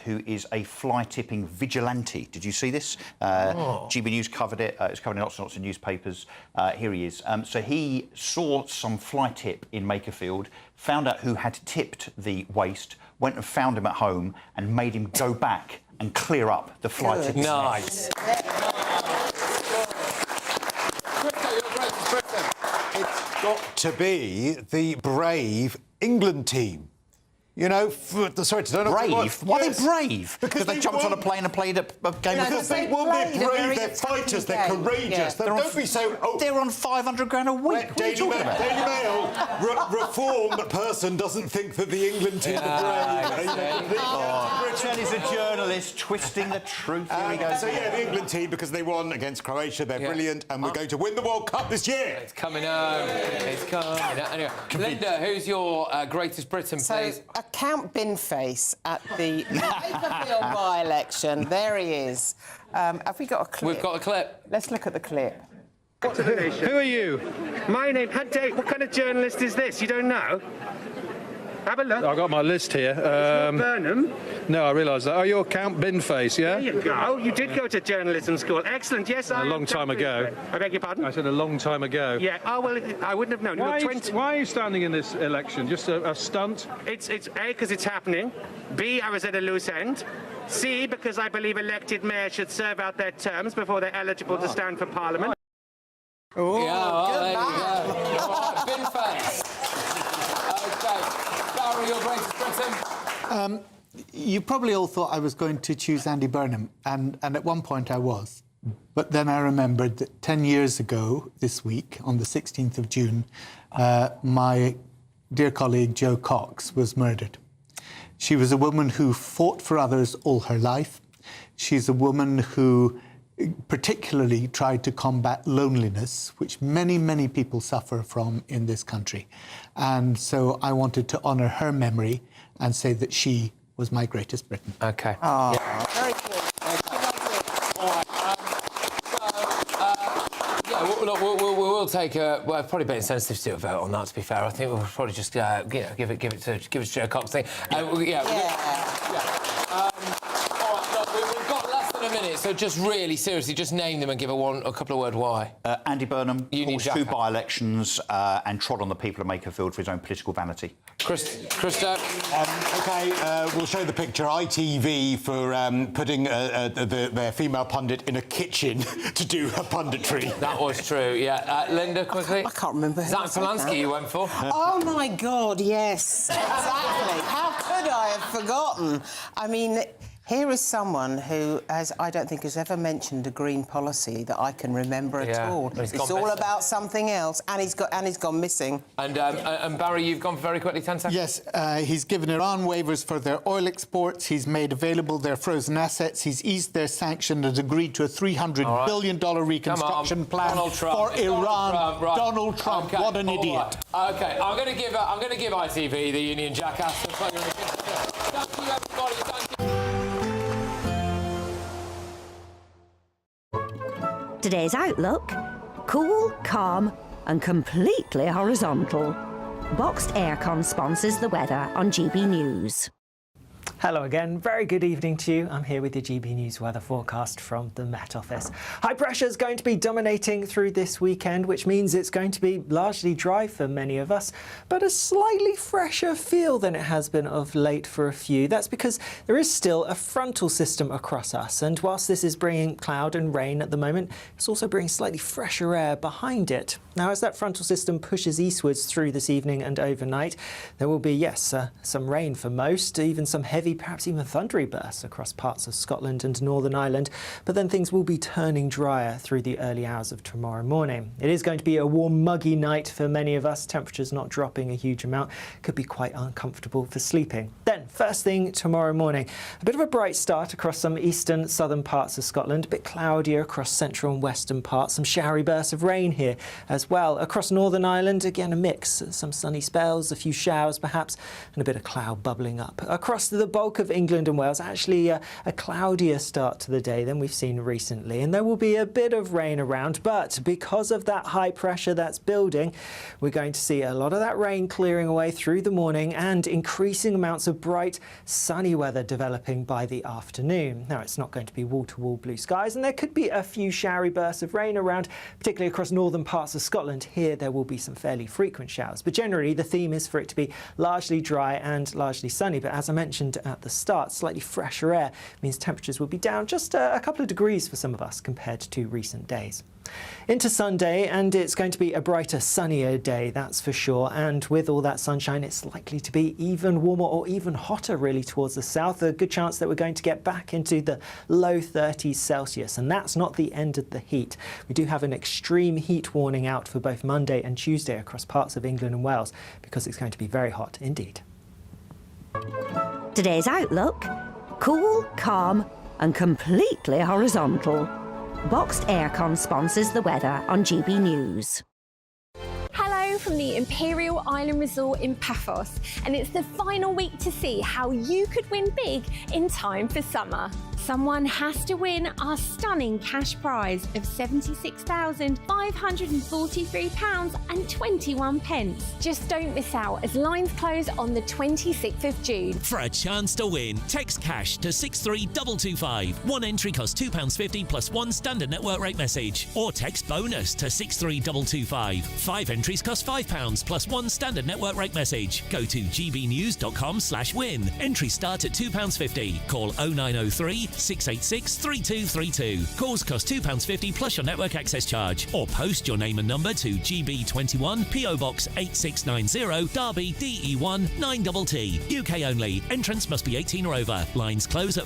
who is a fly-tipping vigilante. Did you see this? GB News covered it. It's covered in lots and lots of newspapers. Here he is. So he saw some fly tip in Makerfield, found out who had tipped the waste, went and found him at home and made him go back and clear up the fly tip. Nice. It's got to be the brave England team. You know, sorry to don't know. Brave? Why are they brave? Because they jumped on a plane and played a game of Because they won, they're brave, they're fighters, they're courageous. Yeah. Don't be so... They're on 500 grand a week. What are you talking about? Daily Mail, reformed person doesn't think that the England team are brave. Richard is a journalist twisting the truth. Here he goes. So, yeah, the England team, because they won against Croatia, they're brilliant, and we're going to win the World Cup this year. It's coming home. It's coming. Anyway, Linda, who's your Greatest Britain, please? Count Binface at the Makerfield by-election. There he is. Have we got a clip? We've got a clip. Let's look at the clip. Who are you? My name... What kind of journalist is this? You don't know? Have a look. I've got my list here. It's not Burnham. No, I realise that. Oh, you're Count Binface, yeah? There you go. You did go to journalism school. Excellent. Yes, I A long time ago. I beg your pardon? I said a long time ago. Yeah. Oh, well, I wouldn't have known. Why are you standing in this election? Just a stunt? It's A, because it's happening. B, I was at a loose end. C, because I believe elected mayors should serve out their terms before they're eligible to stand for Parliament. Oh, yeah, there you go. All right, Binface. OK. Barry, your Greatest Britain. You probably all thought I was going to choose Andy Burnham, and at one point I was. But then I remembered that 10 years ago this week, on the 16th of June, my dear colleague Jo Cox was murdered. She was a woman who fought for others all her life. She's a woman who particularly tried to combat loneliness, which many, many people suffer from in this country. And so I wanted to honour her memory and say that she was my greatest Briton. OK. Oh, Yeah. very cool. Look, we'll take a. Well, probably a bit insensitive to do a vote on that. To be fair, I think we'll probably just give it to Jo Cox thing. All right, look, we've got less than a minute, so just really seriously, just name them and give a couple of word why. Andy Burnham caused 2 by-elections and trod on the people of Makerfield for his own political vanity. Christo. OK, we'll show the picture. ITV for putting their female pundit in a kitchen to do her punditry. That was true, yeah. Linda, quickly. I can't remember who Zach Polanski you went for. Oh, my God, yes, exactly. How could I have forgotten? I mean, here is someone who I don't think has ever mentioned a green policy that I can remember at all. It's all about something else, and he's gone missing. And Barry, you've gone very quickly, 10 seconds. Yes, he's given Iran waivers for their oil exports. He's made available their frozen assets. He's eased their sanction and agreed to a $300 billion reconstruction plan for Iran. Right. Donald Trump, Okay. what an idiot! Right. OK, I'm going to give ITV the Union Jackass. Thank you, everybody. Thank you. Today's outlook: cool, calm and completely horizontal. Boxed aircon sponsors the weather on GB News. Hello again, very good evening to you. I'm here with your GB News weather forecast from the Met Office. High pressure is going to be dominating through this weekend, which means it's going to be largely dry for many of us, but a slightly fresher feel than it has been of late for a few. That's because there is still a frontal system across us, and whilst this is bringing cloud and rain at the moment, it's also bringing slightly fresher air behind it. Now, as that frontal system pushes eastwards through this evening and overnight, there will be, yes, some rain for most, even some heavy, perhaps even thundery bursts across parts of Scotland and Northern Ireland, but then things will be turning drier through the early hours of tomorrow morning. It is going to be a warm, muggy night for many of us, temperatures not dropping a huge amount, could be quite uncomfortable for sleeping. Then, first thing tomorrow morning, a bit of a bright start across some eastern, southern parts of Scotland, a bit cloudier across central and western parts, some showery bursts of rain here as well. Across Northern Ireland, again a mix, some sunny spells, a few showers perhaps, and a bit of cloud bubbling up. Across the bulk of England and Wales, actually a cloudier start to the day than we've seen recently, and there will be a bit of rain around, but because of that high pressure that's building, we're going to see a lot of that rain clearing away through the morning and increasing amounts of bright, sunny weather developing by the afternoon. Now, it's not going to be wall-to-wall blue skies, and there could be a few showery bursts of rain around, particularly across northern parts of Scotland. Here, there will be some fairly frequent showers, but generally the theme is for it to be largely dry and largely sunny. But as I mentioned at the start, slightly fresher air means temperatures will be down just a couple of degrees for some of us compared to recent days. Into Sunday, and it's going to be a brighter, sunnier day, that's for sure. And with all that sunshine, it's likely to be even warmer or even hotter, really, towards the south. A good chance that we're going to get back into the low 30s Celsius. And that's not the end of the heat. We do have an extreme heat warning out for both Monday and Tuesday across parts of England and Wales, because it's going to be very hot indeed. Today's outlook: cool, calm and completely horizontal. Boxed aircon sponsors the weather on GB News. Hello from the Imperial Island Resort in Paphos, and it's the final week to see how you could win big in time for summer. Someone has to win our stunning cash prize of £76,543.21. Just don't miss out, as lines close on the 26th of June. For a chance to win, text cash to 63225. One entry costs £2.50 plus one standard network rate message. Or text bonus to 63225. 5 entries cost £5. £5 plus 1 standard network rate message. Go to gbnews.com/win. Entry start at £2.50. Call 0903 686 3232. Calls cost £2.50 plus your network access charge. Or post your name and number to GB21 PO Box 8690 Derby DE1 9TT. UK only. Entrance must be 18 or over. Lines close at